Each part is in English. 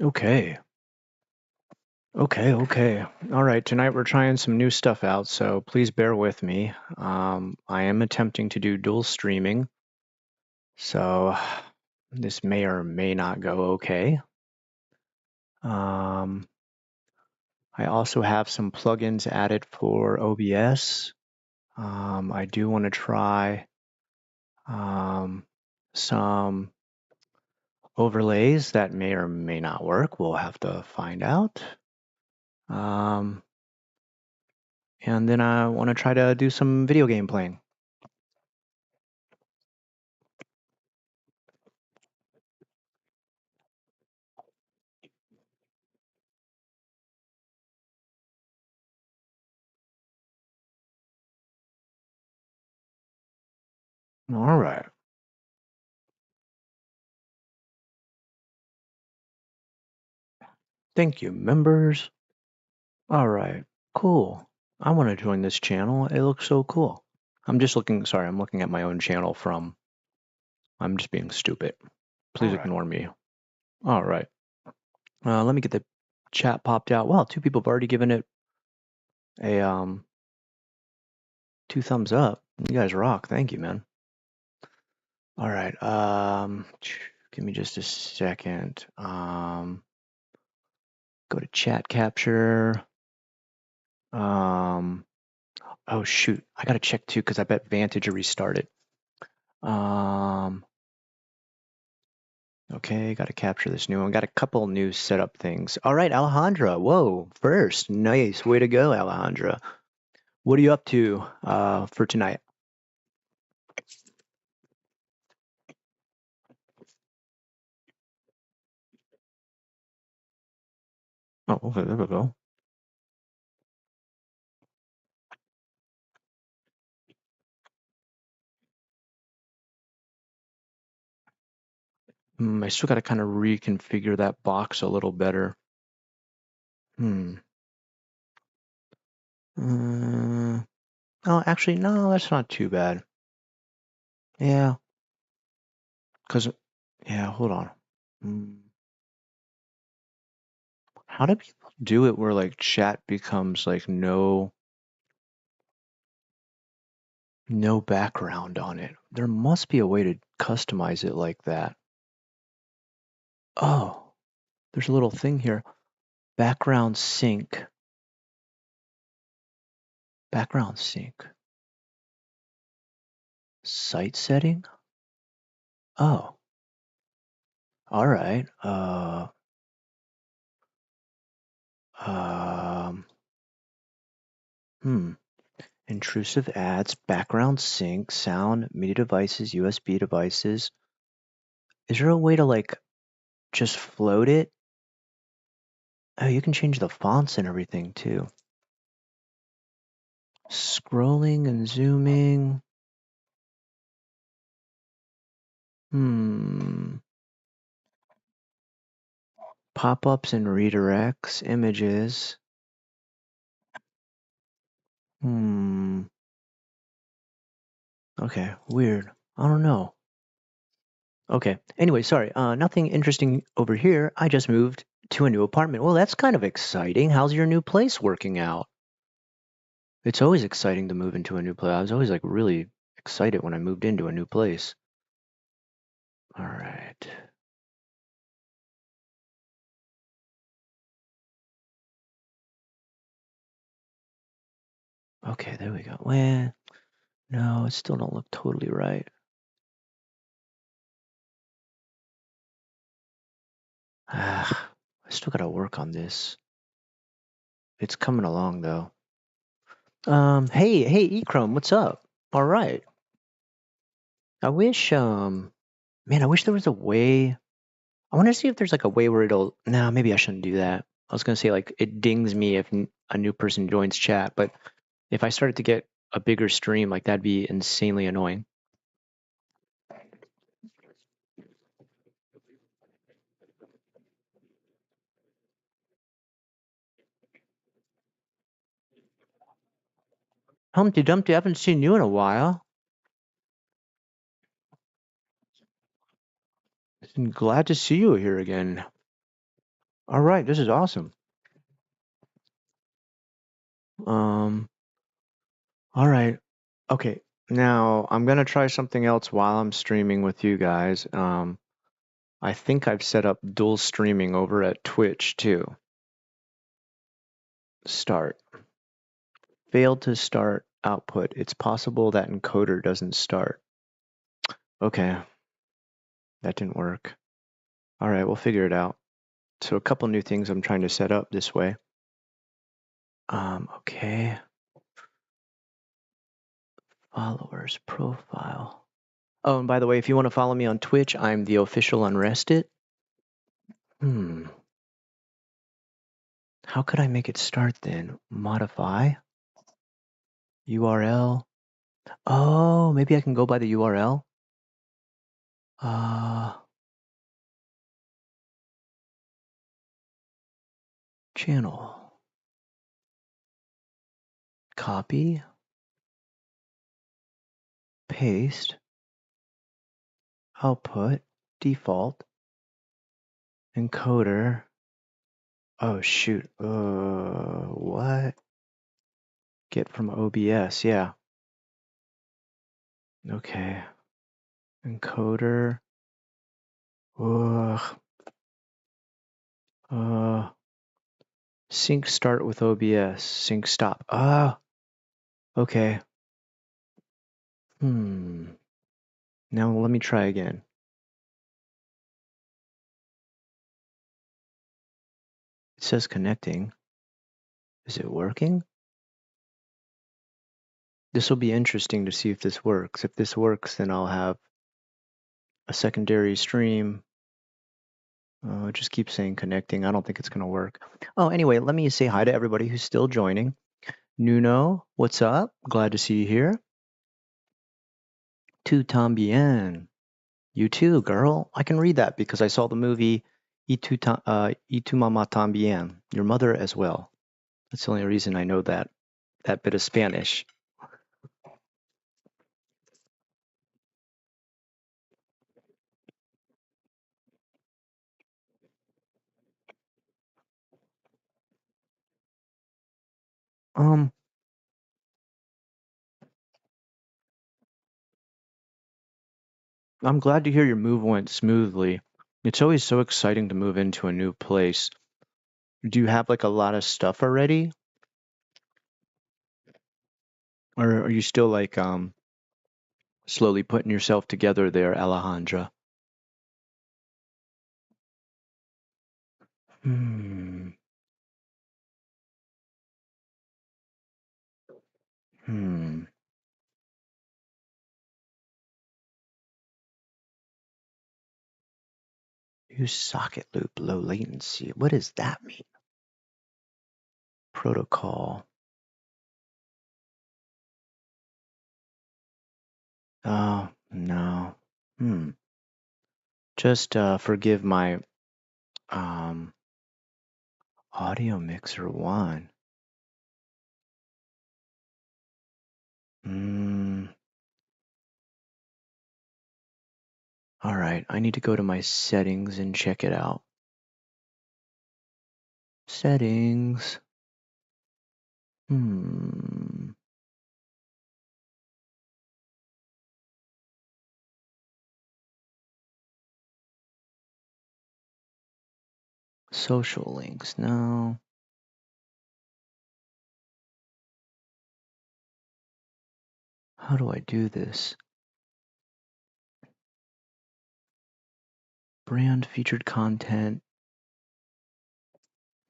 Okay. Okay. All right, tonight we're trying some new stuff out, so please bear with me. I am attempting to do dual streaming, so this may or may not go okay. I also have some plugins added for OBS. I do want to try some overlays that may or may not work. We'll have to find out. And then I want to try to do some video game playing. All right. Thank you, members. All right. Cool. I want to join this channel. It looks so cool. I'm looking at my own channel from. I'm just being stupid. Please ignore me. All right. Let me get the chat popped out. Wow, 2 people have already given it a 2 thumbs up. You guys rock. Thank you, man. All right. Give me just a second. Go to chat capture. Oh shoot, I gotta check too because I bet Vantage restarted. Okay, gotta capture this new one. Got a couple new setup things. All right, Alejandra. Whoa, first, nice way to go, Alejandra. What are you up to for tonight? Oh, okay, there we go. I still gotta kind of reconfigure that box a little better. Oh, actually, no, that's not too bad. Yeah, hold on. How do people do it where like chat becomes like no background on it? There must be a way to customize it like that. Oh, there's a little thing here. Background sync. Background sync. Site setting? Oh. All right. Intrusive ads, background sync, sound, media devices, USB devices. Is there a way to like just float it? Oh, you can change the fonts and everything too. Scrolling and zooming. Pop-ups and redirects, images. Okay, weird. I don't know. Okay. Anyway, sorry. Nothing interesting over here. I just moved to a new apartment. Well, that's kind of exciting. How's your new place working out? It's always exciting to move into a new place. I was always like really excited when I moved into a new place. All right. Okay, there we go. Well, no, it still don't look totally right. I still gotta work on this. It's coming along though. Hey, Echrome, what's up? All right. I wish, man, I wish there was a way. I want to see if there's like a way where it'll. Nah, maybe I shouldn't do that. I was gonna say like it dings me if a new person joins chat, but if I started to get a bigger stream, like that'd be insanely annoying. Humpty Dumpty, I haven't seen you in a while. I'm glad to see you here again. All right, this is awesome. Um, all right. Okay, now I'm gonna try something else while I'm streaming with you guys. I think I've set up dual streaming over at Twitch too. Start. Failed to start output. It's possible that encoder doesn't start. Okay, that didn't work. All right, we'll figure it out. So a couple new things I'm trying to set up this way. Okay. Followers profile. Oh, and by the way, if you want to follow me on Twitch, I'm the official Unrested. How could I make it start then? Modify. URL. Oh, maybe I can go by the URL. Channel. Copy. Paste. Output. Default. Encoder. Oh, shoot. What? Get from OBS. Yeah. Okay. Encoder. Ugh. Sync start with OBS. Sync stop. Okay. Now let me try again. It says connecting. Is it working? This will be interesting to see if this works. If this works, then I'll have a secondary stream. It just keeps saying connecting. I don't think it's going to work. Oh, anyway, let me say hi to everybody who's still joining. Nuno, what's up? Glad to see you here. Tu tambien. You too, girl. I can read that because I saw the movie Y tu mamá también. Your mother as well. That's the only reason I know that bit of Spanish. I'm glad to hear your move went smoothly. It's always so exciting to move into a new place. Do you have like a lot of stuff already? Or are you still like slowly putting yourself together there, Alejandra? Hmm. Use socket loop low latency. What does that mean? Protocol. Oh, no. Just forgive my audio mixer one. All right, I need to go to my settings and check it out. Settings. Social links, no. How do I do this? Brand featured content.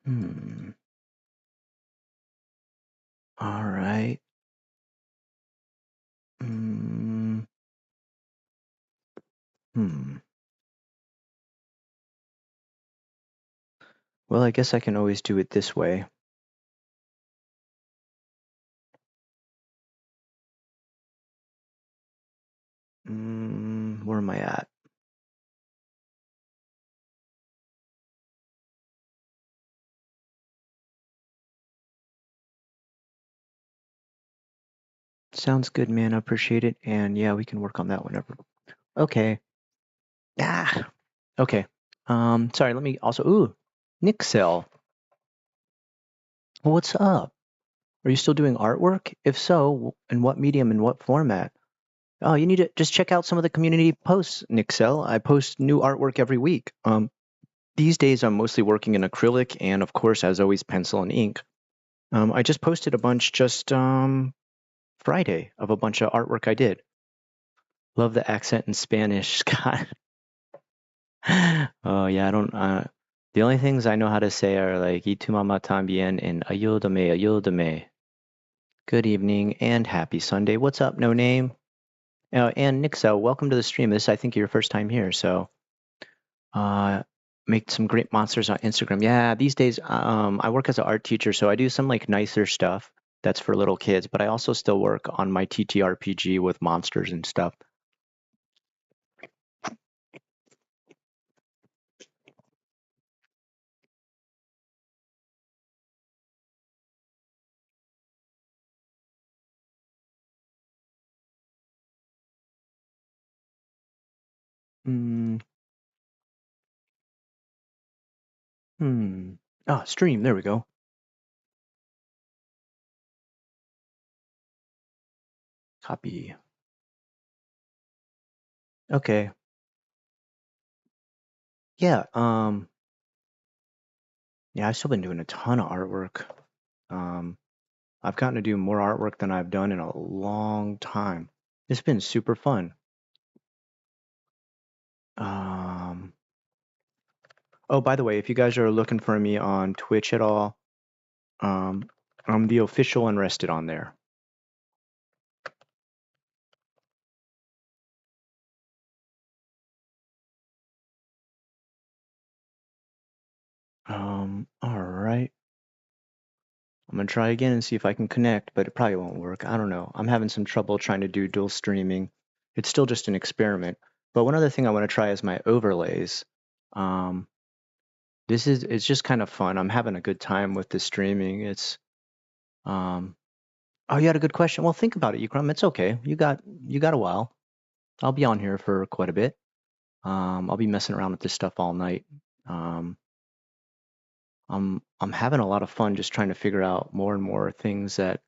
All right. Well, I guess I can always do it this way. Where am I at? Sounds good, man. I appreciate it. And yeah, we can work on that whenever. Okay. Okay. Sorry, let me also. Nixel, what's up? Are you still doing artwork? If so, in what medium and what format? Oh, you need to just check out some of the community posts, Nixel. I post new artwork every week. These days I'm mostly working in acrylic and, of course, as always, pencil and ink. I just posted a bunch just Friday of a bunch of artwork I did. Love the accent in Spanish, Scott. Oh yeah, I don't. The only things I know how to say are like "y tu mamá también" and "ayúdame, ayúdame." Good evening and happy Sunday. What's up, no name? And Nixel, welcome to the stream. This is, I think, your first time here, so make some great monsters on Instagram. Yeah, these days, I work as an art teacher, so I do some like nicer stuff that's for little kids, but I also still work on my TTRPG with monsters and stuff. Hmm. Ah, stream. There we go. Copy. Okay. Yeah. Yeah, I've still been doing a ton of artwork. I've gotten to do more artwork than I've done in a long time. It's been super fun. Um, oh, by the way, if you guys are looking for me on Twitch at all, um, I'm the official Unrested on there. All right. I'm gonna try again and see if I can connect, but it probably won't work. I don't know. I'm having some trouble trying to do dual streaming. It's still just an experiment. But one other thing I want to try is my overlays. Um, it's just kind of fun. I'm having a good time with the streaming. Um, oh, you had a good question. Well, think about it, Yukram. It's okay. You got a while. I'll be on here for quite a bit. I'll be messing around with this stuff all night. Um, I'm having a lot of fun just trying to figure out more and more things that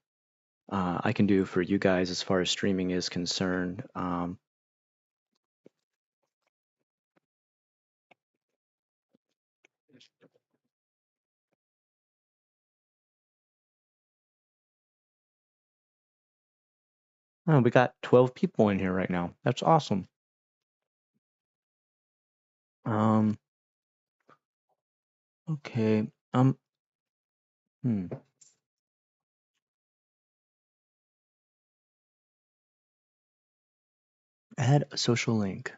I can do for you guys as far as streaming is concerned. Oh, we got 12 people in here right now. That's awesome. Um, okay. Hmm. Add a social link.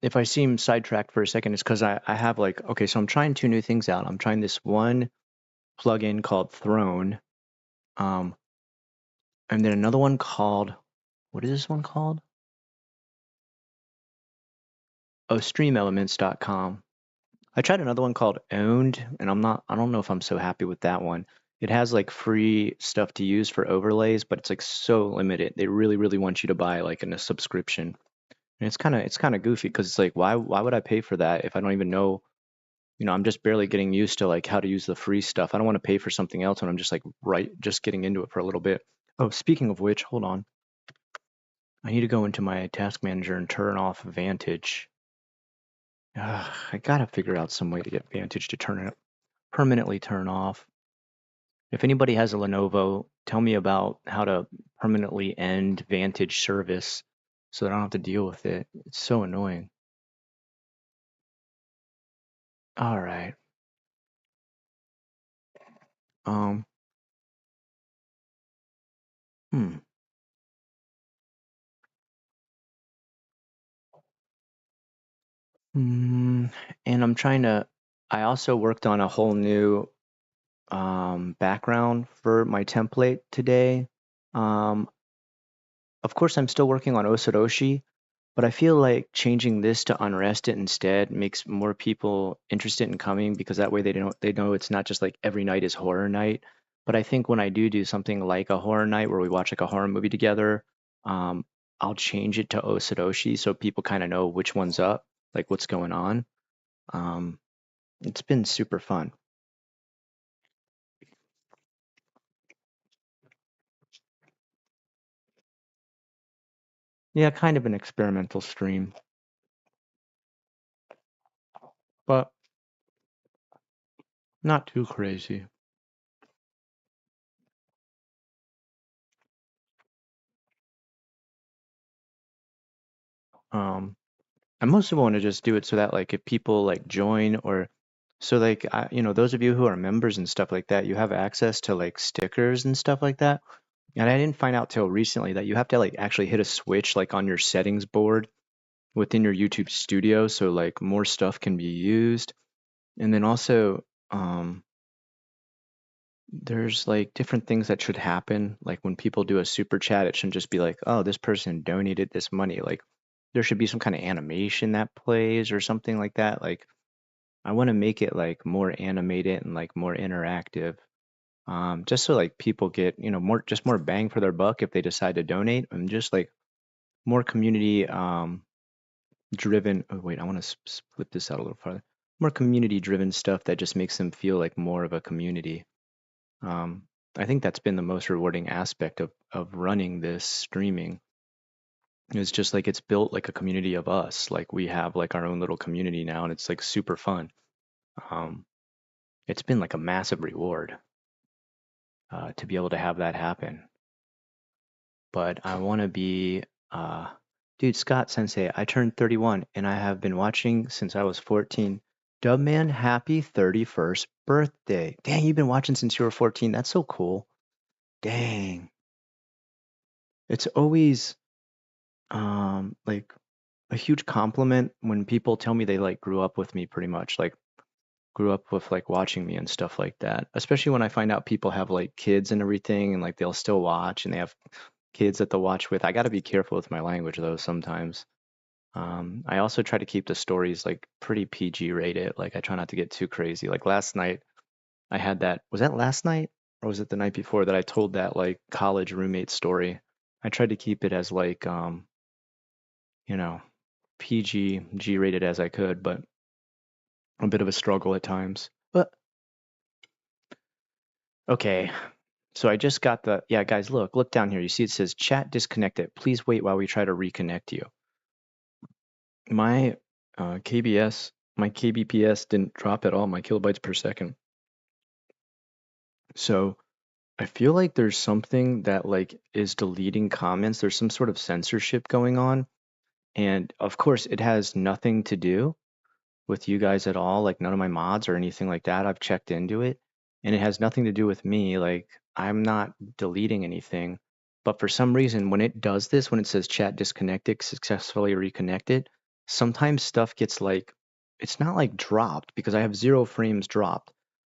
If I seem sidetracked for a second, it's because I have like, okay, so I'm trying two new things out. I'm trying this one plugin called Throne, um, and then another one called, what is this one called? Oh, streamelements.com. I tried another one called Owned, and I don't know if I'm so happy with that one. It has like free stuff to use for overlays, but it's like so limited. They really, really want you to buy like in a subscription. And it's kind of goofy because it's like why would I pay for that if I don't even know, I'm just barely getting used to like how to use the free stuff. I don't want to pay for something else when I'm just like just getting into it for a little bit. Oh, speaking of which, hold on. I need to go into my task manager and turn off Vantage. I gotta figure out some way to get Vantage to permanently turn off. If anybody has a Lenovo, tell me about how to permanently end Vantage service so that I don't have to deal with it. It's so annoying. All right. Um, hmm. And I also worked on a whole new background for my template today. Um, of course, I'm still working on Osoroshi, but I feel like changing this to Unrested instead makes more people interested in coming because that way they know it's not just like every night is horror night. But I think when I do something like a horror night where we watch like a horror movie together, um, I'll change it to Osoroshi so people kind of know which one's up, like what's going on. It's been super fun. Yeah, kind of an experimental stream, but not too crazy. Um, I mostly want to just do it so that like if people like join or so like those of you who are members and stuff like that, you have access to like stickers and stuff like that. And I didn't find out till recently that you have to like actually hit a switch like on your settings board within your YouTube studio so like more stuff can be used. And then also there's like different things that should happen. Like when people do a super chat, it shouldn't just be like, oh, this person donated this money. Like there should be some kind of animation that plays or something like that. Like I want to make it like more animated and like more interactive. Just so like people get, more bang for their buck if they decide to donate and just like more community driven. Oh, wait, I want to flip this out a little farther. More community driven stuff that just makes them feel like more of a community. Um, I think that's been the most rewarding aspect of running this streaming. It's just like it's built like a community of us. Like we have like our own little community now, and it's like super fun. Um, it's been like a massive reward to be able to have that happen. But I want to be, uh, dude, Scott Sensei. I turned 31, and I have been watching since I was 14. Dubman, happy 31st birthday! Dang, you've been watching since you were 14. That's so cool. Dang, it's always like a huge compliment when people tell me they like grew up with me pretty much, like grew up with like watching me and stuff like that. Especially when I find out people have like kids and everything and like they'll still watch and they have kids that they'll watch with. I got to be careful with my language though sometimes. I also try to keep the stories like pretty PG rated. Like I try not to get too crazy. Like last night I had that, was that last night or was it the night before that I told that like college roommate story? I tried to keep it as like you know, PG, G rated as I could, but a bit of a struggle at times. But okay, so I just got yeah, guys, look down here. You see it says chat disconnected. Please wait while we try to reconnect you. My my KBPS didn't drop at all, my kilobytes per second. So I feel like there's something that like is deleting comments. There's some sort of censorship going on. And of course, it has nothing to do with you guys at all, like none of my mods or anything like that. I've checked into it and it has nothing to do with me. Like I'm not deleting anything. But for some reason, when it does this, when it says chat disconnected, successfully reconnected, sometimes stuff gets like, it's not like dropped because I have 0 frames dropped,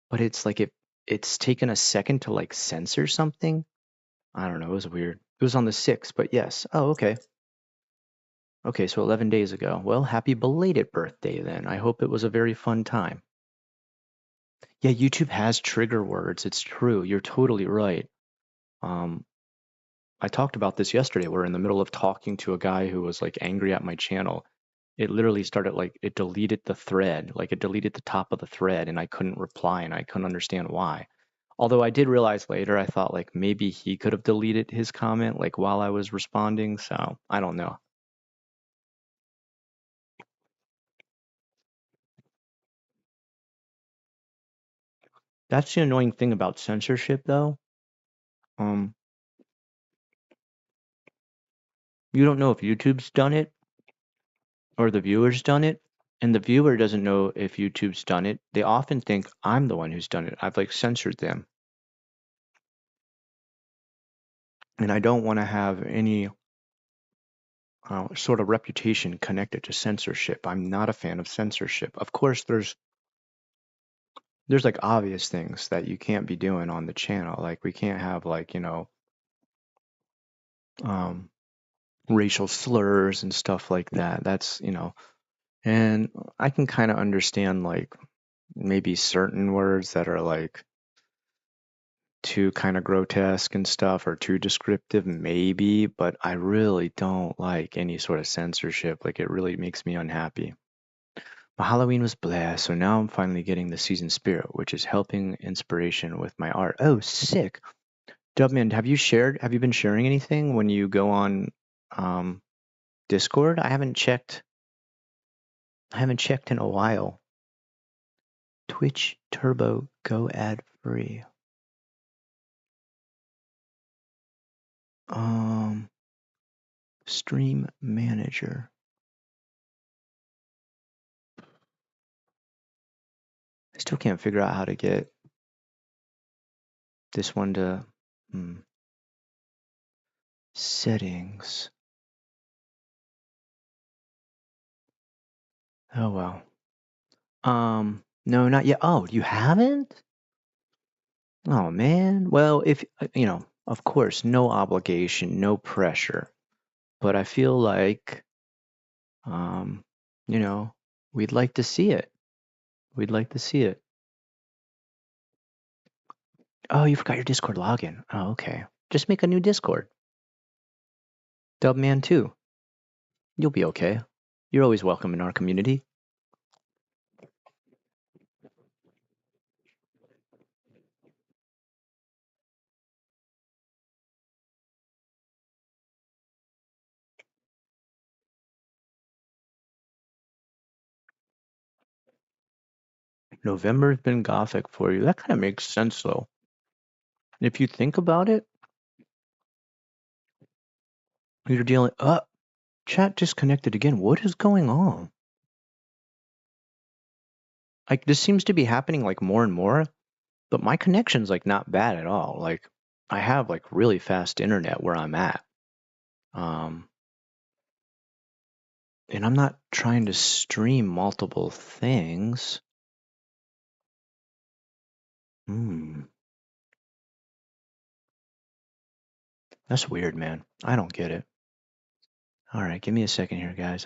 but it's like it's taken a second to like censor something. I don't know. It was weird. It was on the 6th, but yes. Oh, okay. Okay, so 11 days ago. Well, happy belated birthday then. I hope it was a very fun time. Yeah, YouTube has trigger words. It's true. You're totally right. Um, I talked about this yesterday. We're in the middle of talking to a guy who was like angry at my channel. It literally started like it deleted the thread, like it deleted the top of the thread, and I couldn't reply and I couldn't understand why. Although I did realize later, I thought like maybe he could have deleted his comment like while I was responding. So I don't know. That's the annoying thing about censorship, though. Um, you don't know if YouTube's done it or the viewer's done it, and the viewer doesn't know if YouTube's done it. They often think I'm the one who's done it. I've like censored them, and I don't want to have any sort of reputation connected to censorship. I'm not a fan of censorship. Of course, there's like obvious things that you can't be doing on the channel. Like we can't have like um, racial slurs and stuff like that. That's and I can kind of understand like maybe certain words that are like too kind of grotesque and stuff or too descriptive maybe, but I really don't like any sort of censorship. Like it really makes me unhappy. My Halloween was blessed, so now I'm finally getting the season spirit, which is helping inspiration with my art. Oh, sick. Dubman, have you been sharing anything when you go on um, Discord? I haven't checked in a while. Twitch Turbo Go ad free. Stream manager. I still can't figure out how to get this one to settings. Oh well. No, not yet. Oh, you haven't? Oh man. Well, if of course, no obligation, no pressure. But I feel like you know, we'd like to see it. We'd like to see it. Oh, you forgot your Discord login. Oh, okay. Just make a new Discord. Dubman 2. You'll be okay. You're always welcome in our community. November's been gothic for you. That kind of makes sense though. If you think about it, you're dealing chat disconnected again. What is going on? Like this seems to be happening like more and more, but my connection's like not bad at all. Like I have like really fast internet where I'm at. And I'm not trying to stream multiple things. That's weird, man. I don't get it. All right, give me a second here, guys.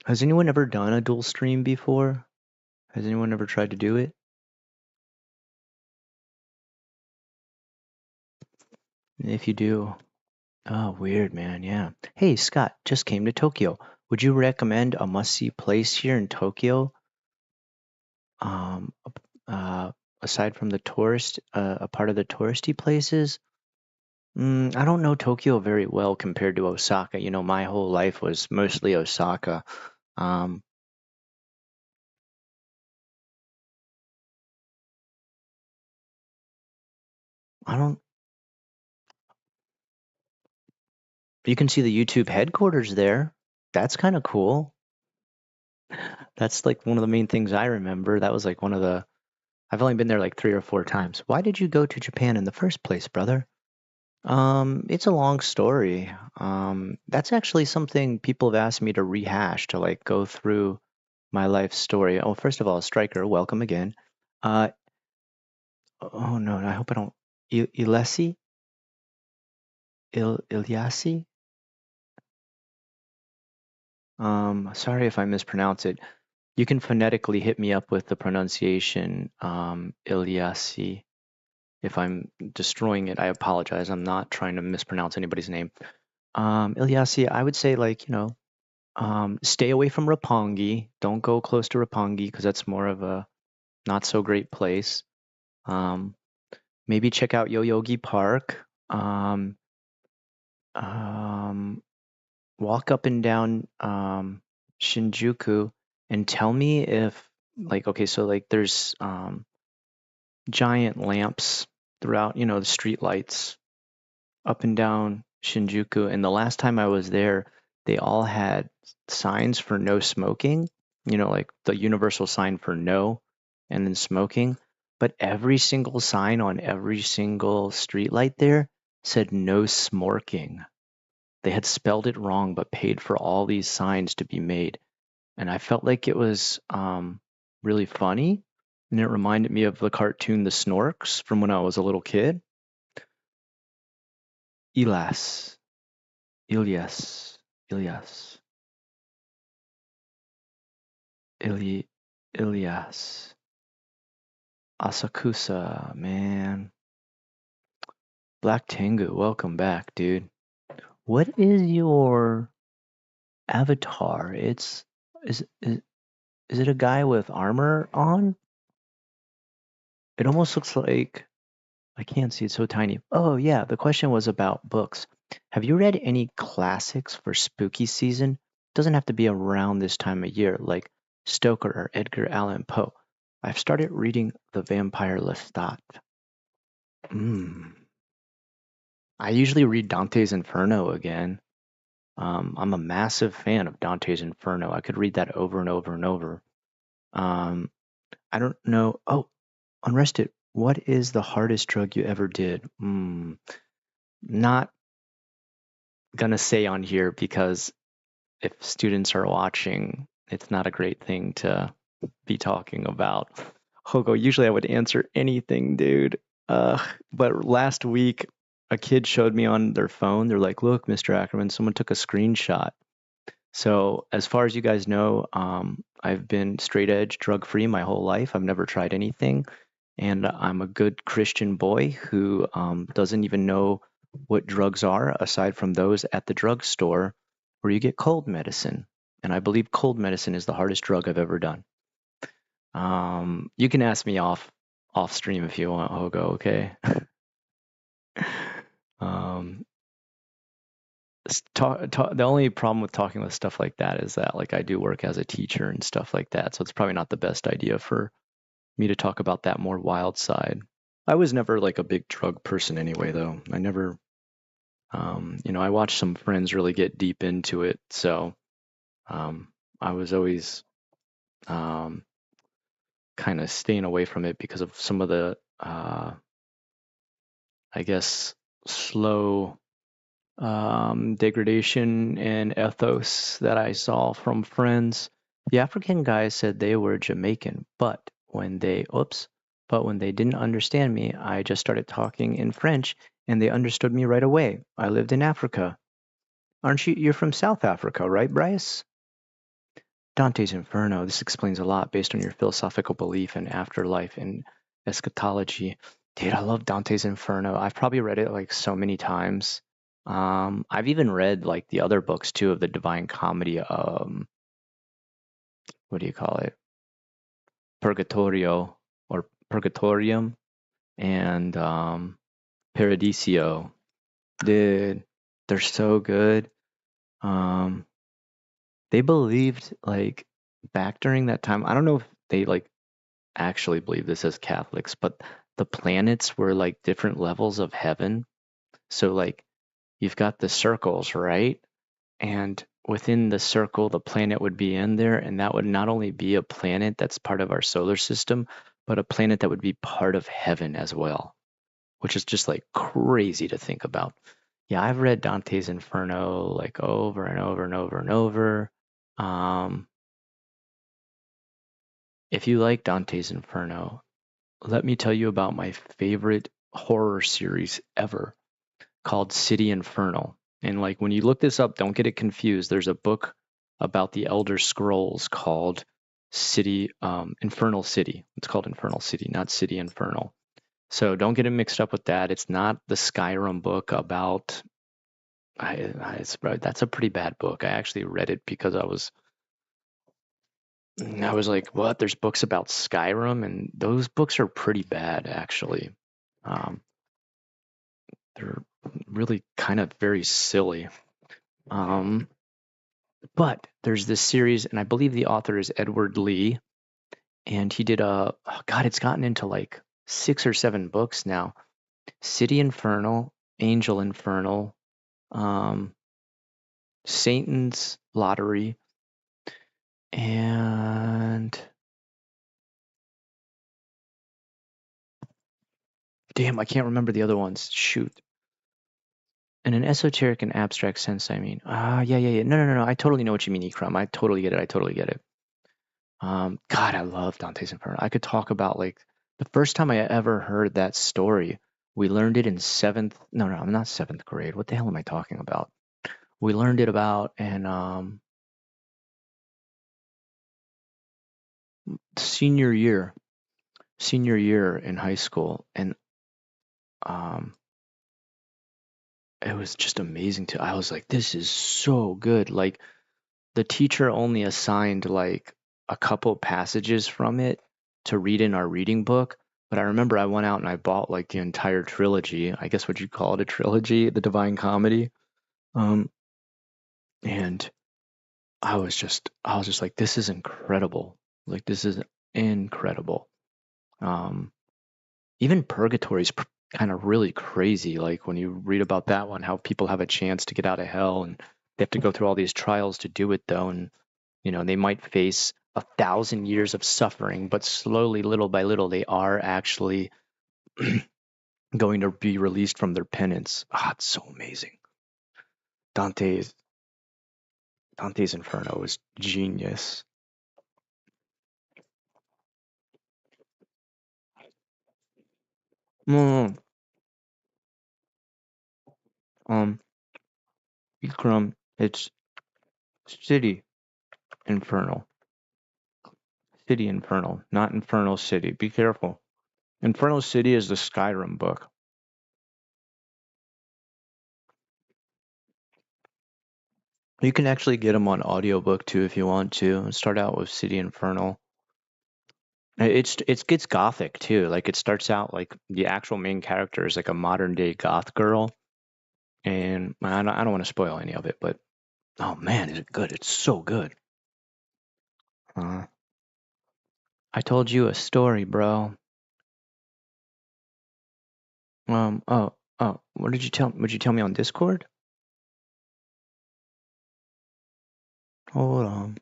Has anyone ever done a dual stream before? Has anyone ever tried to do it? If you do, oh, weird, man. Yeah. Hey, Scott, just came to Tokyo. Would you recommend a must-see place here in Tokyo? Aside from the tourist, a part of the touristy places? I don't know Tokyo very well compared to Osaka. You know, my whole life was mostly Osaka. Um, I don't. You can see the YouTube headquarters there. That's kind of cool. That's like one of the main things I remember. That was like one of the. I've only been there like 3 or 4 times. Why did you go to Japan in the first place, brother? It's a long story. That's actually something people have asked me to rehash, to like go through my life story. Oh, first of all, Striker, welcome again. Oh no, I hope I don't. Ilesi? Ilyasi? Sorry if I mispronounce it. You can phonetically hit me up with the pronunciation, Ilyasi. If I'm destroying it, I apologize. I'm not trying to mispronounce anybody's name. Ilyasi, I would say stay away from Roppongi. Don't go close to Roppongi because that's more of a not so great place. Maybe check out Yoyogi Park. Walk up and down Shinjuku and tell me if okay, so there's giant lamps throughout, the street lights up and down Shinjuku. And the last time I was there, they all had signs for no smoking, like the universal sign for no and then smoking. But every single sign on every single street light there said no smorking. They had spelled it wrong, but paid for all these signs to be made. And I felt like it was really funny. And it reminded me of the cartoon The Snorks from when I was a little kid. Ilyas, Ilyas, Ilyas, Asakusa, man. Black Tengu, welcome back, dude. What is your Avatar. Is is it a guy with armor on? It almost looks like I can't see, it's so tiny. Oh yeah, the question was about books. Have you read any classics for spooky season? Doesn't have to be around this time of year, like Stoker or Edgar Allan Poe. I've started reading The Vampire Lestat. Mm. I usually read Dante's Inferno again. I'm a massive fan of Dante's Inferno. I could read that over and over and over. Um, I don't know. Oh, Unrested. What is the hardest drug you ever did? Not gonna say on here because if students are watching, it's not a great thing to be talking about. Hogo, usually I would answer anything, dude. But last week, a kid showed me on their phone. They're like, "Look, Mr. Ackerman, someone took a screenshot." So, as far as you guys know, I've been straight edge, drug free my whole life. I've never tried anything. And I'm a good Christian boy who doesn't even know what drugs are aside from those at the drugstore where you get cold medicine. And I believe cold medicine is the hardest drug I've ever done. You can ask me off stream if you want, Hogo, okay? um, the only problem with talking with stuff like that is that like I do work as a teacher and stuff like that, so it's probably not the best idea for me to talk about that more wild side. I was never like a big drug person anyway, though. I never, I watched some friends really get deep into it, so I was always um, kind of staying away from it because of some of the, I guess, slow degradation and ethos that I saw from friends. The African guys said they were Jamaican, but when they didn't understand me, I just started talking in French and they understood me right away. I lived in Africa. Aren't you? You're from South Africa, right, Bryce? Dante's Inferno. This explains a lot based on your philosophical belief in afterlife and eschatology. Dude, I love Dante's Inferno. I've probably read it like so many times. I've even read like the other books too of the Divine Comedy. What do you call it? Purgatorio or Purgatorium and Paradiso. Dude, they're so good. Um, they believed like back during that time. I don't know if they like actually believe this as Catholics, but the planets were like different levels of heaven. So like you've got the circles, right? And within the circle, the planet would be in there, and that would not only be a planet that's part of our solar system, but a planet that would be part of heaven as well, which is just like crazy to think about. Yeah, I've read Dante's Inferno like over and over and over and over. Um, if you like Dante's Inferno, let me tell you about my favorite horror series ever called City Infernal. And like when you look this up, don't get it confused. There's a book about the Elder Scrolls called Infernal City. It's called Infernal City, not City Infernal. So don't get it mixed up with that. It's not the Skyrim book about. That's a pretty bad book. I actually read it because I was like, what? There's books about Skyrim, and those books are pretty bad actually. Um, they're really kind of very silly. Um, but there's this series, and I believe the author is Edward Lee, and he did God, it's gotten into like 6 or 7 books now. City Infernal, Angel Infernal, um, Satan's Lottery, and damn, I can't remember the other ones. Shoot. In an esoteric and abstract sense, I mean. Yeah. No. I totally know what you mean, Ikram. I totally get it. I totally get it. God, I love Dante's Inferno. I could talk about like the first time I ever heard that story. We learned it in seventh. No, I'm not seventh grade. What the hell am I talking about? We learned it about in senior year, senior year in high school, and um, it was just amazing to. I was like, this is so good. Like the teacher only assigned like a couple passages from it to read in our reading book. But I remember I went out and I bought like the entire trilogy. I guess what you call it, a trilogy, the Divine Comedy. Um, and I was just like, this is incredible. Like this is incredible. Um, Even Purgatory's kind of really crazy. Like when you read about that one, how people have a chance to get out of hell and they have to go through all these trials to do it though. And, they might face 1,000 years of suffering, but slowly, little by little, they are actually going to be released from their penance. Ah, it's so amazing. Dante's Dante's Inferno is genius. Mm, um, Ikram, it's City Infernal. City Infernal, not Infernal City. Be careful. Infernal City is the Skyrim book. You can actually get them on audiobook too if you want to. Start out with City Infernal. It gets gothic too. Like it starts out like the actual main character is like a modern day goth girl, and I don't want to spoil any of it, but oh man, is it good? It's so good. Uh, I told you a story, bro. What did you tell? Would you tell me on Discord? Hold on.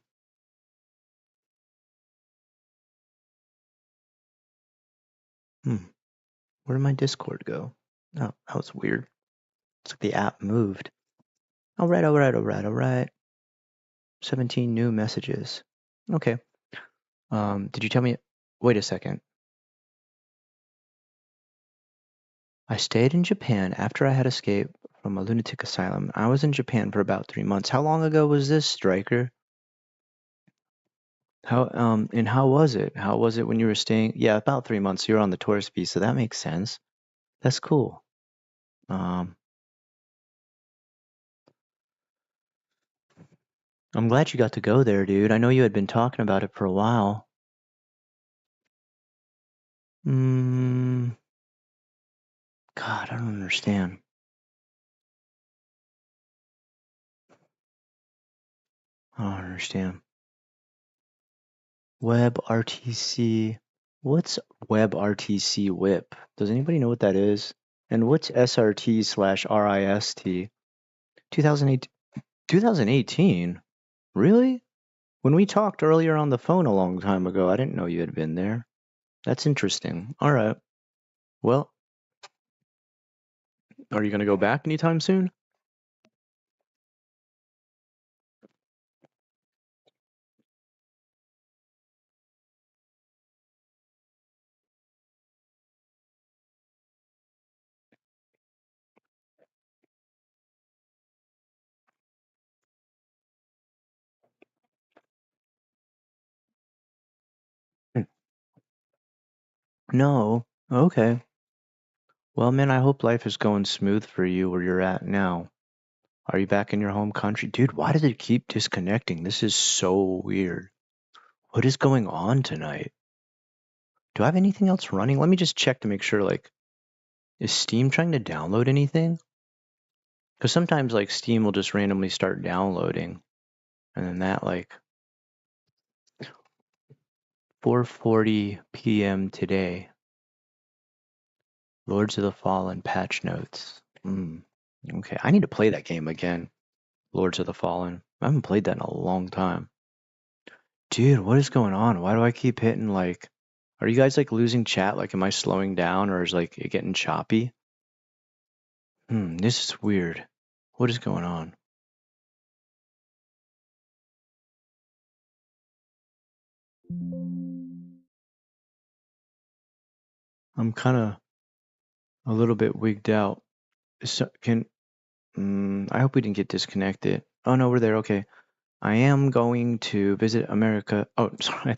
Where did my Discord go? Oh, that was weird. It's like the app moved. All right, all right, all right, all right. 17 new messages. Okay. Did you tell me? Wait a second. I stayed in Japan after I had escaped from a lunatic asylum. I was in Japan for about 3 months. How long ago was this, Striker? How was it? How was it when you were staying? Yeah, about 3 months. You were on the tourist visa. That makes sense. That's cool. Um, I'm glad you got to go there, dude. I know you had been talking about it for a while. God, I don't understand. I don't understand. WebRTC. What's WebRTC whip? Does anybody know what that is? And what's SRT/RIST? 2008, 2018? Really? When we talked earlier on the phone a long time ago, I didn't know you had been there. That's interesting. All right. Well, are you going to go back anytime soon? No. Okay. Well, man, I hope life is going smooth for you where you're at now. Are you back in your home country? Dude, why does it keep disconnecting? This is so weird. What is going on tonight? Do I have anything else running? Let me just check to make sure, like, is Steam trying to download anything? Because sometimes, like, Steam will just randomly start downloading, and then that, like, 4:40 p.m. today, Lords of the Fallen patch notes. Okay, I need to play that game again, Lords of the Fallen. I haven't played that in a long time. Dude, what is going on? Why do I keep hitting, like, are you guys, like, losing chat? Like, am I slowing down, or is, like, it getting choppy? This is weird. What is going on? I'm kind of a little bit wigged out. So, I hope we didn't get disconnected. Oh no, we're there. Okay. I am going to visit America. Oh, sorry.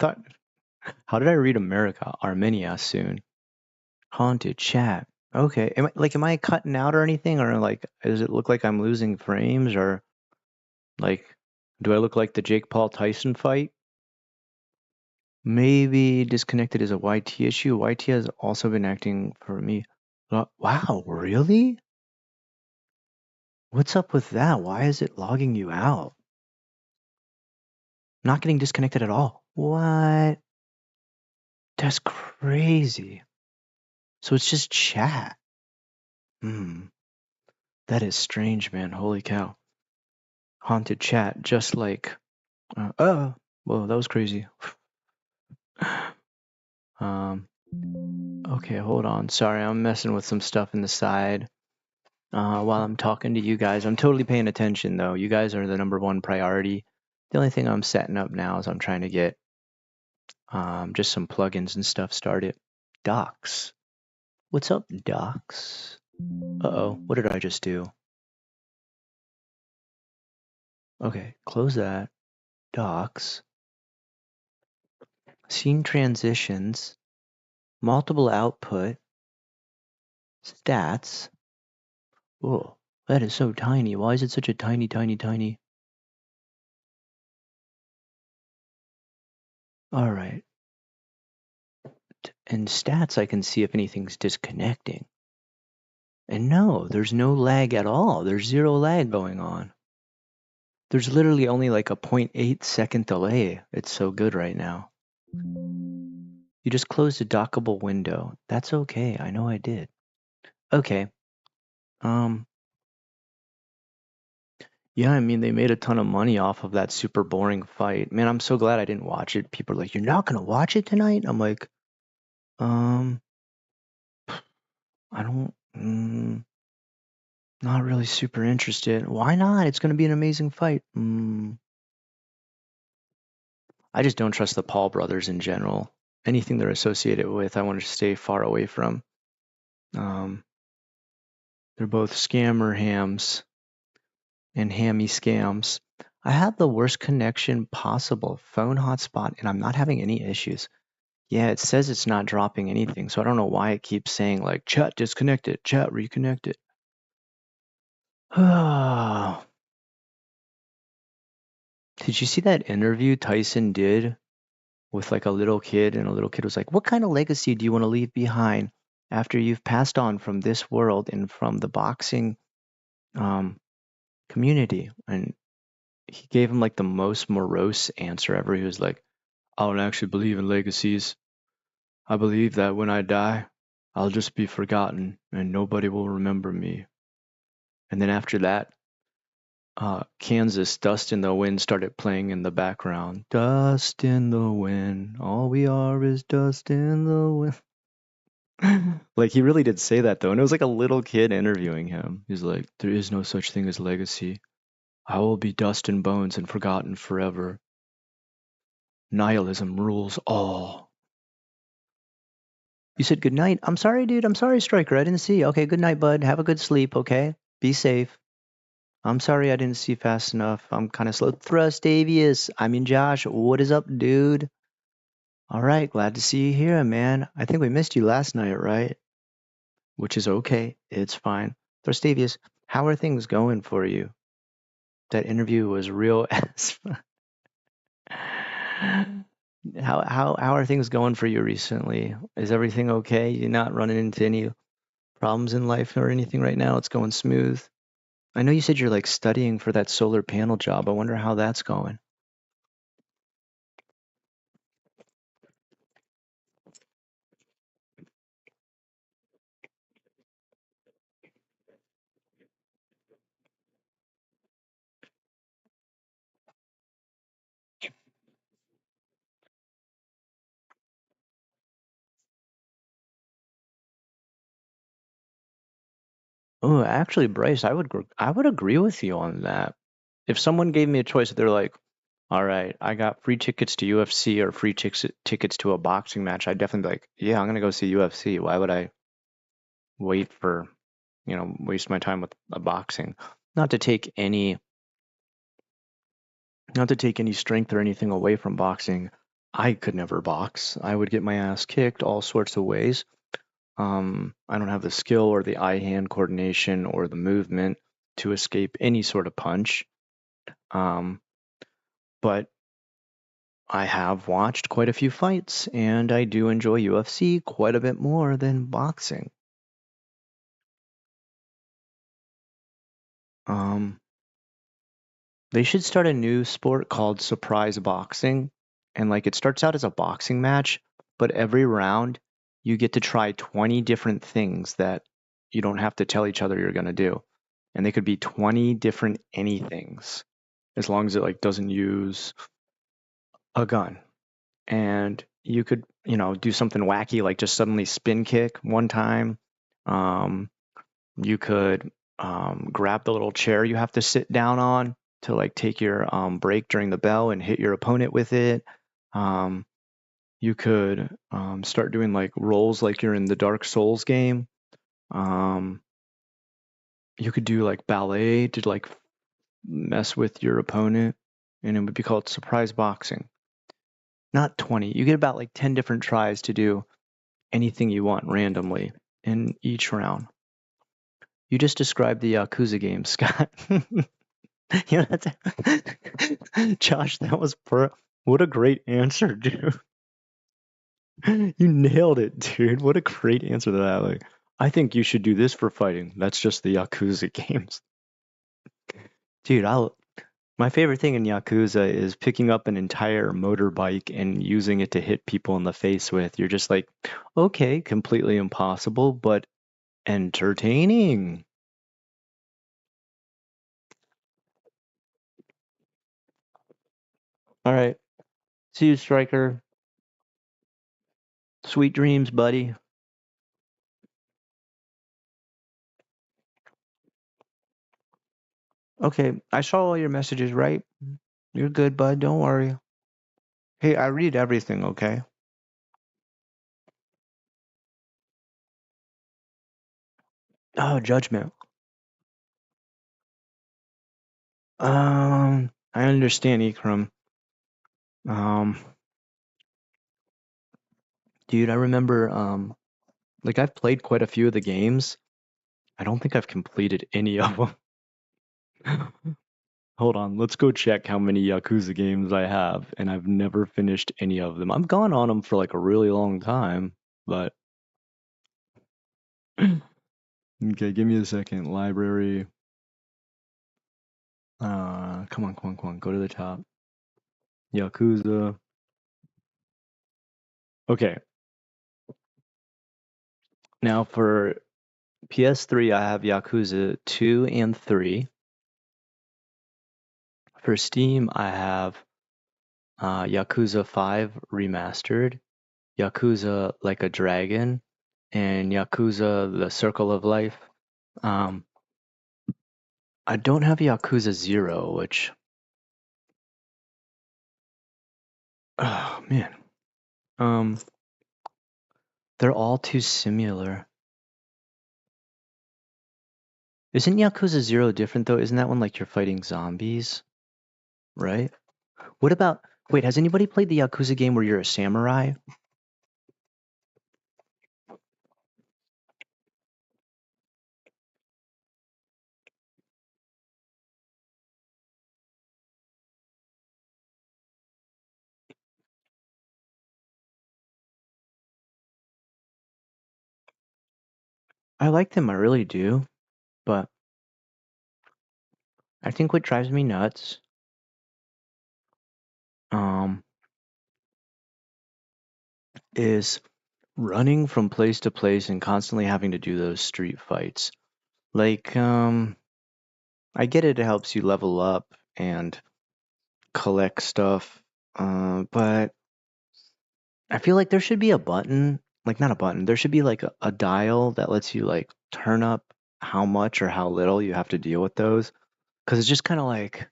How did I read America? Armenia soon. Haunted chat. Okay. Am I cutting out or anything? Or like, does it look like I'm losing frames or like, Do I look like the Jake Paul Tyson fight? Maybe disconnected is a YT issue. YT has also been acting for me. Wow, really? What's up with that? Why is it logging you out? Not getting disconnected at all. What? That's crazy. So it's just chat. That is strange, man. Holy cow. Haunted chat, just like, whoa, that was crazy. Okay, hold on. Sorry, I'm messing with some stuff in the side while I'm talking to you guys. I'm totally paying attention, though. You guys are the number one priority. The only thing I'm setting up now is I'm trying to get just some plugins and stuff started. Docs. What's up, Docs? Uh-oh, what did I just do? Okay, close that. Docs. Scene transitions. Multiple output. Stats. Oh, that is so tiny. Why is it such a tiny, tiny, tiny? All right. And stats, I can see if anything's disconnecting. And no, there's no lag at all. There's zero lag going on. There's literally only like a 0.8 second delay. It's so good right now. You just closed a dockable window. That's okay. I know I did. Okay. Yeah, I mean, they made a ton of money off of that super boring fight. Man, I'm so glad I didn't watch it. People are like, "You're not gonna watch it tonight?" I'm like, I don't, not really super interested. Why not? It's gonna be an amazing fight. I just don't trust the Paul brothers in general. Anything they're associated with, I want to stay far away from. They're both scammer hams and hammy scams. I have the worst connection possible, phone hotspot, and I'm not having any issues. Yeah, it says it's not dropping anything, so I don't know why it keeps saying like chat disconnected, chat reconnected. Did you see that interview Tyson did with like a little kid, and a little kid was like, "What kind of legacy do you want to leave behind after you've passed on from this world and from the boxing community?" And he gave him like the most morose answer ever. He was like, "I don't actually believe in legacies. I believe that when I die, I'll just be forgotten and nobody will remember me." And then after that, Kansas Dust in the Wind started playing in the background. Dust in the wind, all we are is dust in the wind. Like, he really did say that, though. And it was like a little kid interviewing him. He's like, "There is no such thing as legacy. I will be dust and bones and forgotten forever. Nihilism rules all." You said good night. I'm sorry, dude. I'm sorry, Striker. I didn't see. Okay, good night, bud. Have a good sleep, okay? Be safe. I'm sorry I didn't see fast enough. I'm kind of slow. Thrustavius. I mean, Josh, what is up, dude? All right, glad to see you here, man. I think we missed you last night, right? Which is okay. It's fine. Thrustavius, how are things going for you? That interview was real as. How are things going for you recently? Is everything okay? You're not running into any problems in life or anything right now? It's going smooth. I know you said you're like studying for that solar panel job. I wonder how that's going. Oh, actually, Bryce, I would agree with you on that. If someone gave me a choice, they're like, "All right, I got free tickets to UFC or free tickets to a boxing match," I'd definitely be like, "Yeah, I'm gonna go see UFC. Why would I wait for, waste my time with a boxing?" Not to take any, not to take any strength or anything away from boxing. I could never box. I would get my ass kicked all sorts of ways. I don't have the skill or the eye-hand coordination or the movement to escape any sort of punch. Um, but I have watched quite a few fights, and I do enjoy UFC quite a bit more than boxing. Um, they should start a new sport called surprise boxing, and like it starts out as a boxing match, but every round you get to try 20 different things that you don't have to tell each other you're gonna do, and they could be 20 different anythings as long as it like doesn't use a gun. And you could, do something wacky like just suddenly spin kick one time. Um, you could grab the little chair you have to sit down on to like take your break during the bell and hit your opponent with it. Um, you could start doing like rolls like you're in the Dark Souls game. Um, you could do like ballet to like mess with your opponent, and it would be called surprise boxing. Not 20. You get about like 10 different tries to do anything you want randomly in each round. You just described the Yakuza game, Scott. That's Josh, that was what a great answer, dude. You nailed it, dude. What a great answer to that. Like, I think you should do this for fighting. That's just the Yakuza games. Dude, my favorite thing in Yakuza is picking up an entire motorbike and using it to hit people in the face with. You're just like, okay, completely impossible, but entertaining. All right. See you, Striker. Sweet dreams, buddy. Okay, I saw all your messages, right? You're good, bud. Don't worry. Hey, I read everything, okay? Oh, judgment. I understand, Ikram. Um, dude, I remember, like I've played quite a few of the games. I don't think I've completed any of them. Hold on, let's go check how many Yakuza games I have, and I've never finished any of them. I've gone on them for like a really long time, but okay, give me a second. Library. Come on, come on, come on. Go to the top. Yakuza. Okay, now for PS3, I have Yakuza 2 and 3. For Steam, I have Yakuza 5 Remastered, Yakuza Like a Dragon, and Yakuza The Circle of Life. Um, I don't have Yakuza 0, which, oh man, um, they're all too similar. Isn't Yakuza 0 different though? Isn't that one like you're fighting zombies, right? What about, wait, has anybody played the Yakuza game where you're a samurai? I like them, I really do, but I think what drives me nuts, um, is running from place to place and constantly having to do those street fights. Like, I get it, it helps you level up and collect stuff, but I feel like there should be a button, like not a button, there should be like a dial that lets you like turn up how much or how little you have to deal with those. Because it's just kind of like,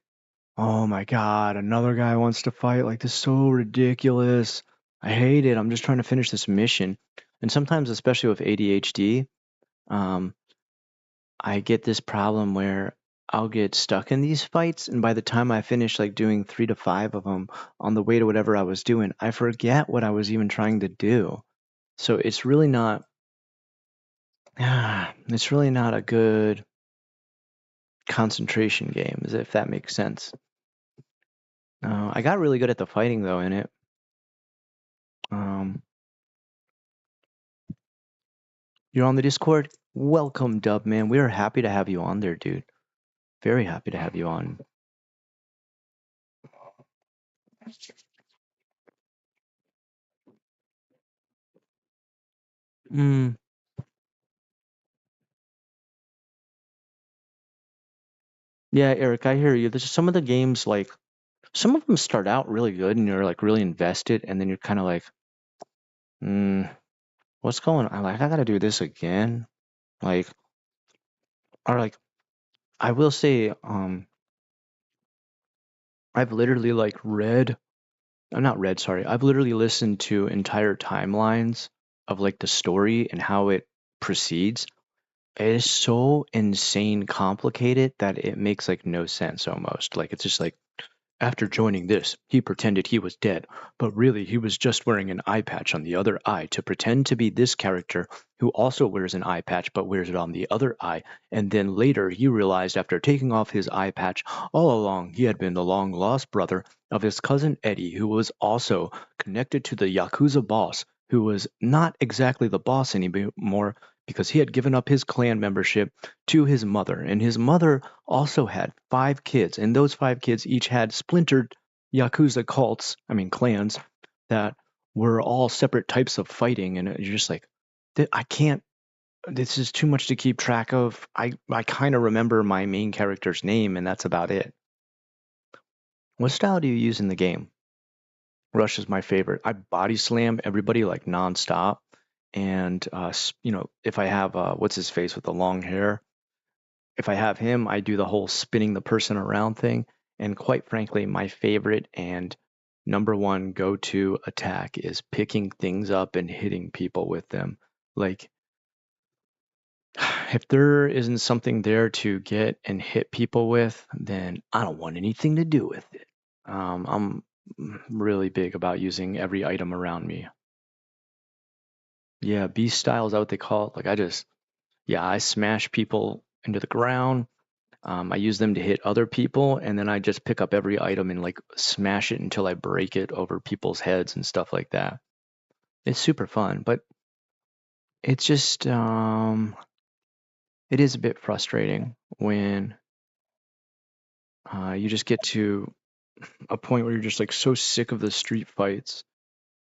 oh my God, another guy wants to fight. Like, this is so ridiculous. I hate it. I'm just trying to finish this mission. And sometimes, especially with ADHD, um, I get this problem where I'll get stuck in these fights, and by the time I finish like doing 3 to 5 of them on the way to whatever I was doing, I forget what I was even trying to do. So it's really not, it's really not a good concentration game, if that makes sense. I got really good at the fighting though in it. You're on the Discord? Welcome, Dub, man. We are happy to have you on there, dude. Very happy to have you on. Yeah, Eric, I hear you. There's some of the games, like, some of them start out really good and you're like really invested, and then you're kind of like, what's going on? Like, I gotta do this again. Like, or like, I will say, I've literally like not read, sorry. I've literally listened to entire timelines of like the story and how it proceeds. It is so insane complicated that it makes like no sense almost. Like, it's just like, after joining this, he pretended he was dead, but really he was just wearing an eye patch on the other eye to pretend to be this character who also wears an eye patch but wears it on the other eye. And then later he realized, after taking off his eye patch, all along he had been the long lost brother of his cousin Eddie, who was also connected to the Yakuza boss, who was not exactly the boss anymore because he had given up his clan membership to his mother. And his mother also had 5 kids, and those 5 kids each had splintered Yakuza clans that were all separate types of fighting. And you're just like, I can't, this is too much to keep track of. I kind of remember my main character's name, and that's about it. What style do you use in the game? Rush is my favorite. I body slam everybody like nonstop. And, if I have, what's his face with the long hair? If I have him, I do the whole spinning the person around thing. And quite frankly, my favorite and number one go-to attack is picking things up and hitting people with them. Like, if there isn't something there to get and hit people with, then I don't want anything to do with it. I'm really big about using every item around me. Yeah, beast style is what they call it. Like, I smash people into the ground. I use them to hit other people, and then I just pick up every item and like smash it until I break it over people's heads and stuff like that. It's super fun, but it's just it is a bit frustrating when you just get to a point where you're just like so sick of the street fights.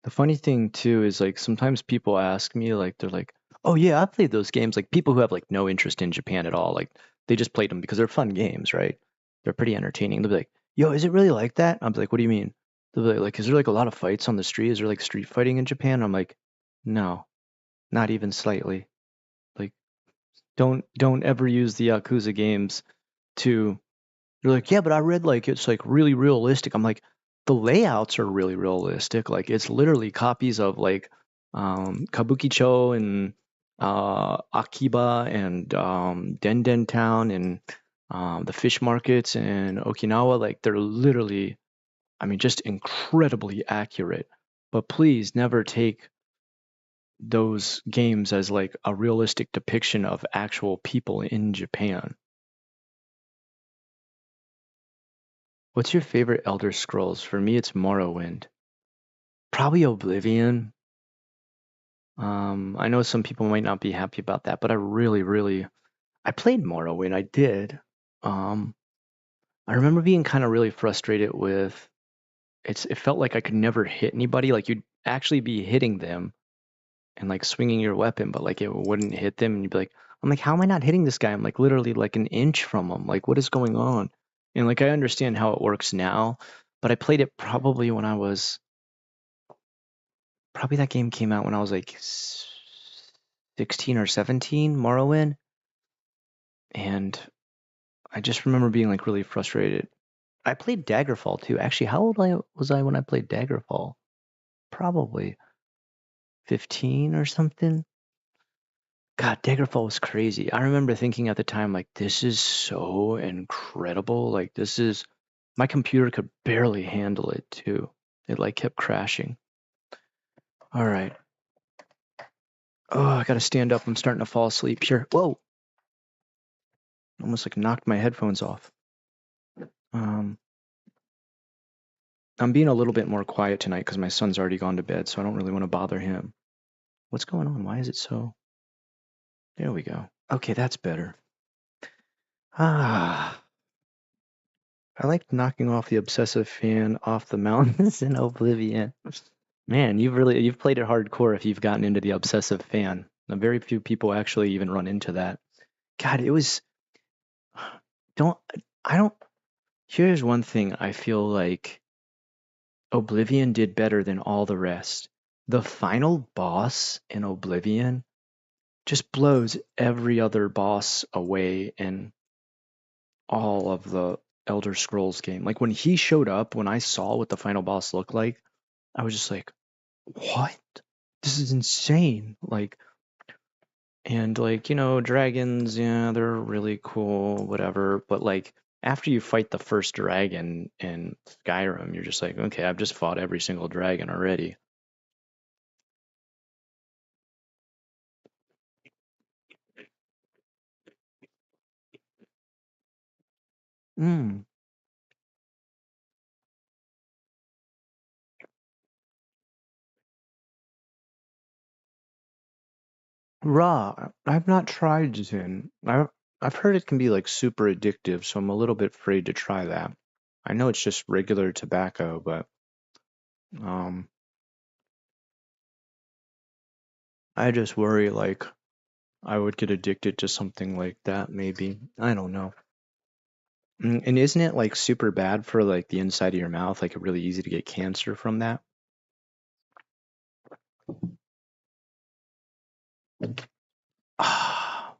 The funny thing too is, like, sometimes people ask me, like, they're like, "Oh yeah, I played those games." Like, people who have like no interest in Japan at all, like, they just played them because they're fun games, right? They're pretty entertaining. They'll be like, "Yo, is it really like that?" I'm like, "What do you mean?" They'll be like, "Is there like a lot of fights on the street? Is there like street fighting in Japan?" I'm like, "No, not even slightly." Like, don't ever use the Yakuza games to. You're like, "Yeah, but I read like it's like really realistic." I'm like, the layouts are really realistic. Like, it's literally copies of like Kabukicho and Akiba and Denden Town and the fish markets in Okinawa. Like, they're literally, I mean, just incredibly accurate. But please never take those games as like a realistic depiction of actual people in Japan. What's your favorite Elder Scrolls? For me, it's Morrowind. Probably Oblivion. I know some people might not be happy about that, but I really, really, I played Morrowind. I did. Um, I remember being kind of really frustrated with it felt like I could never hit anybody. Like, you'd actually be hitting them and like swinging your weapon, but like it wouldn't hit them. And you'd be like, I'm like, how am I not hitting this guy? I'm like literally like an inch from him. Like, what is going on? And like, I understand how it works now, but I played it probably when I was probably that game came out when I was like 16 or 17, Morrowind, and I just remember being like really frustrated. I played Daggerfall too. Actually, how old was I when I played Daggerfall? Probably 15 or something. God, Daggerfall was crazy. I remember thinking at the time, like, this is so incredible. Like, this is, my computer could barely handle it too. It like kept crashing. All right. Oh, I gotta stand up. I'm starting to fall asleep. Sure. Whoa. Almost like knocked my headphones off. Um, I'm being a little bit more quiet tonight because my son's already gone to bed, so I don't really want to bother him. What's going on? Why is it so? There we go. Okay, that's better. Ah, I like knocking off the obsessive fan off the mountains in Oblivion. Man, you've played it hardcore if you've gotten into the obsessive fan. Very few people actually even run into that. God, it was don't I don't here's one thing I feel like Oblivion did better than all the rest. The final boss in Oblivion just blows every other boss away in all of the Elder Scrolls game. Like when he showed up, when I saw what the final boss looked like, I was just like, "What? This is insane!" Like, and like dragons, yeah, they're really cool, whatever. But like after you fight the first dragon in Skyrim, you're just like, okay, I've just fought every single dragon already. Mm. Raw. I've not tried Zin. I've heard it can be like super addictive, so I'm a little bit afraid to try that. I know it's just regular tobacco, but um, I just worry like I would get addicted to something like that. Maybe I don't know. And isn't it like super bad for like the inside of your mouth? Like really easy to get cancer from that? Ah,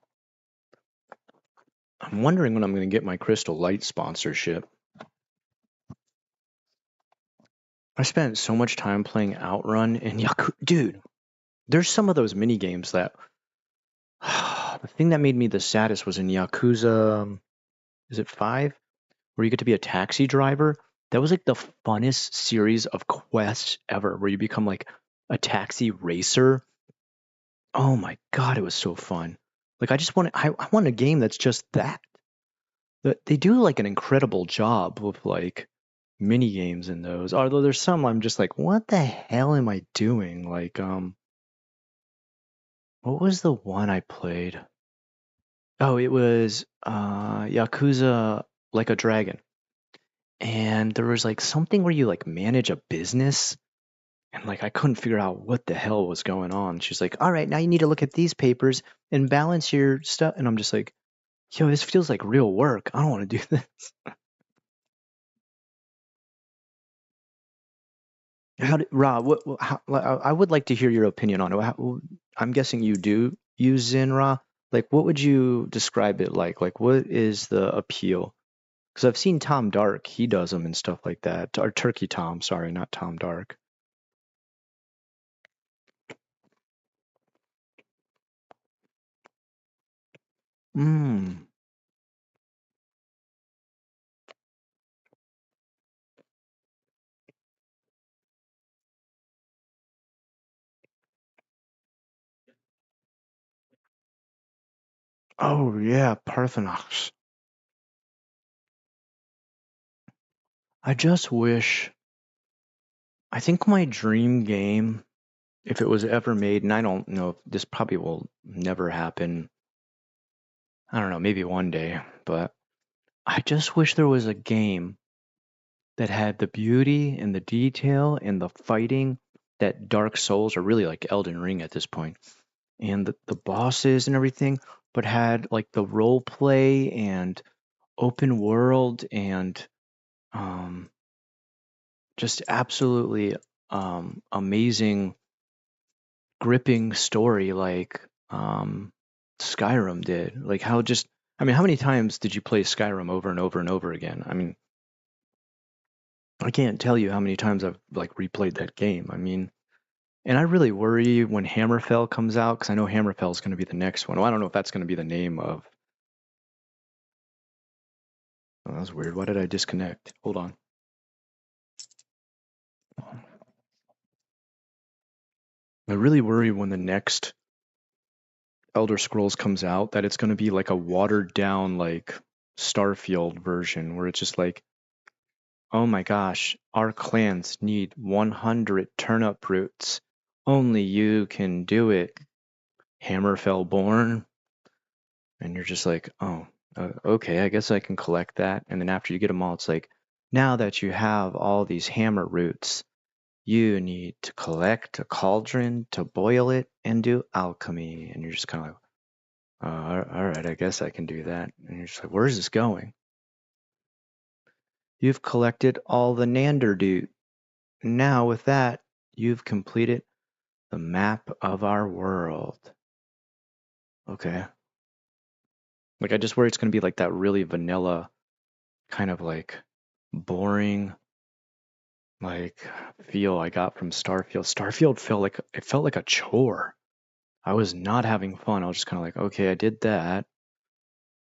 I'm wondering when I'm going to get my Crystal Light sponsorship. I spent so much time playing Outrun and dude, there's some of those mini games that the thing that made me the saddest was in Yakuza, is it 5? Where you get to be a taxi driver. That was like the funnest series of quests ever, where you become like a taxi racer. Oh my god, it was so fun. Like I want a game that's just that. They do like an incredible job with like mini games in those. Although there's some I'm just like, what the hell am I doing? Like what was the one I played? Oh, it was Yakuza Like a Dragon. And there was like something where you like manage a business and like I couldn't figure out what the hell was going on. She's like, "All right, now you need to look at these papers and balance your stuff." And I'm just like, "Yo, this feels like real work. I don't want to do this." Rob, I would like to hear your opinion on it. I'm guessing you do use Zinra. Like, what would you describe it like? Like, what is the appeal? Because I've seen Tom Dark, he does them and stuff like that. Or Turkey Tom, sorry, not Tom Dark. Mm. Oh yeah, Parthenos. I just wish. I think my dream game, if it was ever made, and I don't know if this probably will never happen. I don't know, maybe one day, but I just wish there was a game that had the beauty and the detail and the fighting that Dark Souls, or really like Elden Ring at this point, and the bosses and everything, but had like the role play and open world and um, just absolutely amazing, gripping story like Skyrim did. Like how just, I mean, how many times did you play Skyrim over and over and over again? I mean, I can't tell you how many times I've like replayed that game. I mean, and I really worry when Hammerfell comes out because I know Hammerfell is going to be the next one. Well, I don't know if that's going to be the name of. Oh, that was weird. Why did I disconnect? Hold on. I really worry when the next Elder Scrolls comes out that it's going to be like a watered down like Starfield version where it's just like Oh my gosh, our clans need 100 turnip roots. Only you can do it. Hammerfell born. And you're just like, oh, okay, I guess I can collect that. And then after you get them all, it's like, now that you have all these hammer roots, you need to collect a cauldron to boil it and do alchemy. And you're just kind of like, all right, I guess I can do that. And you're just like, where's this going? You've collected all the Nanderdoot. Now with that, you've completed the map of our world. Okay. Like I just worry it's gonna be like that really vanilla, kind of like boring, like feel I got from Starfield. Starfield felt like a chore. I was not having fun. I was just kind of like, okay, I did that.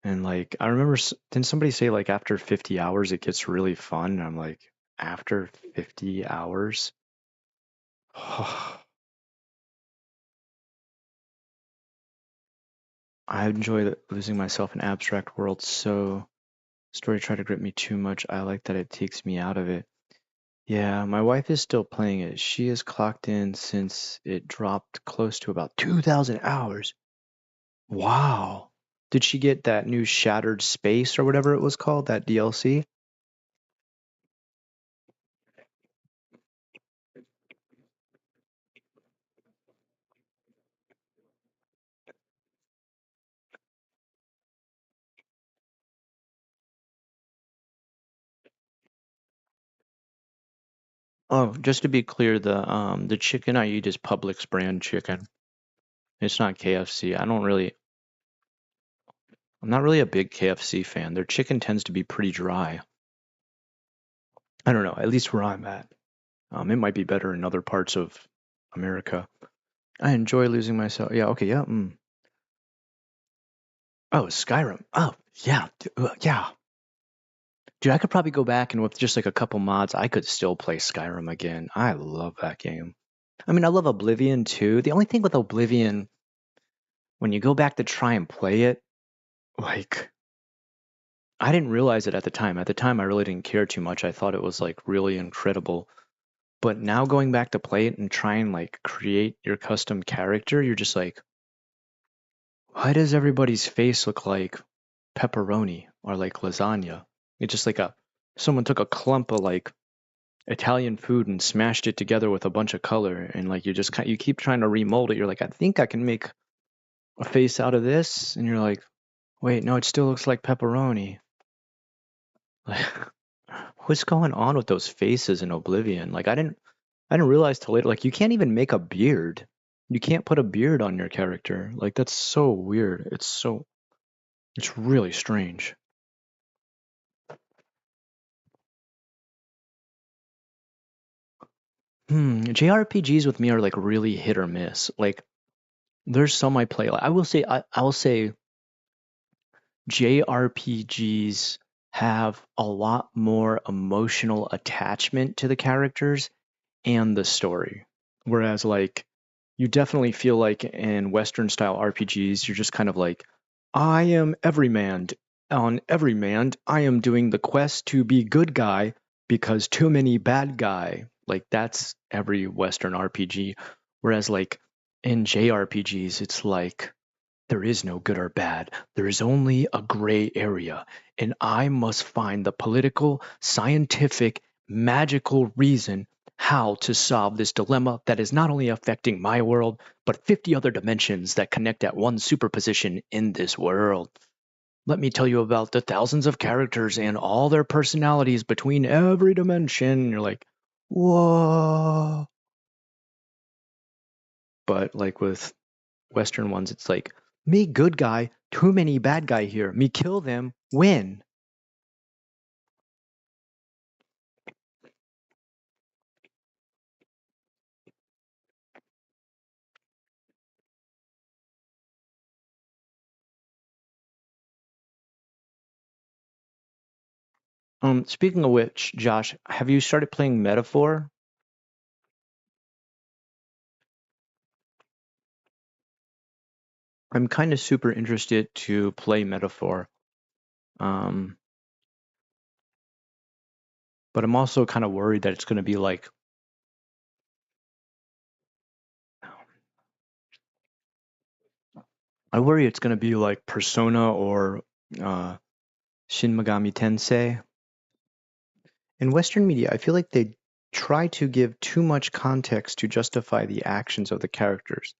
And like I remember, didn't somebody say like after 50 hours it gets really fun? And I'm like, after 50 hours? I enjoy losing myself in abstract worlds, so story tried to grip me too much. I like that it takes me out of it. Yeah, my wife is still playing it. She has clocked in since it dropped close to about 2,000 hours. Wow. Did she get that new Shattered Space or whatever it was called, that DLC? Oh, just to be clear, the chicken I eat is Publix brand chicken. It's not KFC. I'm not really a big KFC fan. Their chicken tends to be pretty dry. I don't know, at least where I'm at. It might be better in other parts of America. I enjoy losing myself. Yeah, okay, yeah. Oh, Skyrim. Oh, yeah, yeah. Dude, I could probably go back and with just like a couple mods, I could still play Skyrim again. I love that game. I mean, I love Oblivion too. The only thing with Oblivion, when you go back to try and play it, like, I didn't realize it at the time. At the time, I really didn't care too much. I thought it was like really incredible. But now going back to play it and try and like create your custom character, you're just like, why does everybody's face look like pepperoni or like lasagna? It's just like a someone took a clump of like Italian food and smashed it together with a bunch of color, and like you keep trying to remold it. You're like, I think I can make a face out of this, and you're like, wait, no, it still looks like pepperoni. Like, what's going on with those faces in Oblivion? Like, I didn't realize till later. Like, you can't even make a beard. You can't put a beard on your character. Like, that's so weird. It's really strange. JRPGs with me are like really hit or miss. Like, there's some I play. Like, I will say JRPGs have a lot more emotional attachment to the characters and the story. Whereas, like, you definitely feel like in Western style RPGs, you're just kind of like, I am everyman. On everyman, I am doing the quest to be good guy because too many bad guy. Like, that's every Western RPG. Whereas, like, in JRPGs, it's like, there is no good or bad. There is only a gray area, and I must find the political, scientific, magical reason how to solve this dilemma that is not only affecting my world, but 50 other dimensions that connect at one superposition in this world. Let me tell you about the thousands of characters and all their personalities between every dimension. You're like, whoa. But like with Western ones, it's like, me good guy, too many bad guy here. Me kill them, win. Speaking of which, Josh, have you started playing Metaphor? I'm kind of super interested to play Metaphor. Um, But I'm also kind of worried that it's going to be like, I worry it's going to be like Persona or uh, Shin Megami Tensei. In Western media, I feel like they try to give too much context to justify the actions of the characters.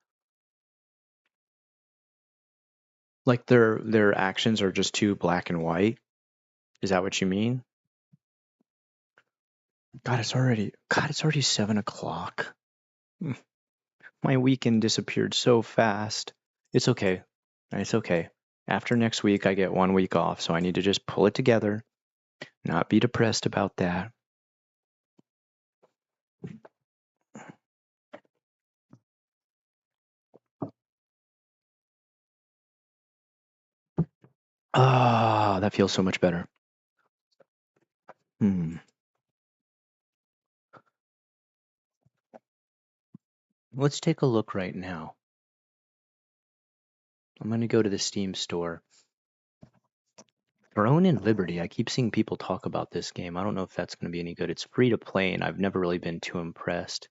Like their actions are just too black and white. Is that what you mean? God, it's already 7 o'clock. My weekend disappeared so fast. It's okay. It's okay. After next week, I get 1 week off, so I need to just pull it together, not be depressed about that. Ah, that feels so much better. Let's take a look right now. I'm going to go to the Steam store. Throne in Liberty. I keep seeing people talk about this game. I don't know if that's going to be any good. It's free to play, and I've never really been too impressed.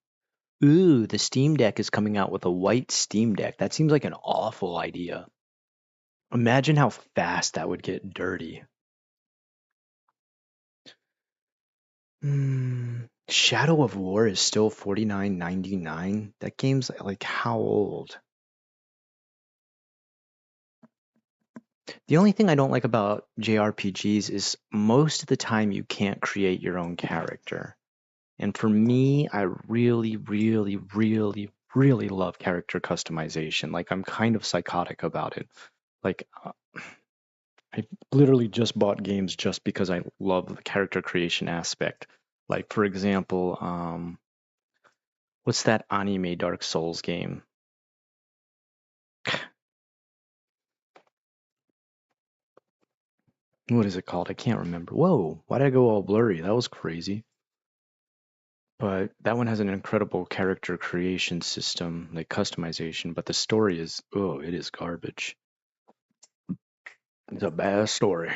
Ooh, the Steam Deck is coming out with a white Steam Deck. That seems like an awful idea. Imagine how fast that would get dirty. Shadow of War is still $49.99. That game's like how old? The only thing I don't like about JRPGs is most of the time you can't create your own character. And for me, I really, really, really, really love character customization. Like, I'm kind of psychotic about it. Like, I literally just bought games just because I love the character creation aspect. Like, for example, what's that anime Dark Souls game? What is it called? I can't remember. Whoa, why did I go all blurry? That was crazy. But that one has an incredible character creation system, like customization, but the story is, oh, it is garbage. It's a bad story.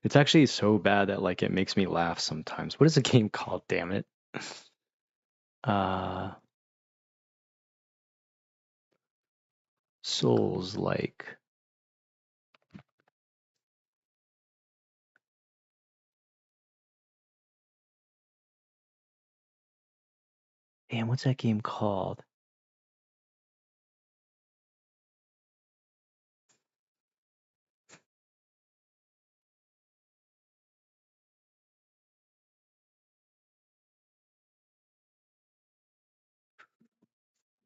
It's actually so bad that like it makes me laugh sometimes. What is the game called? Damn it. Uh, Souls like. Damn, what's that game called?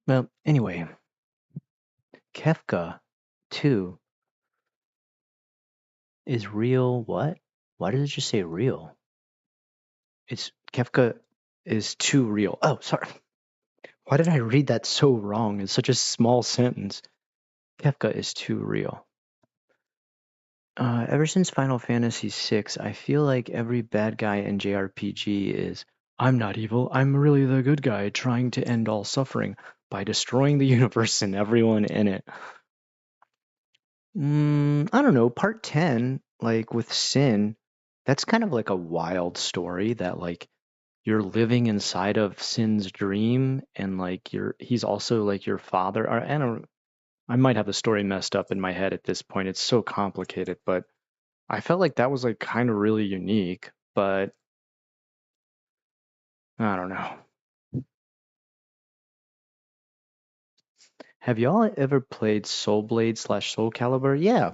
Well, anyway, Kefka 2 is real. What? Why does it just say real? It's Kefka is too real. Oh, sorry. Why did I read that so wrong? It's such a small sentence. Kefka is too real. Ever since Final Fantasy VI, I feel like every bad guy in JRPG is, I'm not evil, I'm really the good guy trying to end all suffering by destroying the universe and everyone in it. I don't know, part 10, like with Sin, that's kind of like a wild story that like you're living inside of Sin's dream and like he's also like your father. Or, I might have the story messed up in my head at this point. It's so complicated, but I felt like that was like kind of really unique, but I don't know. Have y'all ever played Soul Blade slash Soul Calibur? Yeah,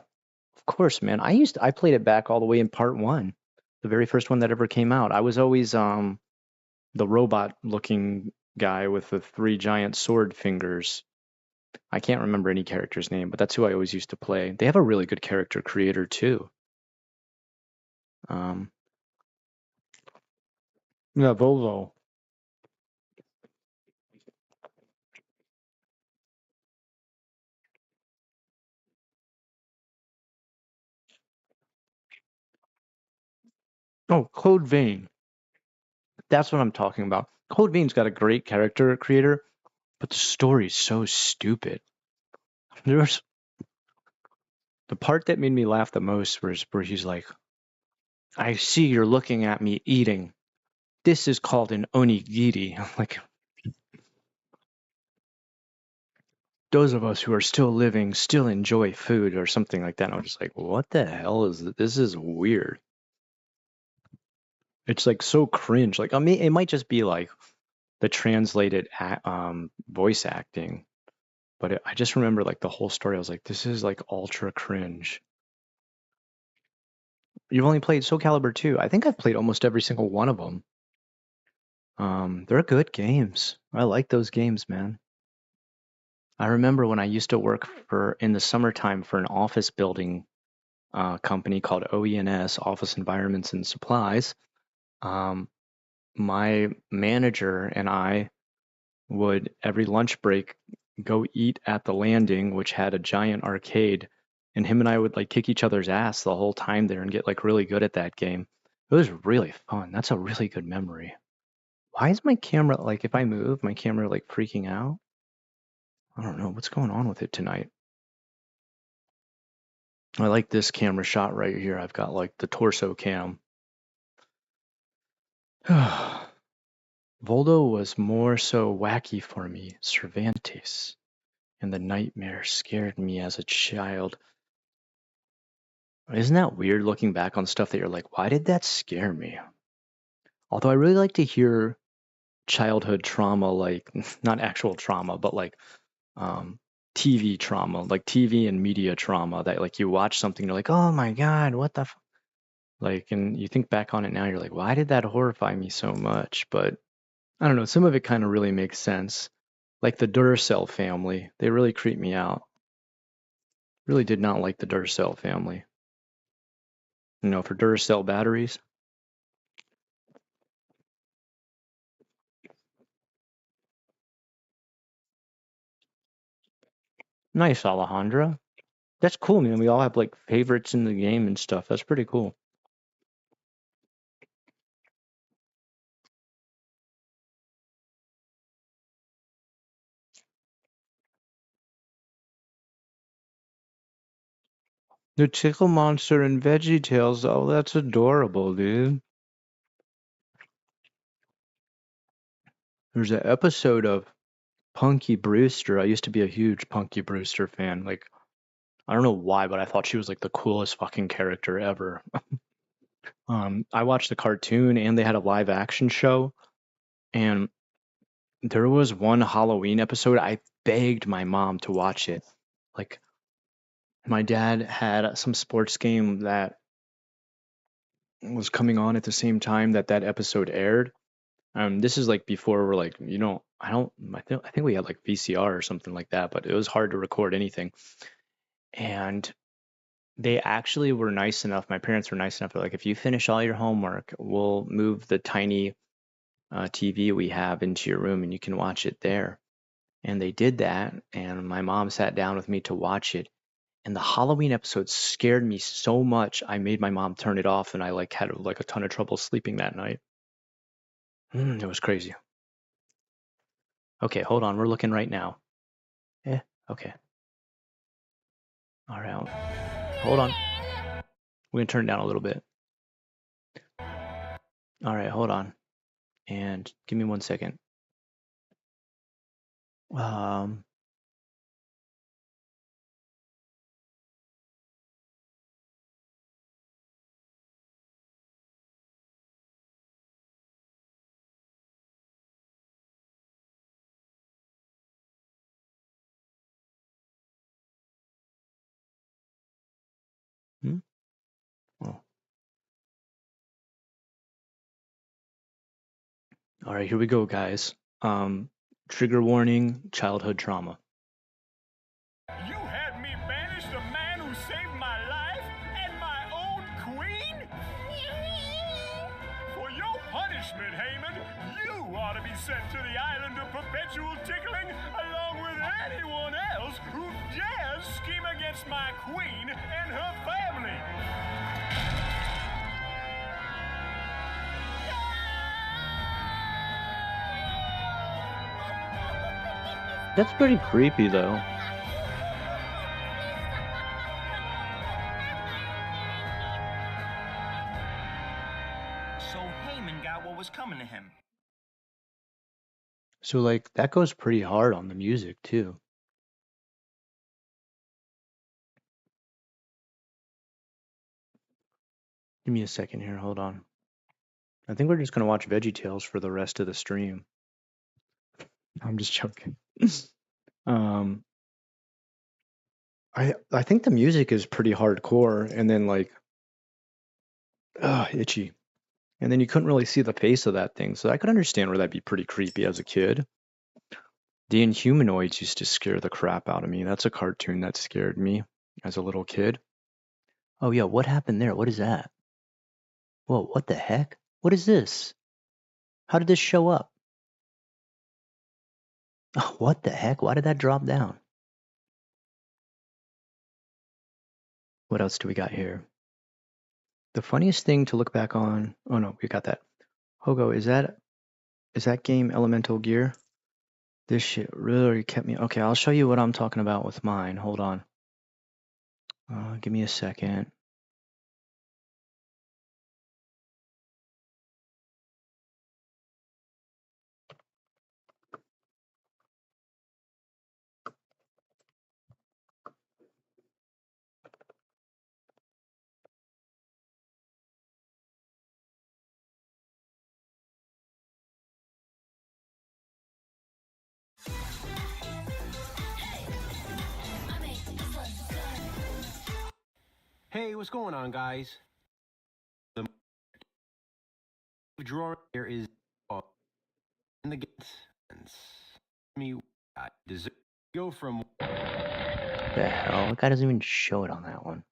of course, man. I played it back all the way in part one, the very first one that ever came out. I was always the robot looking guy with the three giant sword fingers. I can't remember any character's name, but that's who I always used to play. They have a really good character creator too. Um, yeah, Volvo. Oh, Code Vein. That's what I'm talking about. Code Vein's got a great character creator, but the story's so stupid. There's the part that made me laugh the most was where he's like, I see you're looking at me eating. This is called an onigiri. Like, those of us who are still living still enjoy food or something like that. And I'm just like, what the hell is this? This is weird. It's like so cringe. Like, I mean, it might just be like the translated voice acting, but I just remember like the whole story. I was like, this is like ultra cringe. You've only played Soul Calibur 2. I think I've played almost every single one of them. They're good games. I like those games, man. I remember when I used to work in the summertime for an office building company called OENS, Office Environments and Supplies. My manager and I would every lunch break go eat at the landing, which had a giant arcade, and him and I would like kick each other's ass the whole time there and get like really good at that game. It was really fun. That's a really good memory. Why is my camera like if I move, my camera like freaking out? I don't know what's going on with it tonight. I like this camera shot right here. I've got like the torso cam. Voldo was more so wacky for me, Cervantes, and the nightmare scared me as a child. Isn't that weird looking back on stuff that you're like, why did that scare me? Although I really like to hear childhood trauma, like not actual trauma, but like TV trauma, like TV and media trauma that like you watch something, you're like, oh my God, what the like, and you think back on it now, you're like, why did that horrify me so much? But I don't know, some of it kind of really makes sense. Like the Duracell family, they really creep me out. Really did not like the Duracell family. You know, for Duracell batteries. Nice, Alejandra. That's cool, man. We all have like favorites in the game and stuff. That's pretty cool. The Tickle Monster and Veggie Tales. Oh, that's adorable, dude. There's an episode of Punky Brewster. I used to be a huge Punky Brewster fan. Like, I don't know why, but I thought she was like the coolest fucking character ever. I watched the cartoon and they had a live action show, and there was one Halloween episode. I begged my mom to watch it. Like, my dad had some sports game that was coming on at the same time that that episode aired. This is like before we're like, you know, I think we had like VCR or something like that, but it was hard to record anything. And they actually were nice enough. My parents were nice enough. They're like, if you finish all your homework, we'll move the tiny TV we have into your room and you can watch it there. And they did that. And my mom sat down with me to watch it. And the Halloween episode scared me so much, I made my mom turn it off, and I like had like a ton of trouble sleeping that night. It was crazy. Okay, hold on. We're looking right now. Yeah. Okay. All right. Hold on. We're gonna turn it down a little bit. All right. Hold on. And give me 1 second. Um. Hmm? Oh. All right. Here we go, guys. Trigger warning: childhood trauma. You had me banish the man who saved my life and my own queen? For your punishment, Haman, you ought to be sent to the island of perpetual tickling along with anyone else who dares scheme against my queen and her family. That's pretty creepy, though. So like that goes pretty hard on the music too. Give me a second here, hold on. I think we're just gonna watch VeggieTales for the rest of the stream. I'm just joking. um I think the music is pretty hardcore and then like itchy. And then you couldn't really see the face of that thing, so I could understand where that'd be pretty creepy as a kid. The Inhumanoids used to scare the crap out of me. That's a cartoon that scared me as a little kid. Oh yeah, what happened there? What is that? Whoa, what the heck? What is this? How did this show up? Oh, what the heck? Why did that drop down? What else do we got here? The funniest thing to look back on. Oh no, we got that. Hogo, is that game Elemental Gear? This shit really kept me. Okay, I'll show you what I'm talking about with mine. Hold on. Give me a second. Hey, what's going on, guys? The drawer here is in the gates. Me, I deserve go from. The hell? The guy doesn't even show it on that one.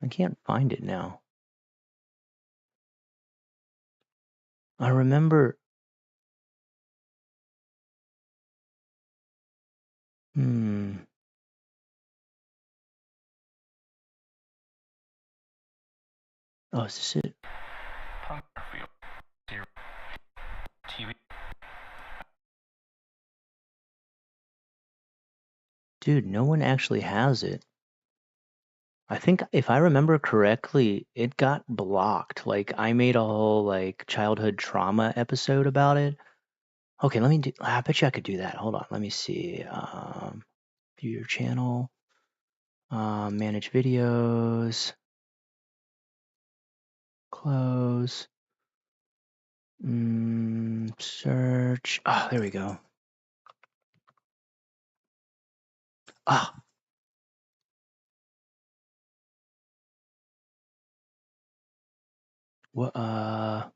I can't find it now. I remember. Oh, is this it? Starfield. TV. Dude, no one actually has it. I think if I remember correctly, it got blocked. Like I made a whole like childhood trauma episode about it. Okay, let me do. I bet you I could do that. Hold on, let me see. View your channel. Manage videos. Close. Search. Ah, there we go. Ah. What? All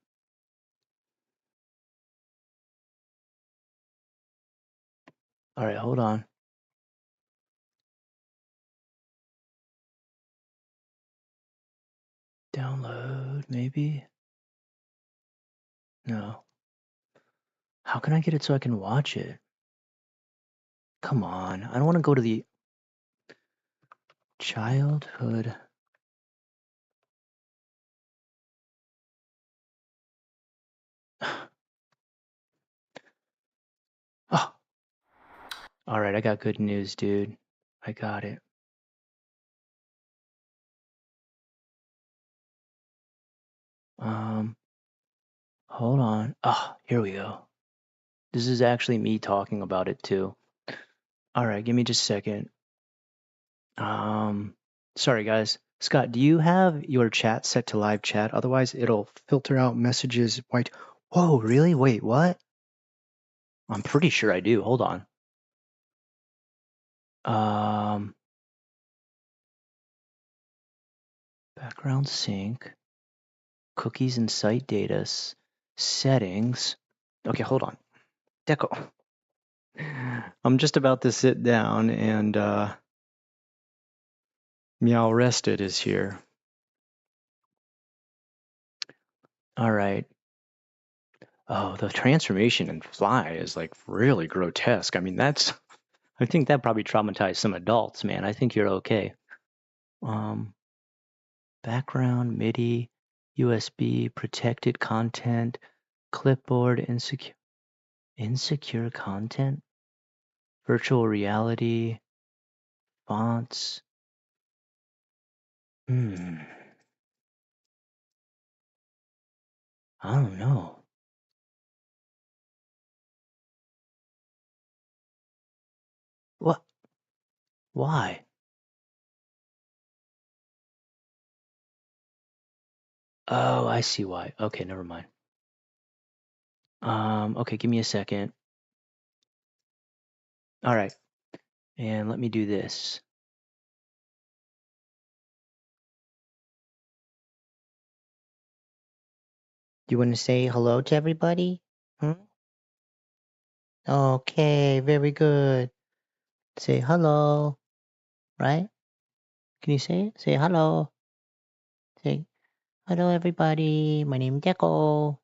right, hold on. Download, maybe? No. How can I get it so I can watch it? Come on. I don't want to go to the childhood. Oh. All right, I got good news, dude. I got it. Hold on. Oh, here we go. This is actually me talking about it too. All right, give me just a second. Sorry guys. Scott, do you have your chat set to live chat? Otherwise, it'll filter out messages white. Whoa, really? Wait, what? I'm pretty sure I do. Hold on. Background sync, cookies and site data, settings. Okay, hold on. Deco. I'm just about to sit down and Unrested is here. All right. Oh, the transformation in Fly is like really grotesque. I mean, I think that probably traumatized some adults, man. I think you're okay. Background, MIDI, USB, protected content, clipboard, insecure content, virtual reality, fonts. I don't know. What? Why? Oh, I see why. Okay, never mind. Okay, give me a second. All right. And let me do this. You want to say hello to everybody? Okay, very good. Say hello, right? Can you say it? Say hello. Say hello, everybody. My name is Deco.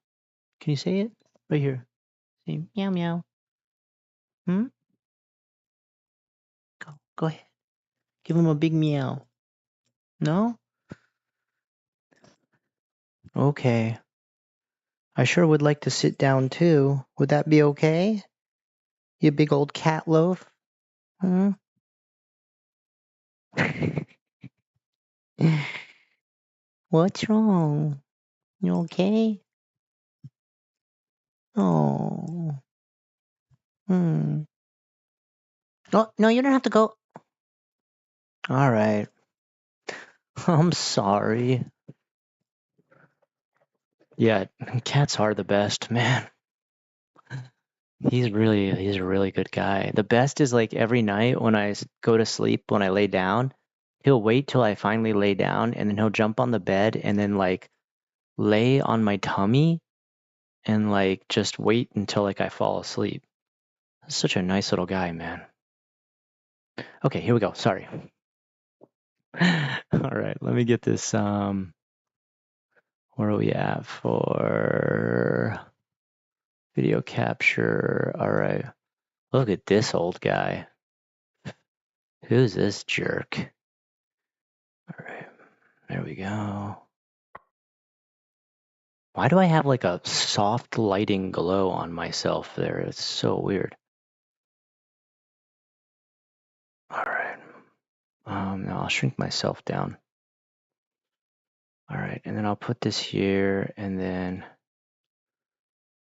Can you say it? Right here. Say meow meow. Go ahead. Give him a big meow. No? Okay. I sure would like to sit down too. Would that be okay? You big old cat loaf? What's wrong? You okay? Oh. Oh, no, you don't have to go. All right. I'm sorry. Yeah, cats are the best, man. He's a really good guy. The best is like every night when I go to sleep, when I lay down, he'll wait till I finally lay down and then he'll jump on the bed and then like lay on my tummy and like just wait until like I fall asleep. Such a nice little guy, man. Okay, here we go. Sorry. All right, let me get this. Where are we at for video capture? All right. Look at this old guy. Who's this jerk? All right. There we go. Why do I have like a soft lighting glow on myself there? It's so weird. All right. Now I'll shrink myself down. All right, and then I'll put this here and then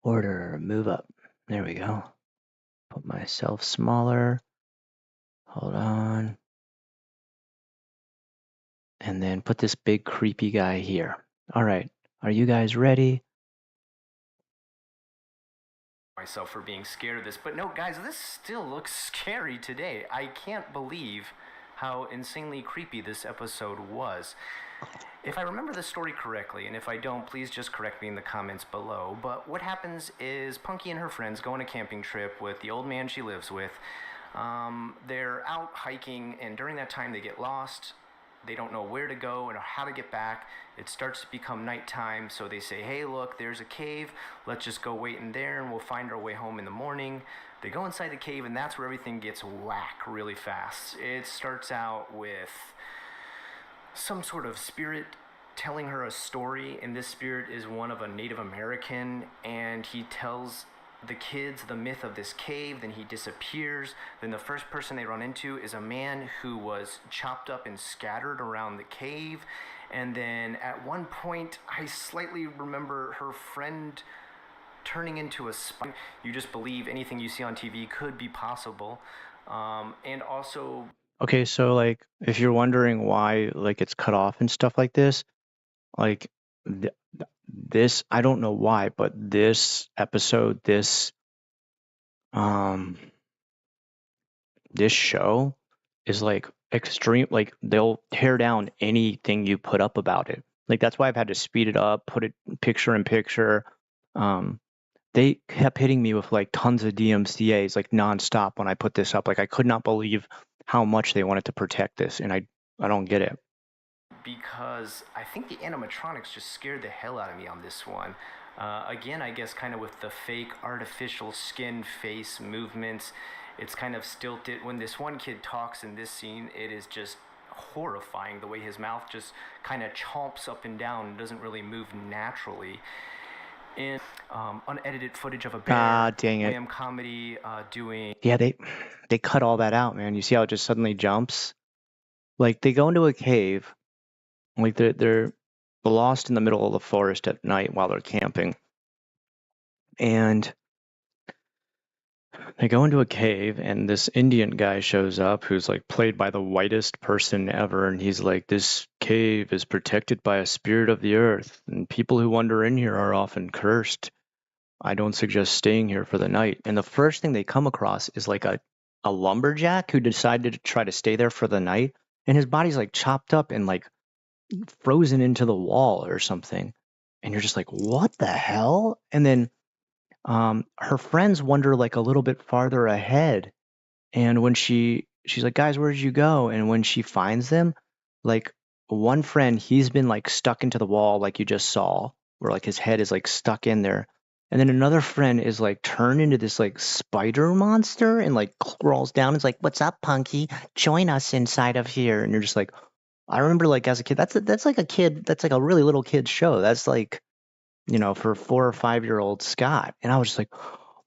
order, move up. There we go. Put myself smaller. Hold on. And then put this big creepy guy here. All right, are you guys ready? Myself for being scared of this, but no, guys, this still looks scary today. I can't believe how insanely creepy this episode was. If I remember the story correctly, and if I don't, please just correct me in the comments below, but what happens is Punky and her friends go on a camping trip with the old man she lives with. They're out hiking, and during that time they get lost. They don't know where to go and how to get back. It starts to become nighttime, so they say, hey, look, there's a cave. Let's just go wait in there and we'll find our way home in the morning. They go inside the cave, and that's where everything gets whack really fast. It starts out with some sort of spirit telling her a story, and this spirit is one of a Native American, and he tells the kids the myth of this cave. Then he disappears. Then the first person they run into is a man who was chopped up and scattered around the cave. And then at one point, I slightly remember her friend turning into a spider. You just believe anything you see on TV could be possible. And also, Okay, so like if you're wondering why like it's cut off and stuff like this, like this, I don't know why, but this episode, this show is like extreme, like they'll tear down anything you put up about it. Like that's why I've had to speed it up, put it picture in picture. They kept hitting me with like tons of DMCA's like nonstop when I put this up. Like I could not believe how much they wanted to protect this, and I don't get it. because I think the animatronics just scared the hell out of me on this one. Again, I guess kind of with the fake artificial skin face movements, it's kind of stilted. When this one kid talks in this scene, it is just horrifying the way his mouth just kind of chomps up and down and doesn't really move naturally. In unedited footage of a bear dang it. wham comedy doing... Yeah, they cut all that out, man. You see how it just suddenly jumps? Like, they go into a cave, like they're lost in the middle of the forest at night while they're camping. And they go into a cave, and this Indian guy shows up who's like played by the whitest person ever. And he's like, this cave is protected by a spirit of the earth, and people who wander in here are often cursed. I don't suggest staying here for the night. And the first thing they come across is like a lumberjack who decided to try to stay there for the night. And his body's like chopped up and like frozen into the wall or something. And you're just like, what the hell? And then her friends wander like a little bit farther ahead. And when she's like, guys, where did you go? And when she finds them, like one friend, he's been like stuck into the wall, like you just saw, where like his head is like stuck in there. And then another friend is like turned into this like spider monster and like crawls down. It's like, what's up, Punky? Join us inside of here. And you're just like, I remember like as a kid, that's like a kid, that's like a really little kid's show. That's like, you know, for 4 or 5-year-old Scott. And I was just like,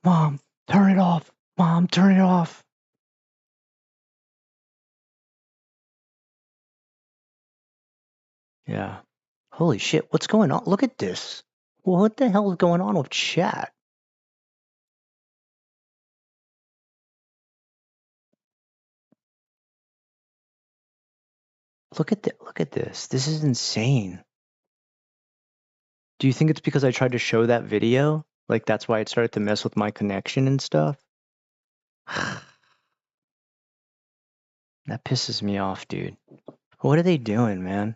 Mom, turn it off. Mom, turn it off. Yeah. Holy shit, what's going on? Look at this. What the hell is going on with chat? Look at this. This is insane. Do you think it's because I tried to show that video? Like that's why it started to mess with my connection and stuff? That pisses me off, dude. What are they doing, man?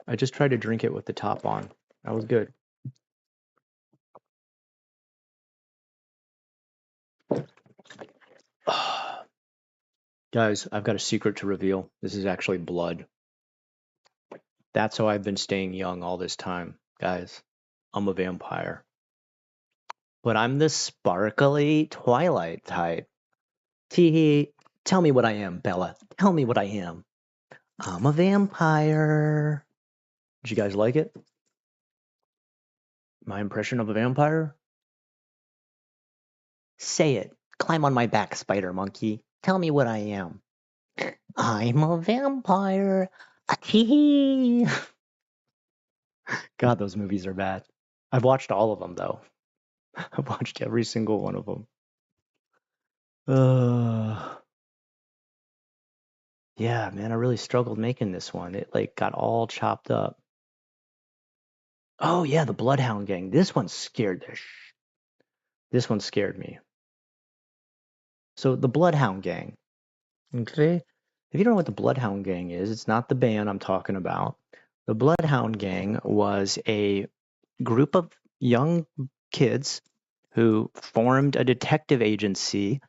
I just tried to drink it with the top on. That was good. Guys, I've got a secret to reveal. This is actually blood. That's how I've been staying young all this time, guys. I'm a vampire. But I'm the sparkly Twilight type. Tee, tell me what I am, Bella. Tell me what I am. I'm a vampire. Did you guys like it? My impression of a vampire? Say it. Climb on my back, spider monkey. Tell me what I am. I'm a vampire. Tee. God, those movies are bad. I've watched all of them, though. I've watched every single one of them. Yeah, man, I really struggled making this one. It like got all chopped up. Oh yeah, the Bloodhound Gang. This one scared This one scared me. So the Bloodhound Gang. Okay, if you don't know what the Bloodhound Gang is, it's not the band I'm talking about. The Bloodhound Gang was a group of young kids who formed a detective agency,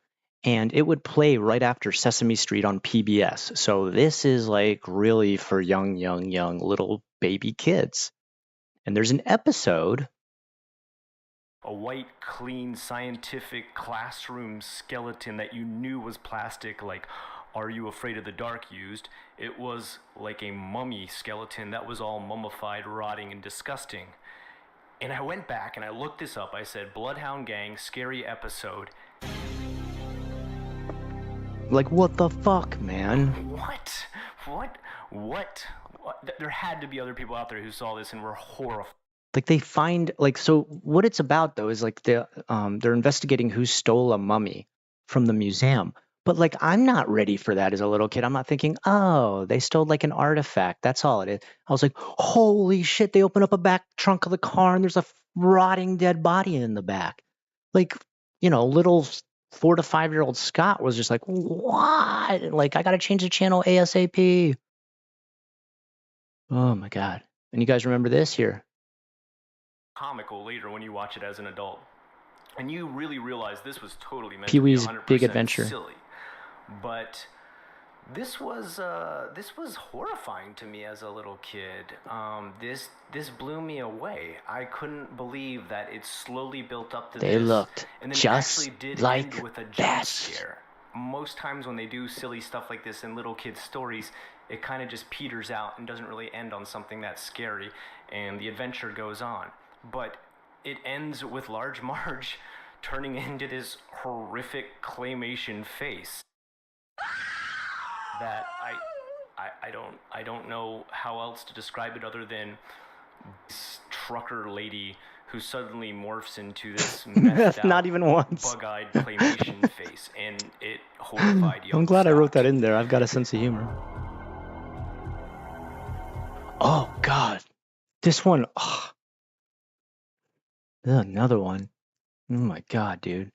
and it would play right after Sesame Street on PBS. So this is like really for young little baby kids. And there's an episode. A white, clean, scientific classroom skeleton that you knew was plastic, like Are You Afraid of the Dark used. It was like a mummy skeleton that was all mummified, rotting, and disgusting. And I went back and I looked this up. I said, Bloodhound Gang, scary episode. Like, what the fuck, man? What? There had to be other people out there who saw this and were horrified. Like they find like, so what it's about though is like they're investigating who stole a mummy from the museum. But like I'm not ready for that as a little kid. I'm not thinking, oh, they stole like an artifact. That's all it is. I was like, holy shit! They open up a back trunk of the car and there's a rotting dead body in the back. Like, you know, little 4 to 5-year-old Scott was just like, what? Like I gotta change the channel ASAP. Oh my god! And you guys remember this here? Comical later when you watch it as an adult, and you really realize this was totally meant Pee-wee's to be 100% Big Adventure. silly. But This was horrifying to me as a little kid. This blew me away. I couldn't believe that it slowly built up to They this, looked and then it just actually did end like with a jump that. scare. Most times when they do silly stuff like this in little kids' stories, it kind of just peters out and doesn't really end on something that's scary, and the adventure goes on. But it ends with Large Marge turning into this horrific claymation face that I don't know how else to describe it other than this trucker lady who suddenly morphs into this methed out, Not even once. bug-eyed claymation face, and it horrified young I'm glad I wrote Scott. that in there. I've got a sense of humor. Oh God, this one. Oh, another one. Oh my God, dude.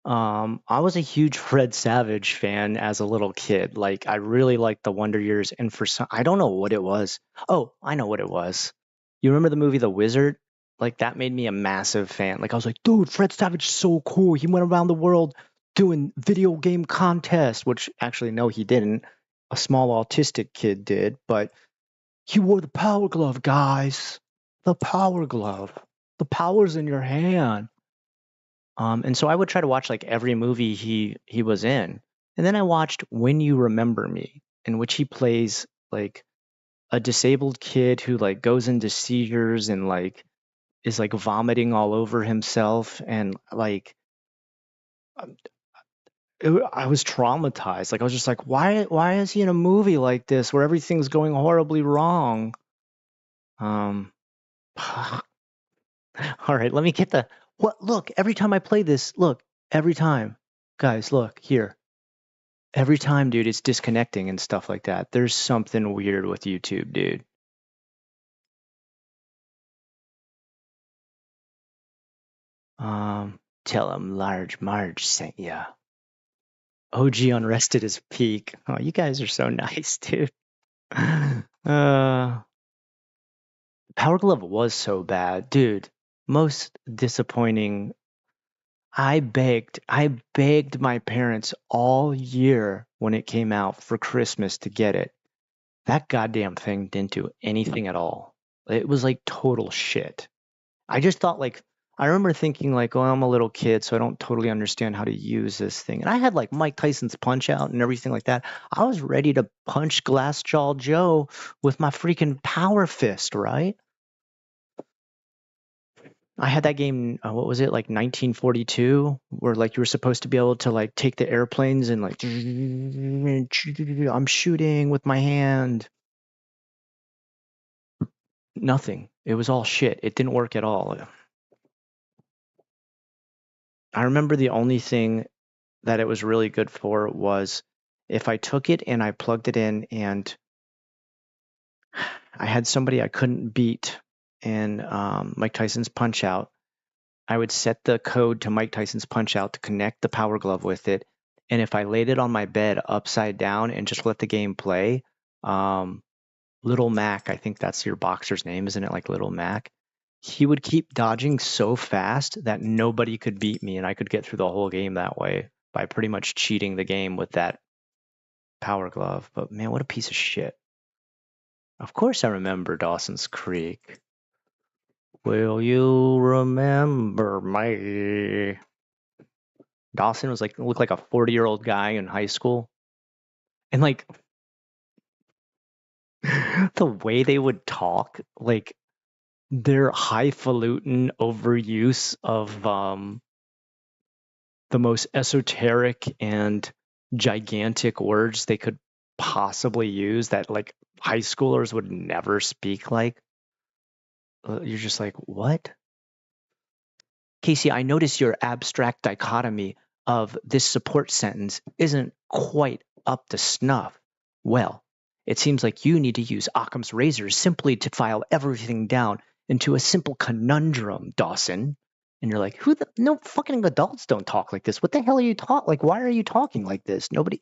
I was a huge Fred Savage fan as a little kid. Like, I really liked the Wonder Years, and for some, I don't know what it was. Oh, I know what it was. You remember the movie The Wizard? Like, that made me a massive fan. Like, I was like, dude, Fred Savage is so cool. He went around the world doing video game contests, which actually, no, he didn't. A small autistic kid did, but he wore the power glove, guys. The power glove. The power's in your hand. And so I would try to watch like every movie he was in. And then I watched When You Remember Me, in which he plays like a disabled kid who like goes into seizures and like is like vomiting all over himself and like um, I was traumatized. Like I was just like, why is he in a movie like this where everything's going horribly wrong? Um all right, let me get the what look, every time I play this, look, every time. Guys, look, here. Every time, dude, it's disconnecting and stuff like that. There's something weird with YouTube, dude. Tell him Large Marge sent ya. OG Unrested is peak. Oh, you guys are so nice, dude. Power Glove was so bad, dude. Most disappointing. I begged my parents all year when it came out for Christmas to get it. That goddamn thing didn't do anything at all. It was like total shit. I just thought like I remember thinking like, oh, I'm a little kid, so I don't totally understand how to use this thing. And I had like Mike Tyson's Punch Out and everything like that. I was ready to punch Glassjaw Joe with my freaking power fist, right? I had that game. What was it like 1942, where like you were supposed to be able to like take the airplanes and like I'm shooting with my hand. Nothing. It was all shit. It didn't work at all. I remember the only thing that it was really good for was if I took it and I plugged it in and I had somebody I couldn't beat in Mike Tyson's Punch Out, I would set the code to Mike Tyson's Punch Out to connect the Power Glove with it. And if I laid it on my bed upside down and just let the game play, Little Mac, I think that's your boxer's name, isn't it? Like Little Mac. He would keep dodging so fast that nobody could beat me, and I could get through the whole game that way by pretty much cheating the game with that Power Glove. But man, what a piece of shit. Of course I remember Dawson's Creek. Will you remember me? Dawson was like looked like a 40-year-old guy in high school. And like the way they would talk, like their highfalutin overuse of the most esoteric and gigantic words they could possibly use that like high schoolers would never speak like. You're just like, what? Casey, I notice your abstract dichotomy of this support sentence isn't quite up to snuff. Well, it seems like you need to use Occam's razor simply to file everything down into a simple conundrum, Dawson. And you're like, no fucking adults don't talk like this. What the hell are you talking? Like, why are you talking like this? Nobody,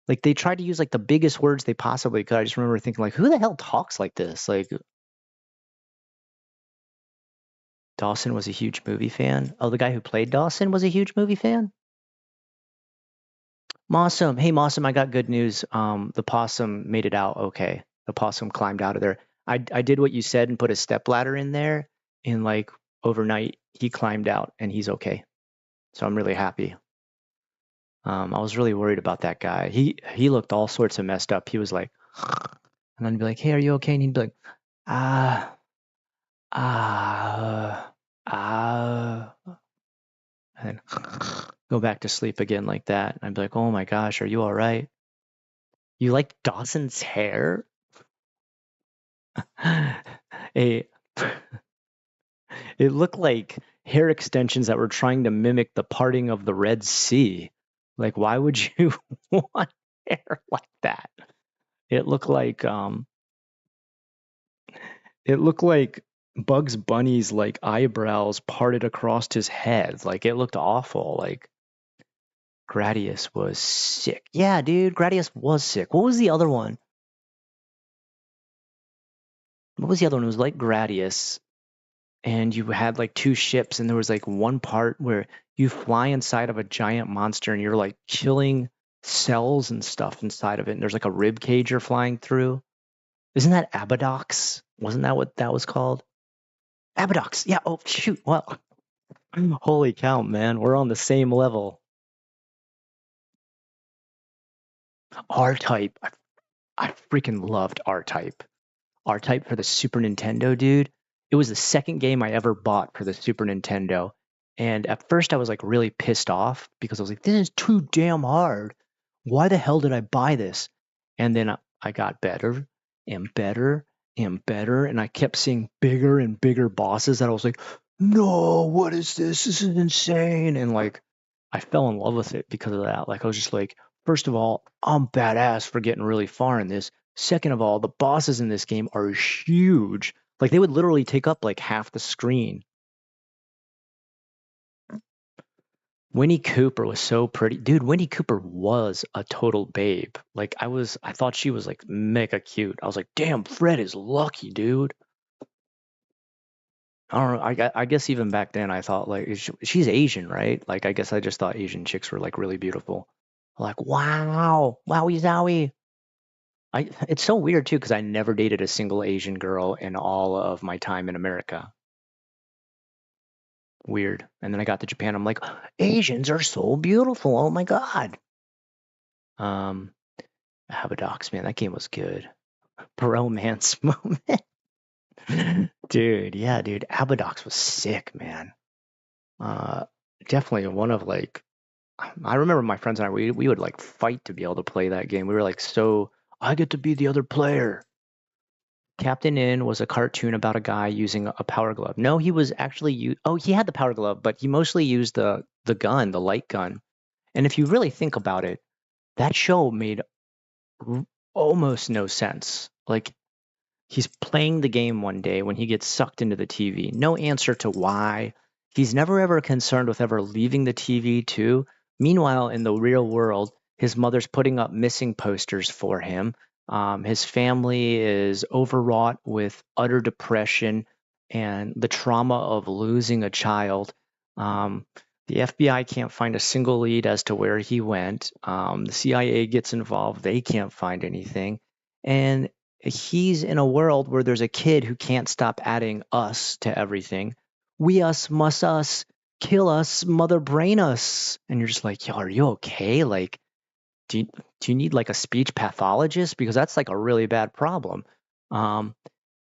like they tried to use like the biggest words they possibly could. I just remember thinking like, who the hell talks like this? Like, Dawson was a huge movie fan. Oh, the guy who played Dawson was a huge movie fan? Mossum, hey Mossum, I got good news. The possum made it out okay. The possum climbed out of there. I did what you said and put a step ladder in there, and like overnight he climbed out and he's okay. So I'm really happy. I was really worried about that guy. He looked all sorts of messed up. He was like, and then I'd be like, "Hey, are you okay?" And he'd be like, "Ah, ah, ah," and then go back to sleep again like that. And I'd be like, "Oh my gosh, are you all right? You like Dawson's hair?" A It looked like hair extensions that were trying to mimic the parting of the Red Sea. Like, why would you want hair like that? It looked like it looked like Bugs Bunny's like eyebrows parted across his head. Like it looked awful. Like Gradius was sick. Yeah, dude, Gradius was sick. What was the other one? What was the other one? It was like Gradius, and you had like two ships, and there was like one part where you fly inside of a giant monster, and you're like killing cells and stuff inside of it. And there's like a rib cage you're flying through. Isn't that Abadox? Wasn't that what that was called? Abadox. Yeah. Oh shoot. Well, holy cow, man. We're on the same level. R-Type. I freaking loved R-Type. R-Type for the Super Nintendo, dude. It was the second game I ever bought for the Super Nintendo. And at first I was like really pissed off because I was like, this is too damn hard. Why the hell did I buy this? And then I got better and better and better. And I kept seeing bigger and bigger bosses that I was like, no, what is this? This is insane. And like, I fell in love with it because of that. Like, I was just like, first of all, I'm badass for getting really far in this. Second of all, the bosses in this game are huge. Like they would literally take up like half the screen. Winnie Cooper was so pretty. Dude, Winnie Cooper was a total babe. Like I thought she was like mega cute. I was like, damn, Fred is lucky, dude. I don't know. I guess even back then I thought like she's Asian, right? Like I guess I just thought Asian chicks were like really beautiful. Like, wow, wowie zowie. It's so weird too because I never dated a single Asian girl in all of my time in America. Weird. And then I got to Japan. I'm like, Asians are so beautiful. Oh my god. Um, Abadox, man, that game was good. Bromance moment, dude. Yeah, dude. Abadox was sick, man. Uh, Definitely one of like. I remember my friends and I we would like fight to be able to play that game. We were like, so I get to be the other player. Captain N was a cartoon about a guy using a power glove. No, he was actually oh, he had the power glove, but he mostly used the gun, the light gun. And if you really think about it, that show made almost no sense. Like he's playing the game one day when he gets sucked into the TV. No answer to why. He's never ever concerned with ever leaving the TV too. Meanwhile, in the real world, his mother's putting up missing posters for him. His family is overwrought with utter depression and the trauma of losing a child. Um, the FBI can't find a single lead as to where he went. The CIA gets involved. They can't find anything. And he's in a world where there's a kid who can't stop adding us to everything. We us, must us, kill us, mother brain us. And you're just like, yo, are you okay? Like, do you need like a speech pathologist? Because that's like a really bad problem. Um,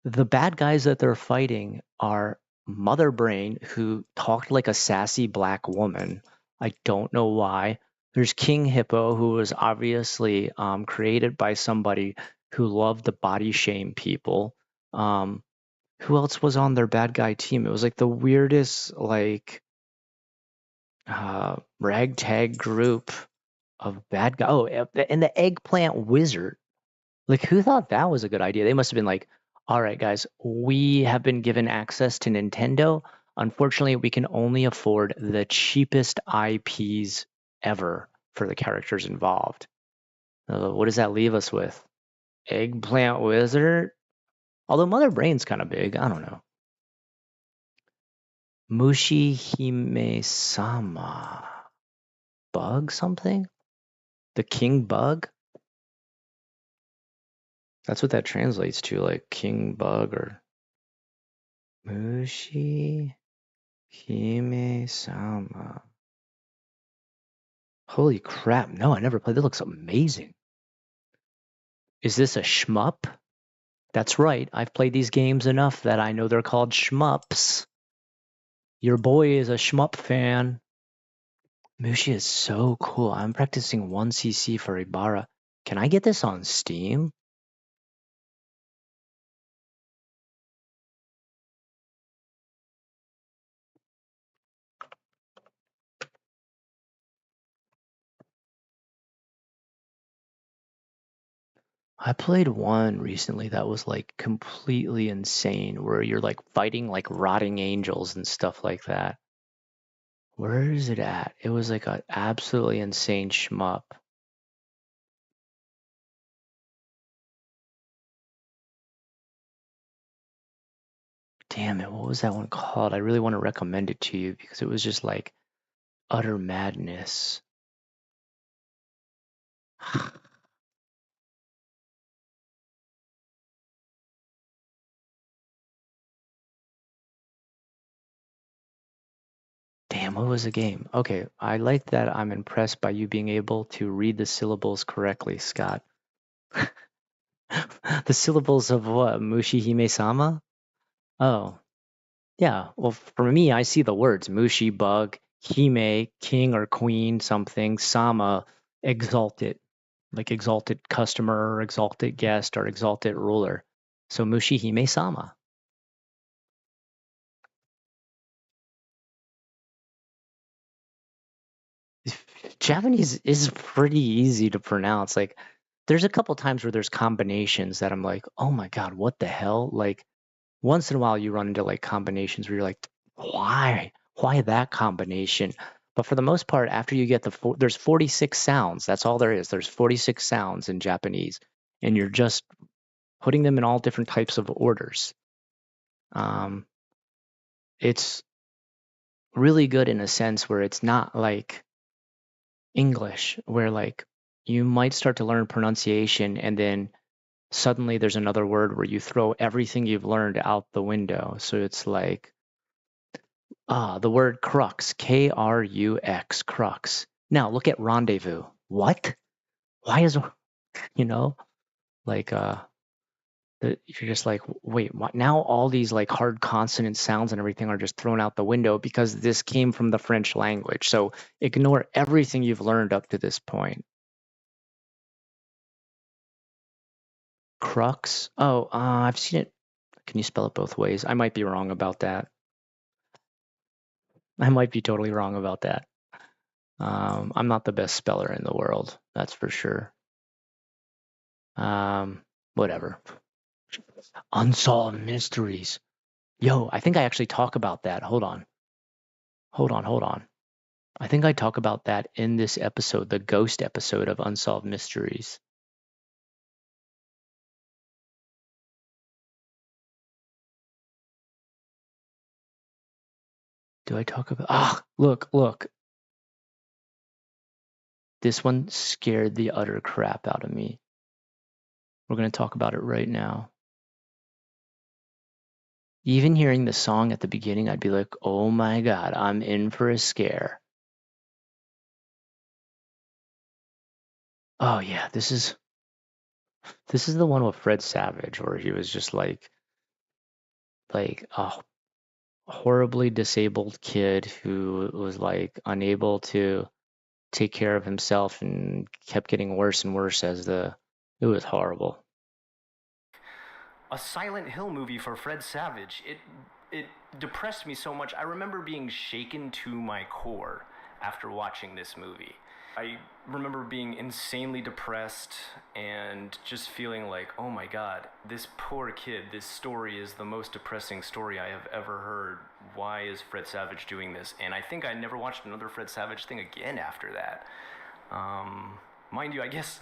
the bad guys that they're fighting are Mother Brain, who talked like a sassy black woman. I don't know why. There's King Hippo, who was obviously created by somebody who loved to body shame people. Who else was on their bad guy team? It was like the weirdest, like ragtag group of bad guy. Oh, and the Eggplant Wizard. Like, who thought that was a good idea? They must have been like, all right, guys, we have been given access to Nintendo. Unfortunately, we can only afford the cheapest IPs ever for the characters involved. What does that leave us with? Eggplant Wizard? Although Mother Brain's kind of big. I don't know. Mushi Hime Sama. Bug something? The king bug? That's what that translates to, like king bug or Mushi Hime Sama. Holy crap, no, I never played. That looks amazing. Is this a shmup? That's right, I've played these games enough that I know they're called shmups. Your boy is a shmup fan. Mushi is so cool. I'm practicing 1cc for Ibarra. Can I get this on Steam? I played one recently that was like completely insane, where you're like fighting like rotting angels and stuff like that. Where is it at? It was like an absolutely insane shmup. Damn it, what was that one called? I really want to recommend it to you because it was just like utter madness. Damn, what was the game? Okay, I like that I'm impressed by you being able to read the syllables correctly, Scott. The syllables of what? Mushihime-sama? Oh, yeah. Well, for me, I see the words Mushi, bug, Hime, king or queen, something, Sama, exalted, like exalted customer, or exalted guest, or exalted ruler. So Mushihime-sama. Japanese is pretty easy to pronounce. Like, there's a couple times where there's combinations that I'm like, oh my God, what the hell? Like, once in a while you run into like combinations where you're like, why? Why that combination? But for the most part, after you get there's 46 sounds. That's all there is. There's 46 sounds in Japanese, and you're just putting them in all different types of orders. It's really good in a sense where it's not like English, where like you might start to learn pronunciation and then suddenly there's another word where you throw everything you've learned out the window. So it's like, the word crux, Krux, crux. Now look at rendezvous. What? Why is, you know, like, you're just like, wait, what? Now all these like hard consonant sounds and everything are just thrown out the window because this came from the French language. So ignore everything you've learned up to this point. Crux? Oh, I've seen it. Can you spell it both ways? I might be wrong about that. I might be totally wrong about that. I'm not the best speller in the world, that's for sure. Whatever. Unsolved Mysteries. Yo, I think I actually talk about that. Hold on. I think I talk about that in this episode, the ghost episode of Unsolved Mysteries. Do I talk about... look. This one scared the utter crap out of me. We're going to talk about it right now. Even hearing the song at the beginning, I'd be like, oh my God, I'm in for a scare. Oh yeah, this is the one with Fred Savage where he was just like a horribly disabled kid who was like unable to take care of himself and kept getting worse and worse it was horrible. A Silent Hill movie for Fred Savage. It depressed me so much. I remember being shaken to my core after watching this movie. I remember being insanely depressed and just feeling like, oh my God, this poor kid, this story is the most depressing story I have ever heard. Why is Fred Savage doing this? And I think I never watched another Fred Savage thing again after that. Mind you, I guess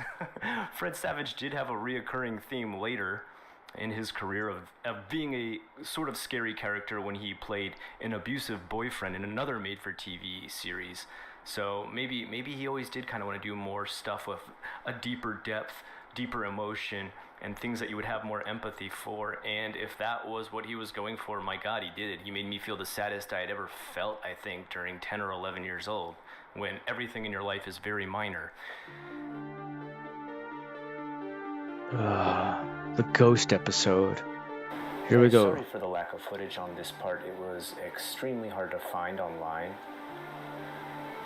Fred Savage did have a reoccurring theme later in his career of being a sort of scary character when he played an abusive boyfriend in another made-for-TV series. So maybe he always did kind of want to do more stuff with a deeper depth, deeper emotion, and things that you would have more empathy for. And if that was what he was going for, my God, he did it. He made me feel the saddest I had ever felt, I think, during 10 or 11 years old, when everything in your life is very minor. The ghost episode. Here we go. Sorry for the lack of footage on this part. It was extremely hard to find online.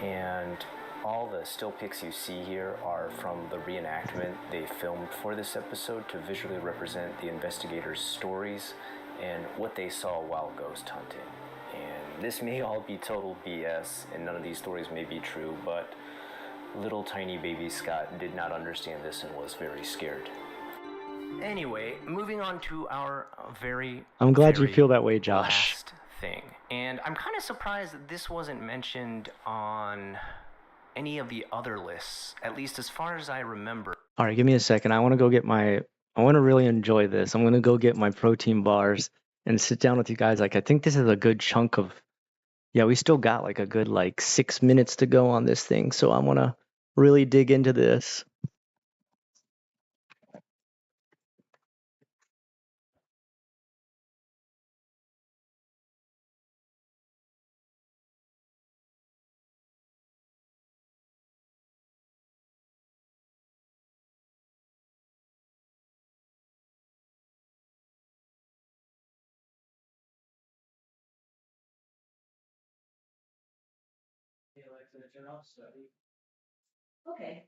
And all the still pics you see here are from the reenactment they filmed for this episode to visually represent the investigators' stories and what they saw while ghost hunting. And this may all be total BS, and none of these stories may be true, but little tiny baby Scott did not understand this and was very scared. Anyway, moving on to our I'm glad you very feel that way, Josh. last thing. And I'm kind of surprised that this wasn't mentioned on any of the other lists, at least as far as I remember. All right, give me a second. I want to really enjoy this. I'm going to go get my protein bars and sit down with you guys. Like, I think this is a good chunk of, yeah, we still got like a good 6 minutes to go on this thing. So I want to really dig into this. Okay.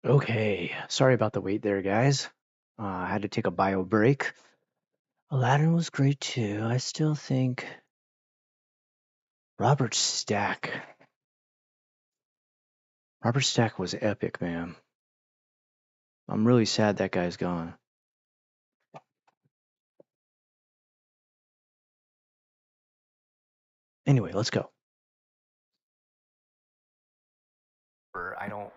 Okay, sorry about the wait there, guys. I had to take a bio break. Aladdin was great too. I still think Robert Stack. Robert Stack was epic, man. I'm really sad that guy's gone. Anyway, let's go. I don't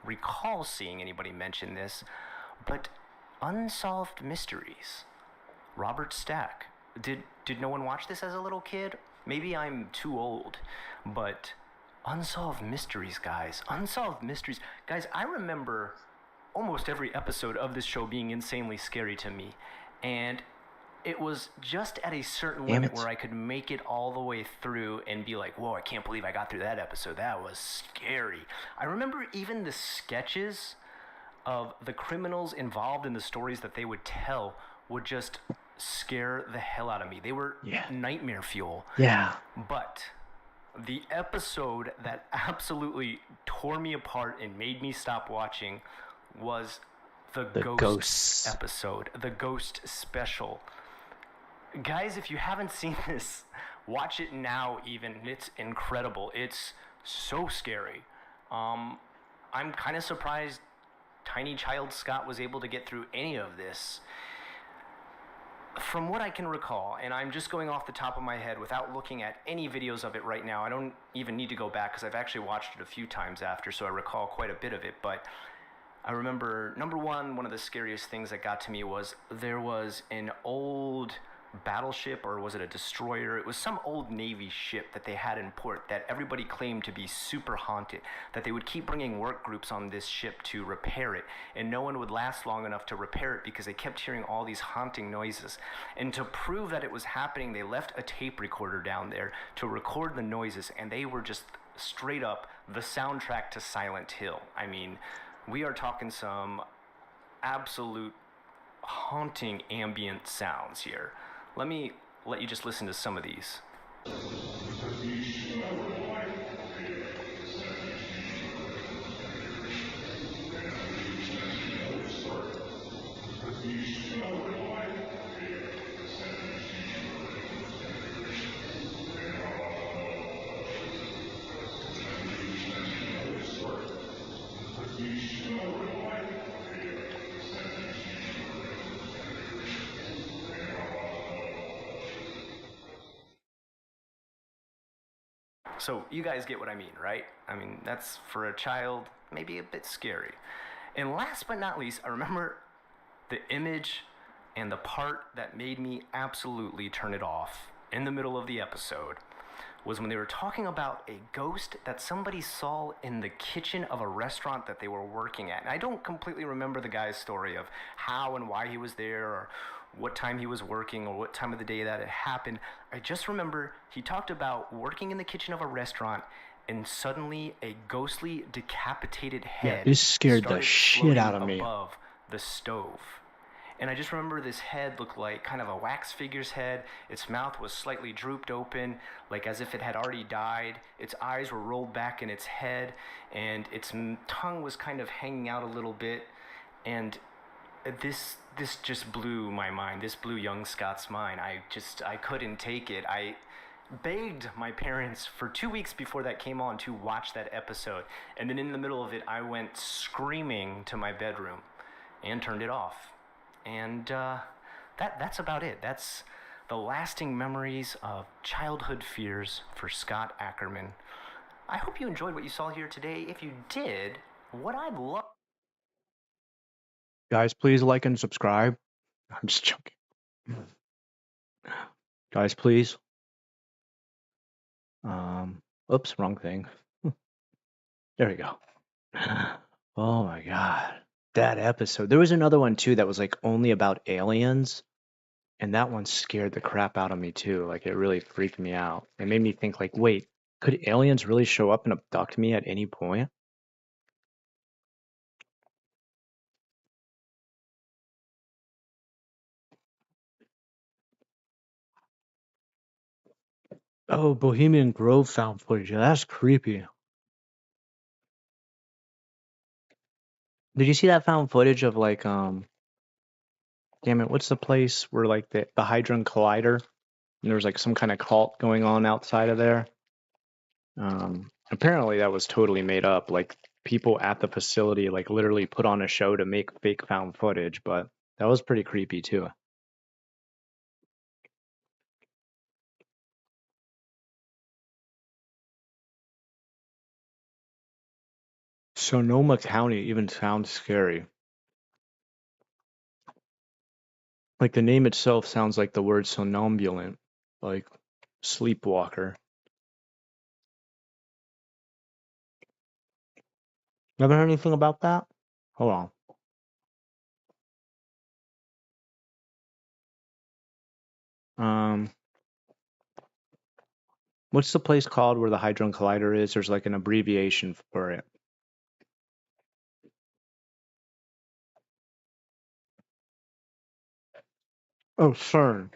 recall seeing anybody mention this, but Unsolved Mysteries. Robert Stack. Did no one watch this as a little kid? Maybe I'm too old, but Unsolved Mysteries, guys. Unsolved Mysteries. Guys, I remember almost every episode of this show being insanely scary to me. And it was just at a certain Damn limit it. where I could make it all the way through and be like, whoa, I can't believe I got through that episode. That was scary. I remember even the sketches of the criminals involved in the stories that they would tell would just scare the hell out of me. They were nightmare fuel. Yeah. But the episode that absolutely tore me apart and made me stop watching was the Ghosts episode, the Ghost special. Guys, if you haven't seen this, watch it now even. It's incredible. It's so scary. I'm kind of surprised Tiny Child Scott was able to get through any of this. From what I can recall, and I'm just going off the top of my head without looking at any videos of it right now, I don't even need to go back because I've actually watched it a few times after, so I recall quite a bit of it, but I remember, number one of the scariest things that got to me was there was an old battleship, or was it a destroyer? It was some old Navy ship that they had in port that everybody claimed to be super haunted, that they would keep bringing work groups on this ship to repair it, and no one would last long enough to repair it because they kept hearing all these haunting noises. And to prove that it was happening, they left a tape recorder down there to record the noises, and they were just straight up the soundtrack to Silent Hill. I mean, we are talking some absolute haunting ambient sounds here. Let me let you just listen to some of these. So you guys get what I mean, right? I mean, that's for a child, maybe a bit scary. And last but not least, I remember the image and the part that made me absolutely turn it off in the middle of the episode was when they were talking about a ghost that somebody saw in the kitchen of a restaurant that they were working at. And I don't completely remember the guy's story of how and why he was there, or what time he was working, or what time of the day that it happened. I just remember he talked about working in the kitchen of a restaurant, and suddenly a ghostly decapitated head this scared the started shit out of floating me. above the stove. And I just remember this head looked like kind of a wax figure's head. Its mouth was slightly drooped open, like as if it had already died. Its eyes were rolled back in its head, and its tongue was kind of hanging out a little bit. And this just blew my mind. This blew young Scott's mind. I couldn't take it. I begged my parents for 2 weeks before that came on to watch that episode. And then in the middle of it, I went screaming to my bedroom and turned it off. And that's about it. That's the lasting memories of childhood fears for Scott Ackerman. I hope you enjoyed what you saw here today. If you did, what I'd love... Guys, please like and subscribe. I'm just joking. Guys, please. Oops, wrong thing. There we go. Oh my god. That episode. There was another one too that was like only about aliens. And that one scared the crap out of me too. Like it really freaked me out. It made me think like, wait, could aliens really show up and abduct me at any point? Oh, Bohemian Grove found footage. Yeah, that's creepy. Did you see that found footage of like damn it, what's the place where like the Hadron Collider and there was like some kind of cult going on outside of there? Apparently that was totally made up. Like people at the facility like literally put on a show to make fake found footage, but that was pretty creepy too. Sonoma County even sounds scary. Like the name itself sounds like the word somnambulant, like sleepwalker. Never heard anything about that? Hold on. What's the place called where the Hadron Collider is? There's like an abbreviation for it. Oh, CERN.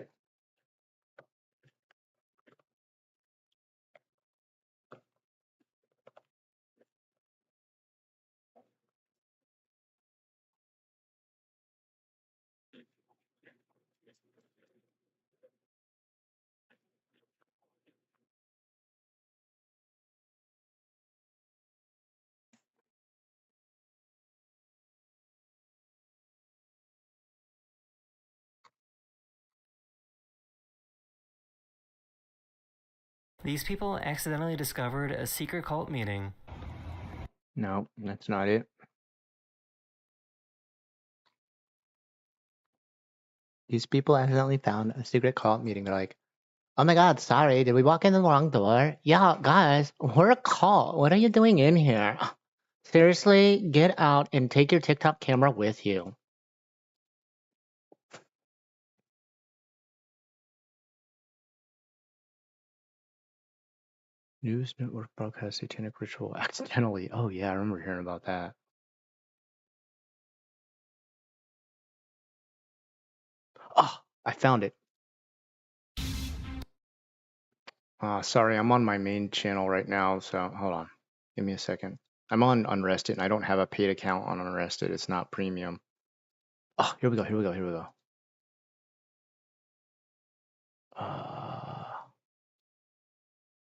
These people accidentally discovered a secret cult meeting. No, that's not it. These people accidentally found a secret cult meeting. They're like, oh my god, sorry, did we walk in the wrong door? Yeah, guys, we're a cult. What are you doing in here? Seriously, get out and take your TikTok camera with you. News network broadcast satanic ritual accidentally. Oh yeah, I remember hearing about that. Oh, I found it. Sorry, I'm on my main channel right now, so hold on. Give me a second. I'm on Unrested, and I don't have a paid account on Unrested. It's not premium. Oh, here we go, here we go, here we go.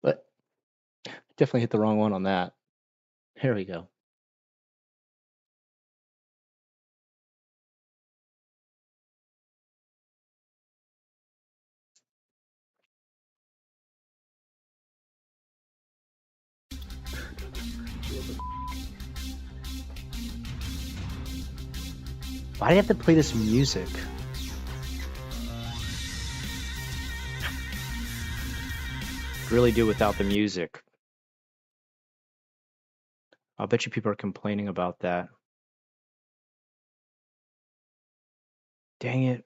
But definitely hit the wrong one on that. Here we go. Why do you have to play this music? Really do without the music. I'll bet you people are complaining about that. Dang it.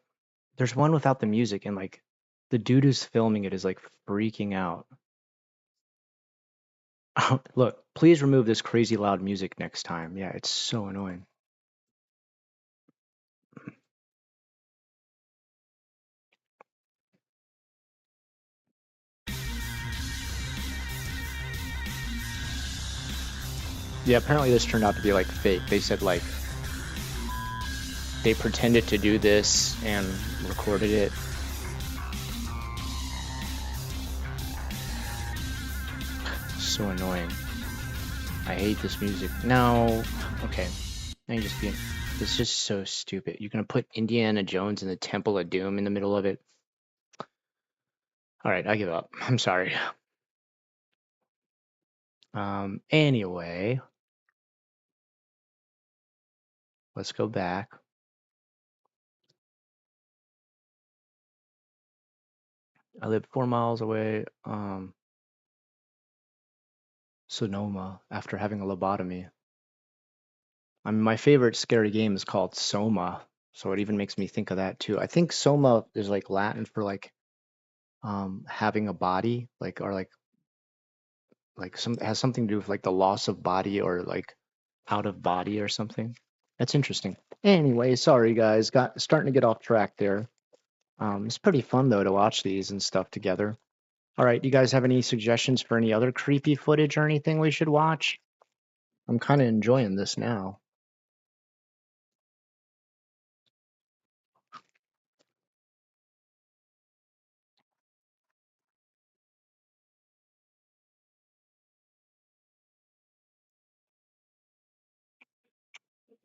There's one without the music, and like the dude who's filming it is like freaking out. Look, please remove this crazy loud music next time. Yeah, it's so annoying. Yeah, apparently this turned out to be like fake. They said like they pretended to do this and recorded it. So annoying. I hate this music. No. Okay. Now you're just being. This is just so stupid. You're gonna put Indiana Jones in the Temple of Doom in the middle of it. All right, I give up. I'm sorry. Anyway, let's go back. I live 4 miles away. Sonoma after having a lobotomy. I mean, my favorite scary game is called Soma, so it even makes me think of that too. I think Soma is like Latin for like having a body, like or like some has something to do with like the loss of body or like out of body or something. That's interesting. Anyway, sorry guys, got starting to get off track there. It's pretty fun though to watch these and stuff together. All right, do you guys have any suggestions for any other creepy footage or anything we should watch? I'm kind of enjoying this now.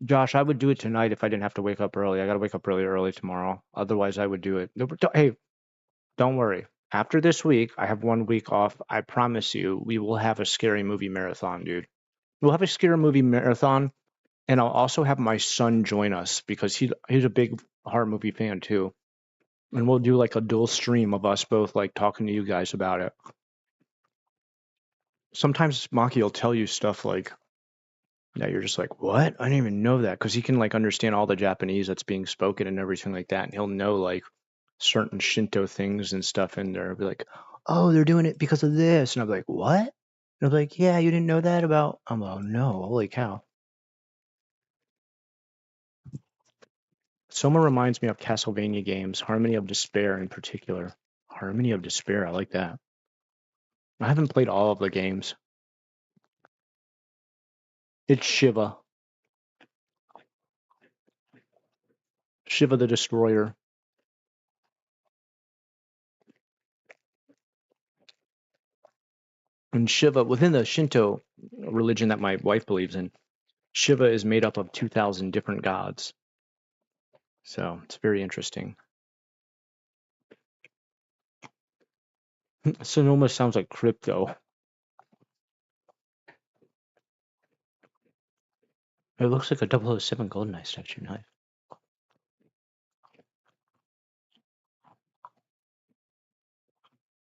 Josh, I would do it tonight if I didn't have to wake up early. I got to wake up really early tomorrow. Otherwise, I would do it. Hey, don't worry. After this week, I have 1 week off. I promise you, we will have a scary movie marathon, dude. We'll have a scary movie marathon, and I'll also have my son join us because he's a big horror movie fan too. And we'll do like a dual stream of us both like talking to you guys about it. Sometimes Maki will tell you stuff like that you're just like, what? I didn't even know that, because he can like understand all the Japanese that's being spoken and everything like that, and he'll know like certain Shinto things and stuff in there. He'll be like, oh, they're doing it because of this, and I'm like, what? And I'm like, yeah, you didn't know that about? I'm like, oh no, holy cow. Soma reminds me of Castlevania games, Harmony of Despair in particular. Harmony of Despair, I like that. I haven't played all of the games. It's Shiva. Shiva the Destroyer. And Shiva, within the Shinto religion that my wife believes in, Shiva is made up of 2,000 different gods. So it's very interesting. Sonoma sounds like crypto. It looks like a 007 GoldenEye statue knife.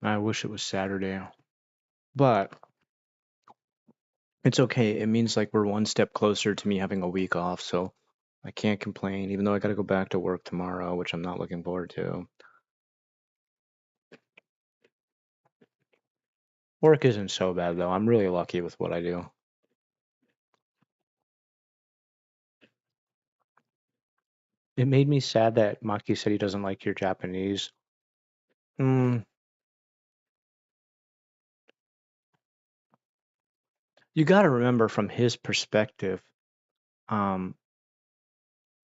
I wish it was Saturday. But it's okay. It means like we're one step closer to me having a week off, so I can't complain, even though I gotta go back to work tomorrow, which I'm not looking forward to. Work isn't so bad though. I'm really lucky with what I do. It made me sad that Maki said he doesn't like your Japanese. You gotta remember from his perspective,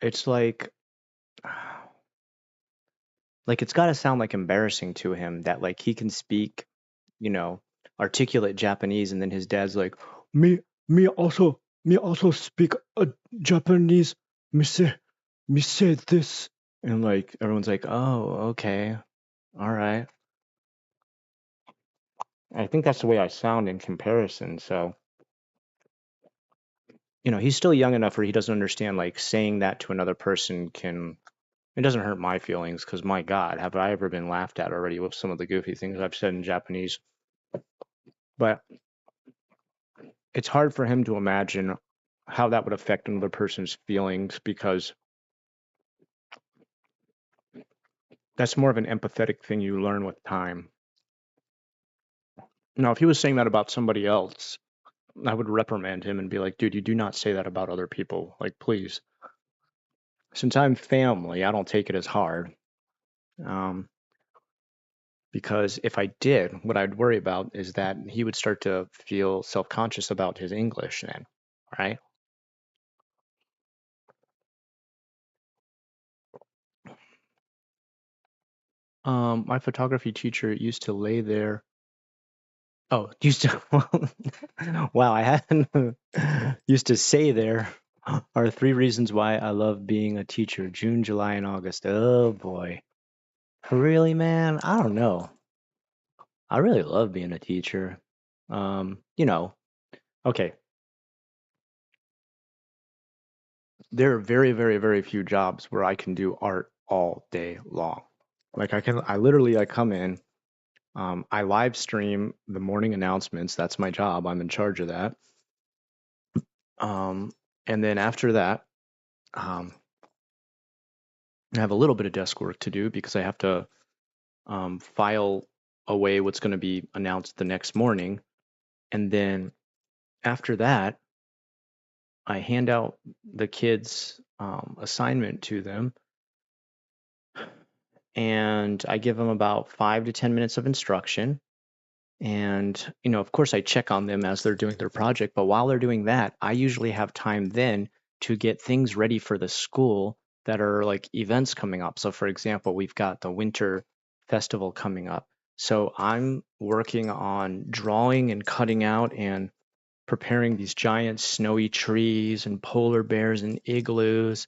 it's like it's gotta sound like embarrassing to him that like he can speak, you know, articulate Japanese, and then his dad's like, me also speak Japanese. Me say this, and like everyone's like, oh, okay, all right. I think that's the way I sound in comparison. So, he's still young enough where he doesn't understand like saying that to another person it doesn't hurt my feelings, because my God, have I ever been laughed at already with some of the goofy things I've said in Japanese. But it's hard for him to imagine how that would affect another person's feelings, because that's more of an empathetic thing you learn with time. Now, if he was saying that about somebody else, I would reprimand him and be like, dude, you do not say that about other people. Like, please. Since I'm family, I don't take it as hard. Because if I did, what I'd worry about is that he would start to feel self-conscious about his English then, right? My photography teacher used to lay there. Oh, used to. Wow, I hadn't. Used to say there are 3 reasons why I love being a teacher: June, July, and August. Oh boy. Really, man? I don't know. I really love being a teacher. Okay. There are very, very, very few jobs where I can do art all day long. Like I come in, I live stream the morning announcements. That's my job. I'm in charge of that. And then after that, I have a little bit of desk work to do because I have to file away what's going to be announced the next morning. And then after that, I hand out the kids' assignment to them, and I give them about 5 to 10 minutes of instruction. And, of course, I check on them as they're doing their project. But while they're doing that, I usually have time then to get things ready for the school that are like events coming up. So, for example, we've got the winter festival coming up. So I'm working on drawing and cutting out and preparing these giant snowy trees and polar bears and igloos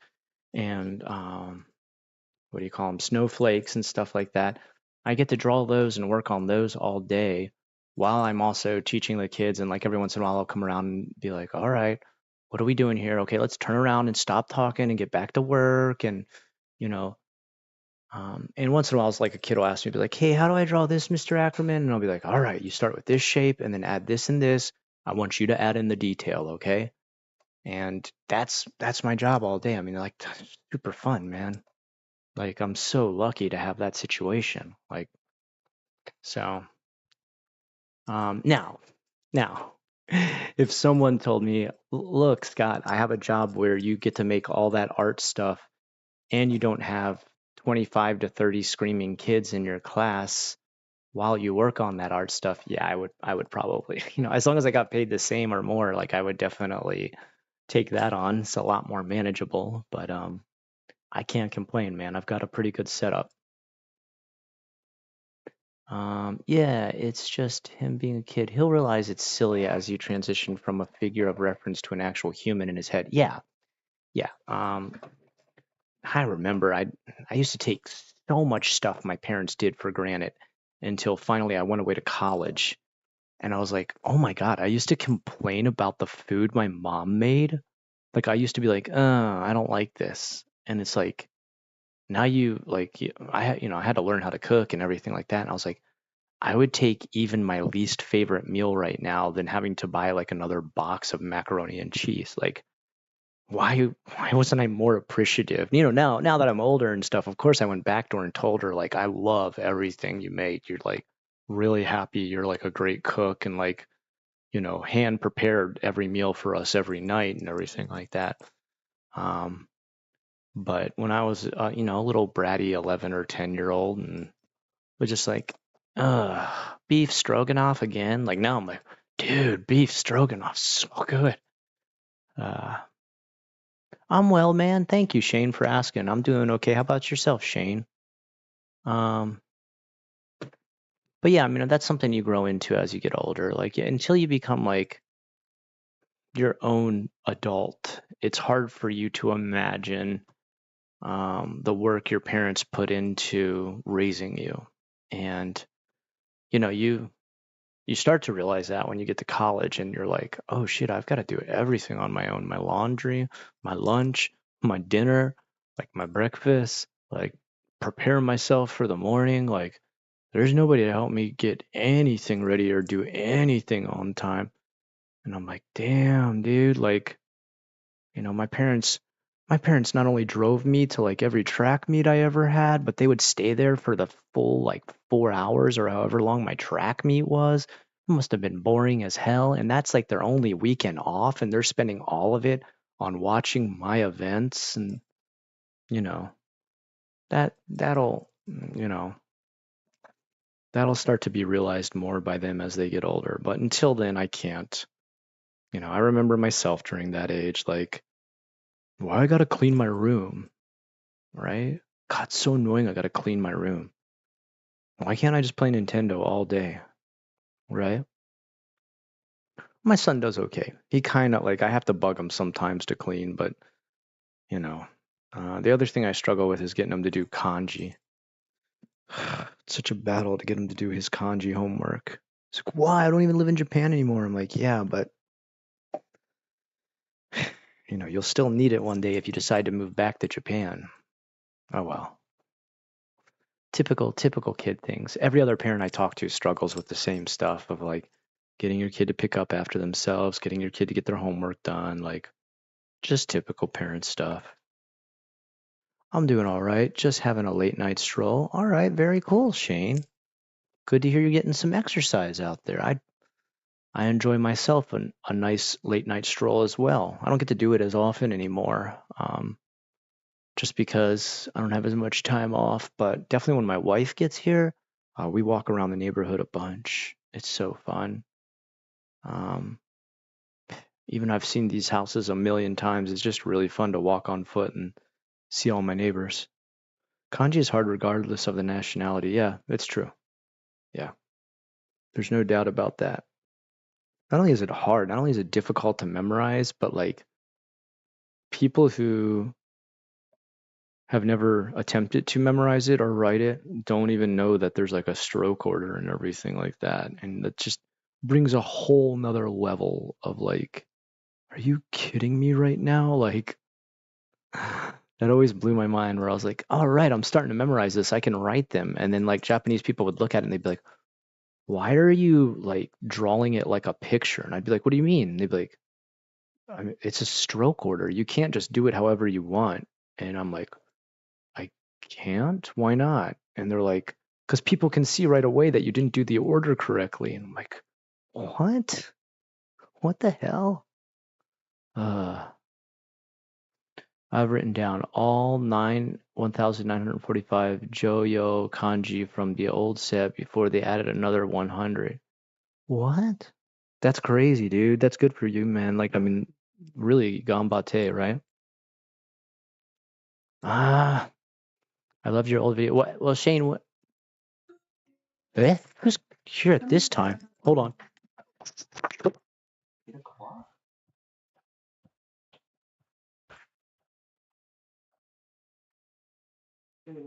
and what do you call them, snowflakes and stuff like that. I get to draw those and work on those all day while I'm also teaching the kids. And like every once in a while, I'll come around and be like, all right, what are we doing here? Okay, let's turn around and stop talking and get back to work. And, you know, and once in a while, it's like a kid will ask me, be like, hey, how do I draw this, Mr. Ackerman? And I'll be like, all right, you start with this shape and then add this and this. I want you to add in the detail, okay? And that's my job all day. I mean, like, super fun, man. Like, I'm so lucky to have that situation. Like, so, now, if someone told me, look, Scott, I have a job where you get to make all that art stuff and you don't have 25 to 30 screaming kids in your class while you work on that art stuff, yeah, I would probably, as long as I got paid the same or more, like I would definitely take that on. It's a lot more manageable, but I can't complain, man. I've got a pretty good setup. Yeah, it's just him being a kid. He'll realize it's silly as you transition from a figure of reference to an actual human in his head. Yeah, yeah. I remember I used to take so much stuff my parents did for granted until finally I went away to college. And I was like, oh my God, I used to complain about the food my mom made. Like I used to be like, I don't like this. And it's like, now I had to learn how to cook and everything like that. And I was like, I would take even my least favorite meal right now than having to buy like another box of macaroni and cheese. Like, why wasn't I more appreciative? Now that I'm older and stuff, of course I went back to her and told her like I love everything you make. You're like really happy. You're like a great cook and like, hand prepared every meal for us every night and everything like that. But when I was a little bratty 11 or 10-year-old and was just like, beef stroganoff again. Like now I'm like, dude, beef stroganoff's so good. I'm well, man. Thank you, Shane, for asking. I'm doing okay. How about yourself, Shane? Um, but yeah, I mean, that's something you grow into as you get older. Like until you become like your own adult, it's hard for you to imagine the work your parents put into raising you. And you start to realize that when you get to college and you're like, oh shit, I've got to do everything on my own. My laundry, my lunch, my dinner, like my breakfast, like prepare myself for the morning. Like there's nobody to help me get anything ready or do anything on time. And I'm like, damn, dude, like, my parents not only drove me to like every track meet I ever had, but they would stay there for the full like 4 hours or however long my track meet was. It must have been boring as hell. And that's like their only weekend off, and they're spending all of it on watching my events. And you know, that'll that'll start to be realized more by them as they get older. But until then, I can't. I remember myself during that age, like, why I gotta clean my room? Right? God, it's so annoying. I gotta clean my room. Why can't I just play Nintendo all day? Right? My son does okay. He kind of like, I have to bug him sometimes to clean, but you know. The other thing I struggle with is getting him to do kanji. It's such a battle to get him to do his kanji homework. He's like, why? I don't even live in Japan anymore. I'm like, yeah, but you'll still need it one day if you decide to move back to Japan. Oh well. Typical kid things. Every other parent I talk to struggles with the same stuff of like getting your kid to pick up after themselves, getting your kid to get their homework done, like just typical parent stuff. I'm doing all right, just having a late night stroll. All right, very cool, Shane. Good to hear you're getting some exercise out there. I enjoy myself a nice late night stroll as well. I don't get to do it as often anymore. Just because I don't have as much time off. But definitely when my wife gets here, we walk around the neighborhood a bunch. It's so fun. Even I've seen these houses a million times. It's just really fun to walk on foot and see all my neighbors. Kanji is hard regardless of the nationality. Yeah, it's true. Yeah, there's no doubt about that. not only is it hard, not only is it difficult to memorize, but like people who have never attempted to memorize it or write it don't even know that there's like a stroke order and everything like that. And that just brings a whole nother level of like, are you kidding me right now? Like, that always blew my mind where I was like, all right, I'm starting to memorize this. I can write them. And then like Japanese people would look at it and they'd be like, why are you like drawing it like a picture? And I'd be like, what do you mean? And they'd be like, I mean, it's a stroke order. You can't just do it however you want. And I'm like, I can't? Why not? And they're like, because people can see right away that you didn't do the order correctly. And I'm like, what? What the hell? I've written down all 1,945 Joyo kanji from the old set before they added another 100. What? That's crazy, dude. That's good for you, man. Like, I mean, really, gambate, right? Ah, I loved your old video. What? Well, Shane, what? Eh? Who's here at this time? Hold on. Okay.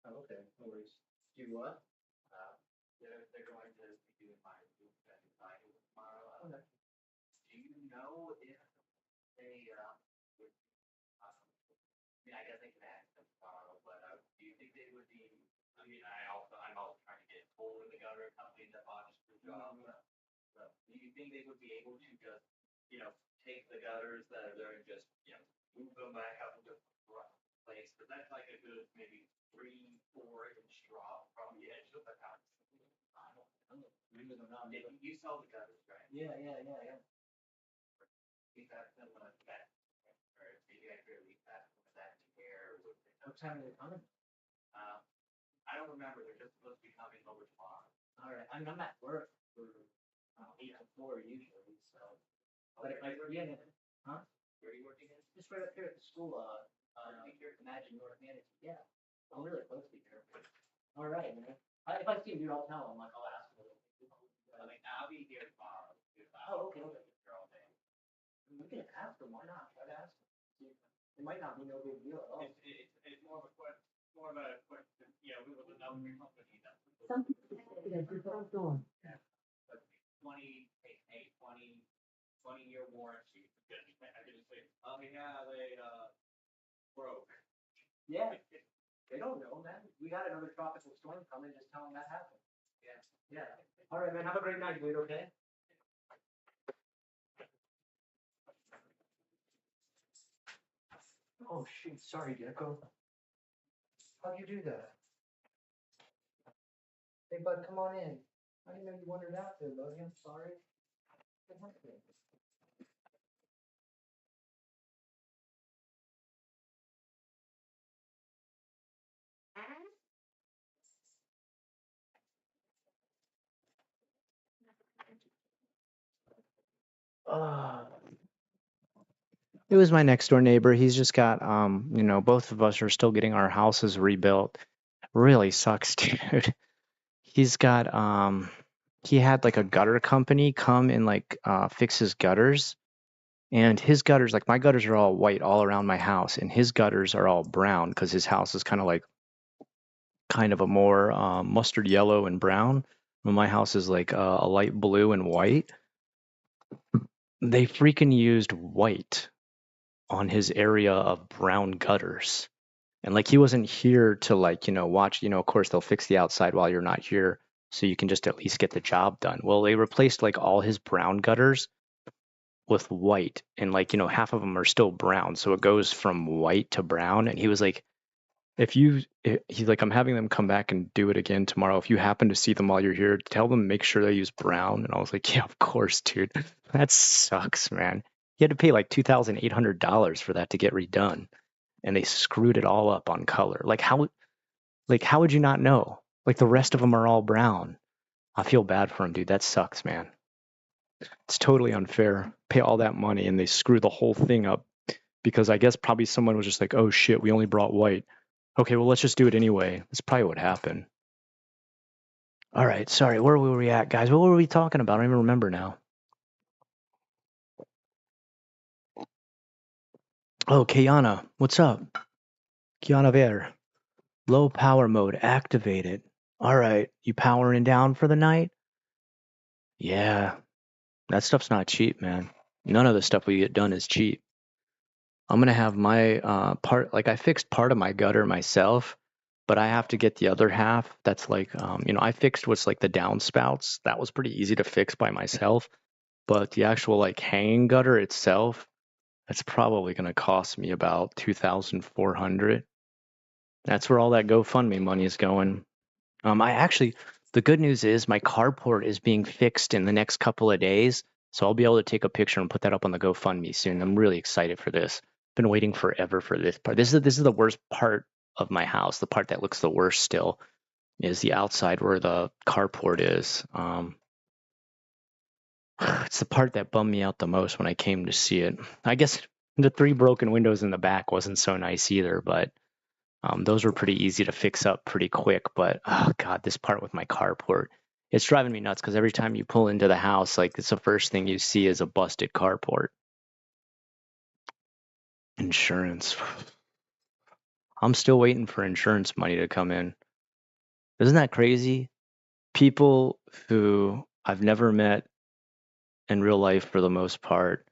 Oh, okay, no worries. Do what? They're going to be doing my tomorrow. Okay. Do you know if they, I mean, I guess they can ask them tomorrow, but do you think they would be, I mean, I'm also trying to get hold of the gutter company that bought us the job. So, do you think they would be able to just, take the gutters that are there and just, move them back up into place? Because that's like a good maybe 3-4 inch drop from the edge of the house. I don't know. You saw the gutters, right? Yeah. Think that's them that, or maybe I could release that air. What time are they coming? I don't remember. They're just supposed to be coming over tomorrow. All right. I mean, I'm at work for 8 to 4 usually, so. But if I huh? Where are you working at? Just right up here at the school. Imagine North Manatee. Yeah, I'm really close to here. All right, man. If I see you, I'll tell him. Like, I'll ask him. I mean, I'll be here tomorrow. Oh, okay. We can ask them. Why not? Try to ask them. It might not be no big deal at all. It's more of a question. More of a question. Yeah, we will know your company. Some people say, what I'm doing. Yeah. But 20-year warranty. I can just say, yeah, they broke. Yeah. They don't know, man. We got another tropical storm coming. Just tell them that happened. Yeah. All right, man. Have a great night, dude. Okay. Oh shoot! Sorry, Gecko. How'd you do that? Hey, bud, come on in. I didn't know you wandered out there, buddy. I'm sorry. What happened? It was my next door neighbor. He's just got both of us are still getting our houses rebuilt. Really sucks, dude. He's got he had like a gutter company come and like fix his gutters. And his gutters, like my gutters are all white all around my house, and his gutters are all brown because his house is kind of a more mustard yellow and brown. But my house is like a light blue and white. They freaking used white on his area of brown gutters. And like he wasn't here to watch, of course they'll fix the outside while you're not here so you can just at least get the job done. Well, they replaced like all his brown gutters with white and half of them are still brown. So it goes from white to brown. And he was like, he's like, I'm having them come back and do it again tomorrow. If you happen to see them while you're here, tell them make sure they use brown. And I was like, yeah, of course, dude. That sucks, man. He had to pay like $2,800 for that to get redone, and they screwed it all up on color. Like how would you not know? Like the rest of them are all brown. I feel bad for him, dude. That sucks, man. It's totally unfair. Pay all that money and they screw the whole thing up because I guess probably someone was just like, oh shit, we only brought white. Okay, well, let's just do it anyway. That's probably what happened. All right, sorry, where were we at, guys? What were we talking about? I don't even remember now. Oh, Kiana, what's up? Kiana Ver. Low power mode activated. All right, you powering down for the night? Yeah, that stuff's not cheap, man. None of the stuff we get done is cheap. I'm gonna have my part, like I fixed part of my gutter myself, but I have to get the other half. That's like, I fixed what's like the downspouts. That was pretty easy to fix by myself, but the actual like hanging gutter itself, that's probably gonna cost me about 2,400. That's where all that GoFundMe money is going. The good news is my carport is being fixed in the next couple of days, so I'll be able to take a picture and put that up on the GoFundMe soon. I'm really excited for this. Been waiting forever for this part. This is the worst part of my house. The part that looks the worst still is the outside where the carport is. It's the part that bummed me out the most when I came to see it. I guess the 3 broken windows in the back wasn't so nice either, but those were pretty easy to fix up pretty quick. But oh god, this part with my carport, it's driving me nuts because every time you pull into the house, like it's the first thing you see is a busted carport. Insurance. I'm still waiting for insurance money to come in. Isn't that crazy? People who I've never met in real life for the most part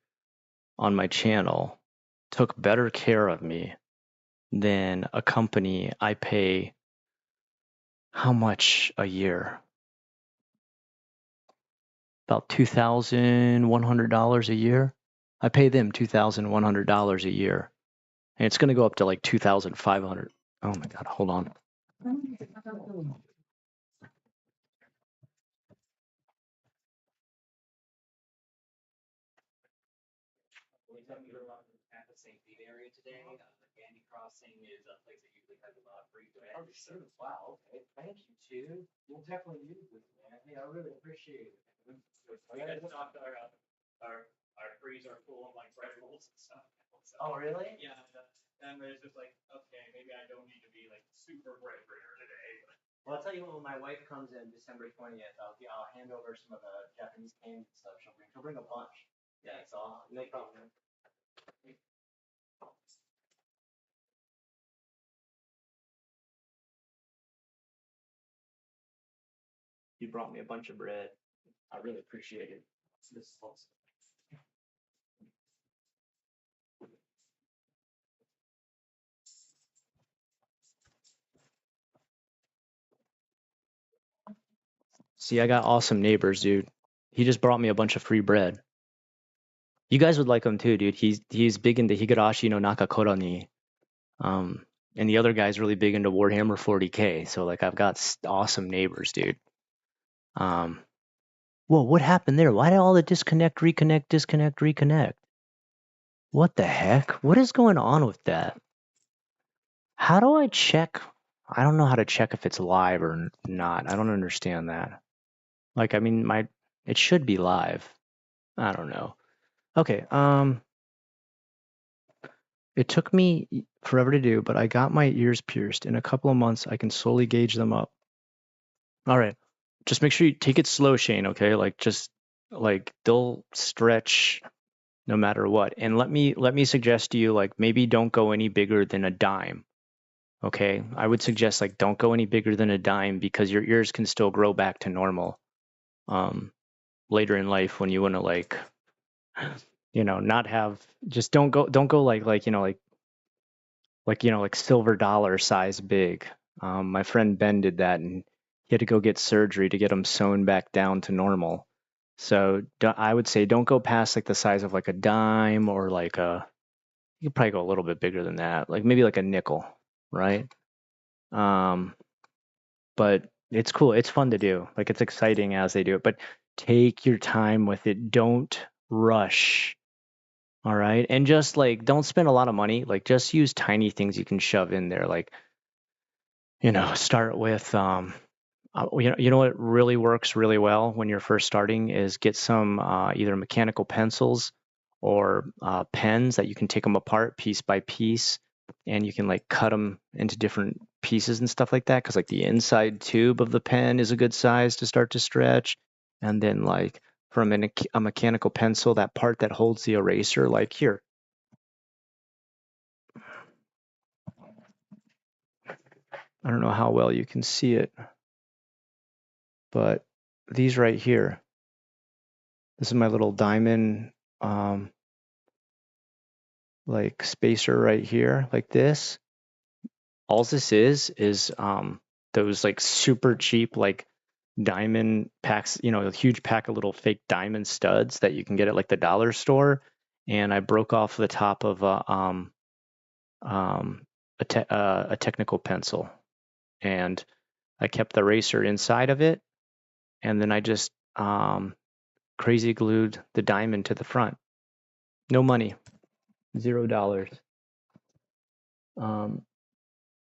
on my channel took better care of me than a company I pay how much a year? About $2,100 a year. I pay them $2,100 a year. And it's going to go up to like 2,500. Oh my God, hold on. At the St. Pete area today. Candy Crossing is a place that usually has a lot of free food. Oh, sure. Wow. Okay. Thank you, too. We'll definitely use this, man. Hey, I really appreciate it. We had stocked our freezer full of like bread rolls and stuff. So, oh, really? Yeah. And there's just like, okay, maybe I don't need to be like super bread brinner today. Well, I'll tell you what, when my wife comes in December 20th, I'll hand over some of the Japanese candy stuff. She'll bring a bunch. Yeah, so no problem. You brought me a bunch of bread. I really appreciate it. This is awesome. See, I got awesome neighbors, dude. He just brought me a bunch of free bread. You guys would like him too, dude. He's big into Higurashi no Nakakoroni. And the other guy's really big into Warhammer 40K. So like I've got awesome neighbors, dude. Whoa, what happened there? Why did all the disconnect, reconnect? What the heck? What is going on with that? How do I check? I don't know how to check if it's live or not. I don't understand that. Like, I mean, it should be live. I don't know. Okay, it took me forever to do, but I got my ears pierced. In a couple of months, I can slowly gauge them up. All right, just make sure you take it slow, Shane, okay? Like, just, like, they'll stretch no matter what. And let me suggest to you, like, maybe don't go any bigger than a dime, okay? I would suggest, like, don't go any bigger than a dime because your ears can still grow back to normal later in life when you want to, like, not have, just don't go like silver dollar size big. My friend Ben did that, and he had to go get surgery to get them sewn back down to normal. So I would say don't go past like the size of like a dime or like you could probably go a little bit bigger than that, like maybe like a nickel, right? But it's cool. It's fun to do. Like it's exciting as they do it, but take your time with it. Don't rush. All right. And just like, don't spend a lot of money. Like, just use tiny things you can shove in there. Like, start with, you know what really works really well when you're first starting is get some either mechanical pencils or pens that you can take them apart piece by piece, and you can like cut them into different pieces and stuff like that. Because like the inside tube of the pen is a good size to start to stretch, and then like from a mechanical pencil, that part that holds the eraser, like here. I don't know how well you can see it, but these right here, this is my little diamond like spacer right here, like this. All this is those like super cheap like diamond packs, a huge pack of little fake diamond studs that you can get at like the dollar store. And I broke off the top of a technical pencil, and I kept the eraser inside of it, and then I just crazy glued the diamond to the front. No money, $0.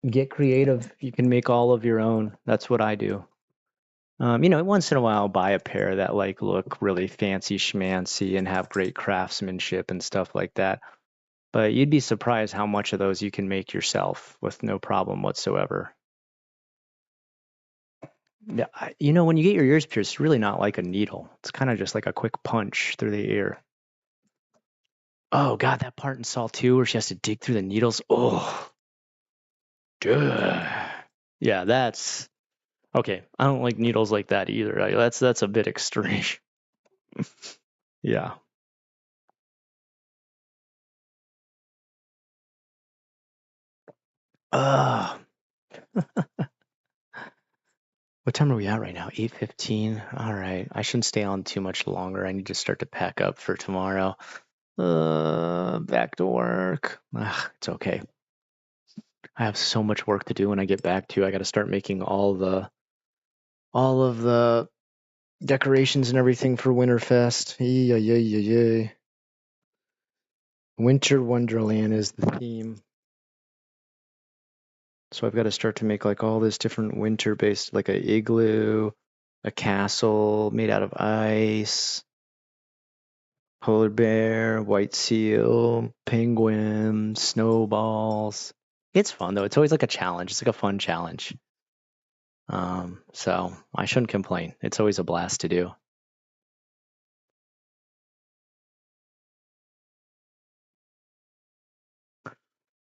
Get creative. You can make all of your own. That's what I do. Once in a while I'll buy a pair that like look really fancy schmancy and have great craftsmanship and stuff like that. But you'd be surprised how much of those you can make yourself with no problem whatsoever. Yeah, when you get your ears pierced, it's really not like a needle. It's kind of just like a quick punch through the ear. Oh God, that part in Saw 2 where she has to dig through the needles. Oh, duh. Yeah, that's okay. I don't like needles like that either. That's a bit extreme. Yeah. Uh, what time are we at right now? 8:15. All right. I shouldn't stay on too much longer. I need to start to pack up for tomorrow. Back to work. It's okay. I have so much work to do when I get back to. I got to start making all of the decorations and everything for Winterfest. Yay. Winter Wonderland is the theme. So I've got to start to make like all this different winter-based, like a igloo, a castle made out of ice, polar bear, white seal, penguin, snowballs. It's fun though. It's always like a challenge. It's like a fun challenge. So I shouldn't complain. It's always a blast to do.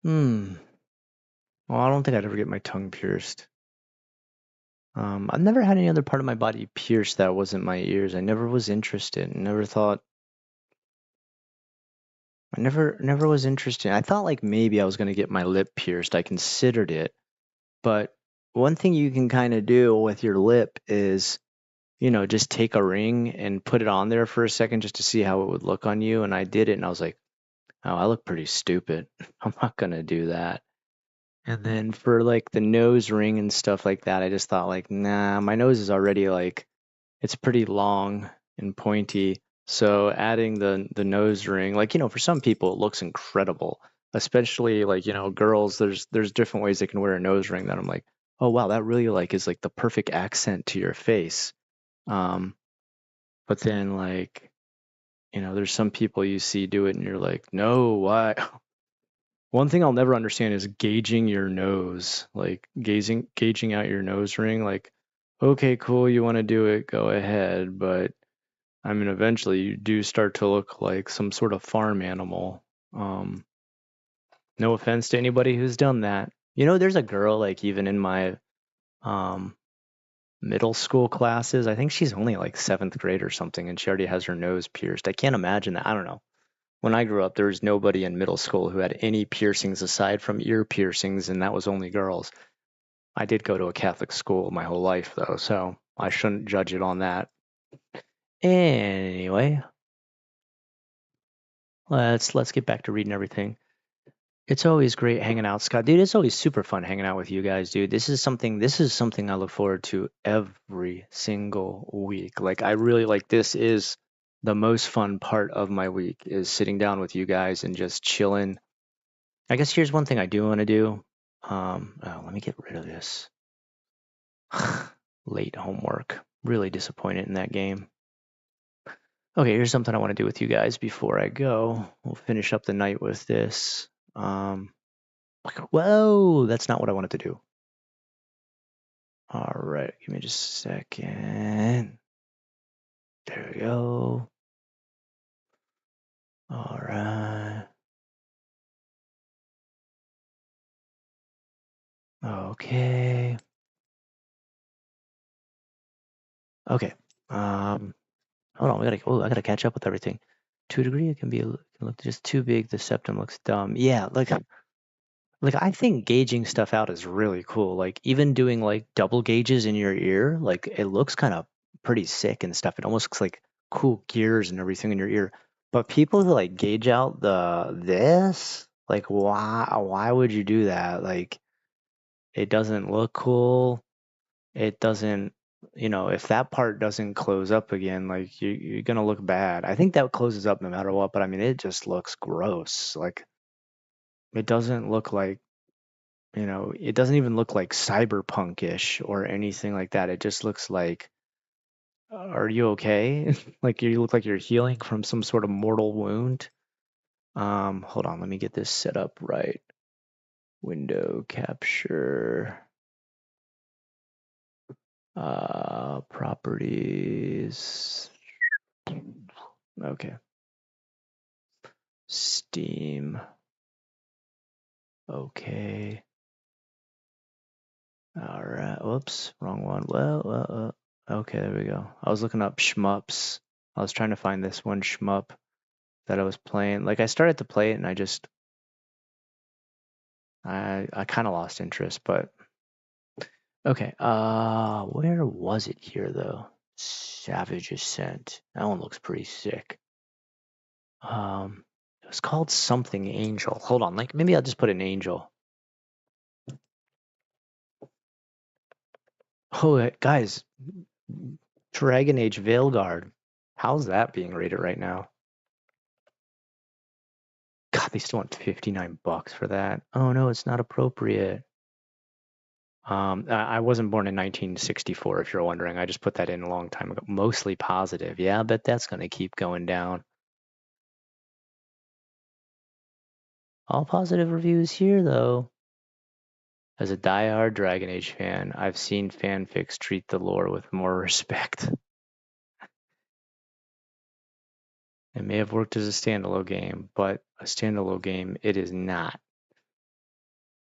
Well, I don't think I'd ever get my tongue pierced. I've never had any other part of my body pierced that wasn't my ears. I never was interested. Never thought. I never was interested. I thought like maybe I was gonna get my lip pierced. I considered it, but one thing you can kind of do with your lip is, just take a ring and put it on there for a second just to see how it would look on you. And I did it, and I was like, oh, I look pretty stupid. I'm not gonna do that. And then for like the nose ring and stuff like that, I just thought like, nah, my nose is already like it's pretty long and pointy. So adding the nose ring, like, for some people it looks incredible. Especially like, girls, there's different ways they can wear a nose ring that I'm like, oh wow, that really like is like the perfect accent to your face. But then like, there's some people you see do it and you're like, no, why? One thing I'll never understand is gauging your nose, like gauging out your nose ring. Like, okay, cool, you want to do it, go ahead. But I mean, eventually you do start to look like some sort of farm animal. No offense to anybody who's done that. There's a girl like even in my um, middle school classes. I think she's only like seventh grade or something, and she already has her nose pierced. I can't imagine that. I don't know. When I grew up, there was nobody in middle school who had any piercings aside from ear piercings, and that was only girls. I did go to a Catholic school my whole life, though, so I shouldn't judge it on that. Anyway, let's get back to reading everything. It's always great hanging out, Scott. Dude, it's always super fun hanging out with you guys, dude. This is something I look forward to every single week. Like I really like this is the most fun part of my week is sitting down with you guys and just chilling. I guess here's one thing I do want to do. Let me get rid of this. Late homework. Really disappointed in that game. Okay, here's something I want to do with you guys before I go. We'll finish up the night with this. Whoa, that's not what I wanted to do. All right, give me just a second. There we go. All right. Okay. Okay. Hold on. I gotta catch up with everything. To a degree, it can look just too big. The septum looks dumb. Yeah, like I think gauging stuff out is really cool. Like even doing like double gauges in your ear, like it looks kind of pretty sick and stuff. It almost looks like cool gears and everything in your ear. But people who like gauge out this, like why would you do that? Like it doesn't look cool. It doesn't, if that part doesn't close up again, like you're gonna look bad. I think that closes up no matter what, but I mean it just looks gross. Like it doesn't look like it doesn't even look like cyberpunk-ish or anything like that. It just looks like, are you okay? Like you look like you're healing from some sort of mortal wound. Hold on, let me get this set up right. Window capture. Properties. Okay. Steam. Okay. All right. Whoops, wrong one. Well, okay, there we go. I was looking up shmups. I was trying to find this one shmup that I was playing. Like I started to play it and I kind of lost interest, but okay. Where was it here though? Savage Ascent. That one looks pretty sick. It was called something Angel. Hold on, like maybe I'll just put an Angel. Oh, guys, Dragon Age Veilguard. How's that being rated right now? God, they still want $59 for that. Oh no, it's not appropriate. I wasn't born in 1964, if you're wondering. I just put that in a long time ago. Mostly positive. Yeah, I bet that's going to keep going down. All positive reviews here, though. As a diehard Dragon Age fan, I've seen fanfics treat the lore with more respect. It may have worked as a standalone game, but a standalone game it is not.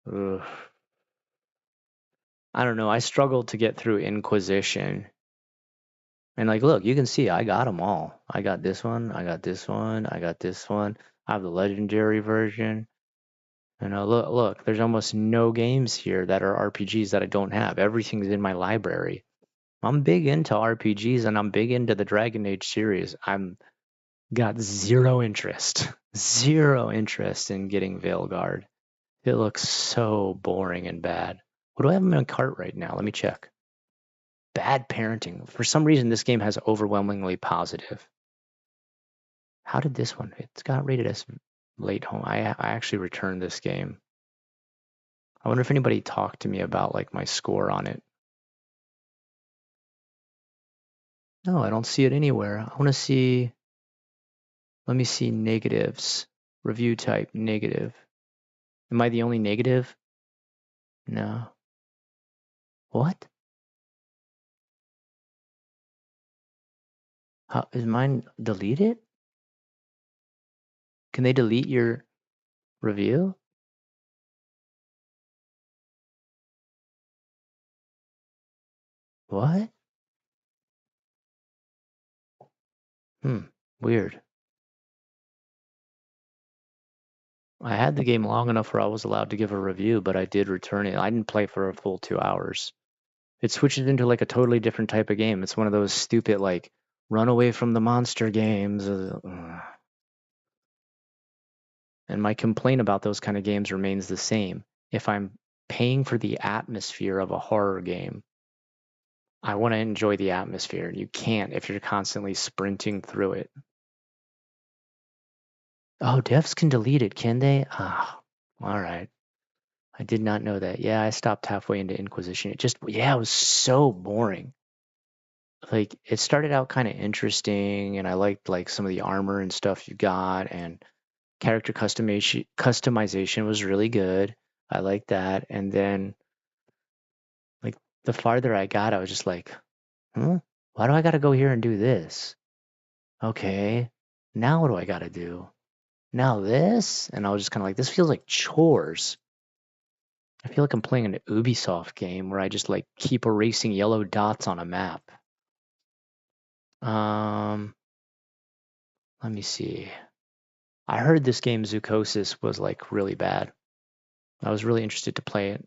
Ugh. I don't know. I struggled to get through Inquisition. And like, look, you can see I got them all. I got this one. I got this one. I got this one. I have the legendary version. Look, there's almost no games here that are RPGs that I don't have. Everything's in my library. I'm big into RPGs and I'm big into the Dragon Age series. I'm got zero interest in getting Veilguard. It looks so boring and bad. What do I have in my cart right now? Let me check. Bad parenting. For some reason, this game has overwhelmingly positive. How did this one? It's got rated as late home. I actually returned this game. I wonder if anybody talked to me about like my score on it. No, I don't see it anywhere. I want to see. Let me see negatives. Review type negative. Am I the only negative? No. What? How is mine deleted? Can they delete your review? What? Weird. I had the game long enough where I was allowed to give a review, but I did return it. I didn't play for a full 2 hours. It switches into like a totally different type of game. It's one of those stupid like run away from the monster games. And my complaint about those kind of games remains the same. If I'm paying for the atmosphere of a horror game, I want to enjoy the atmosphere. You can't if you're constantly sprinting through it. Oh, devs can delete it, can they? Ah, all right. I did not know that. Yeah, I stopped halfway into Inquisition. It was so boring. like it started out kind of interesting, and I liked like some of the armor and stuff you got, and character customization was really good. I liked that, and then like the farther I got, I was just like, why do I got to go here and do this? Okay, now what do I got to do? Now this? And I was just kind of like, this feels like chores. I feel like I'm playing an Ubisoft game where I just like keep erasing yellow dots on a map. Let me see. I heard this game Zookosis was like really bad. I was really interested to play it.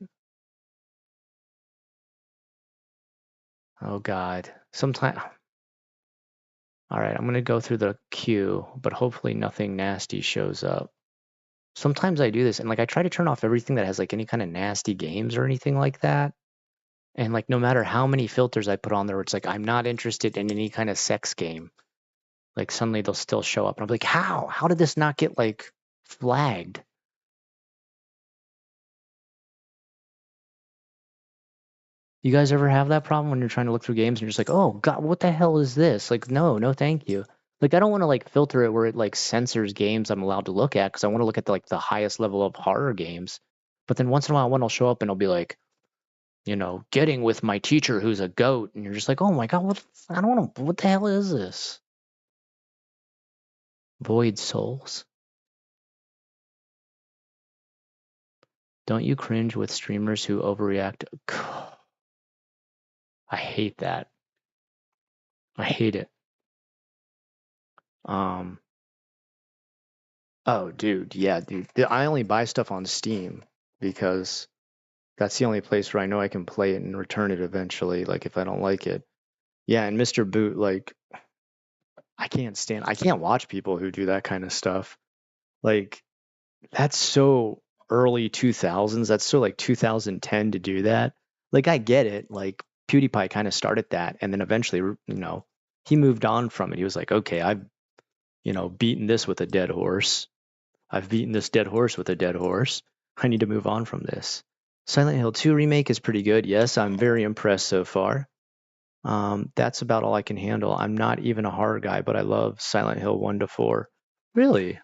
Oh God. Sometime. All right, I'm gonna go through the queue, but hopefully nothing nasty shows up. Sometimes I do this, and like I try to turn off everything that has like any kind of nasty games or anything like that. And like no matter how many filters I put on there, it's like I'm not interested in any kind of sex game. Like suddenly they'll still show up, and I'm like, how? How did this not get like flagged? You guys ever have that problem when you're trying to look through games and you're just like, oh God, what the hell is this? Like, no, thank you. Like, I don't want to like filter it where it like censors games I'm allowed to look at because I want to look at like the highest level of horror games. But then once in a while, one will show up and it'll be like, getting with my teacher who's a goat, and you're just like, oh my God, I don't want to. What the hell is this? Void Souls. Don't you cringe with streamers who overreact? I hate that. I hate it. Oh, dude, yeah, dude. I only buy stuff on Steam because that's the only place where I know I can play it and return it eventually, like if I don't like it. Yeah, and Mr. Boot, like, I can't watch people who do that kind of stuff. Like, that's so early 2000s. That's so like 2010 to do that. Like, I get it. Like, PewDiePie kind of started that, and then eventually, he moved on from it. He was like, okay, I've, beaten this with a dead horse. I've beaten this dead horse with a dead horse. I need to move on from this. Silent Hill 2 remake is pretty good. Yes, I'm very impressed so far. That's about all I can handle. I'm not even a horror guy, but I love Silent Hill 1 to 4. Really?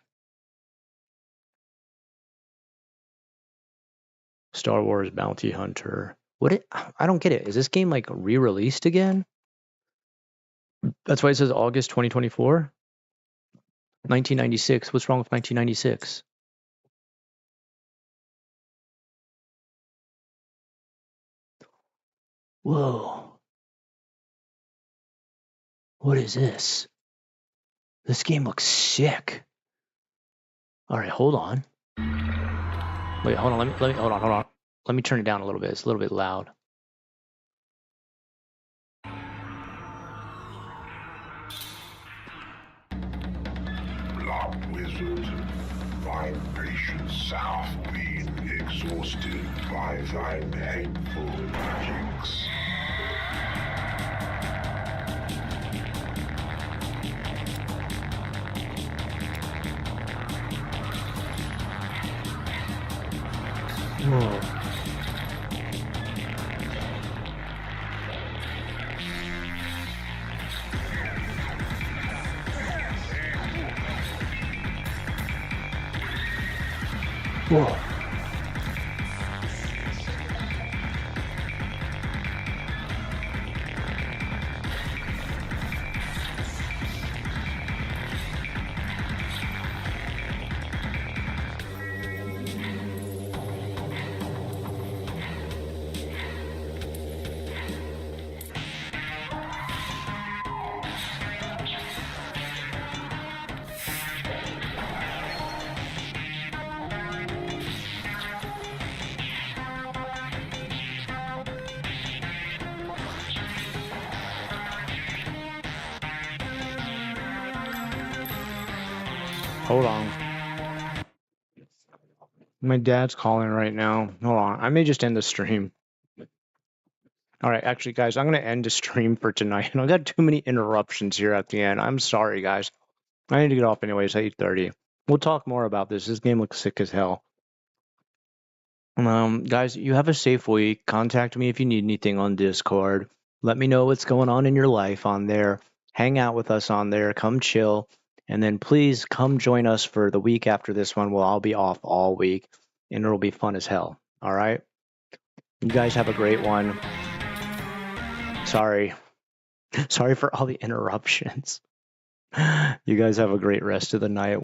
Star Wars Bounty Hunter. I don't get it. Is this game like re-released again? That's why it says August 2024? 1996. What's wrong with 1996? Whoa. What is this? This game looks sick. All right, hold on. Wait, hold on. Let me hold on. Let me turn it down a little bit. It's a little bit loud. Black Wizard, find patience hath been exhausted by thine hateful magics. Whoa. Whoa. Hold on. My dad's calling right now. Hold on. I may just end the stream. All right, actually, guys, I'm going to end the stream for tonight. I got too many interruptions here at the end. I'm sorry, guys. I need to get off anyways, 8:30. We'll talk more about this. This game looks sick as hell. Guys, you have a safe week. Contact me if you need anything on Discord. Let me know what's going on in your life on there. Hang out with us on there. Come chill. And then please come join us for the week after this one. Well, I'll be off all week and it'll be fun as hell. All right. You guys have a great one. Sorry. Sorry for all the interruptions. You guys have a great rest of the night.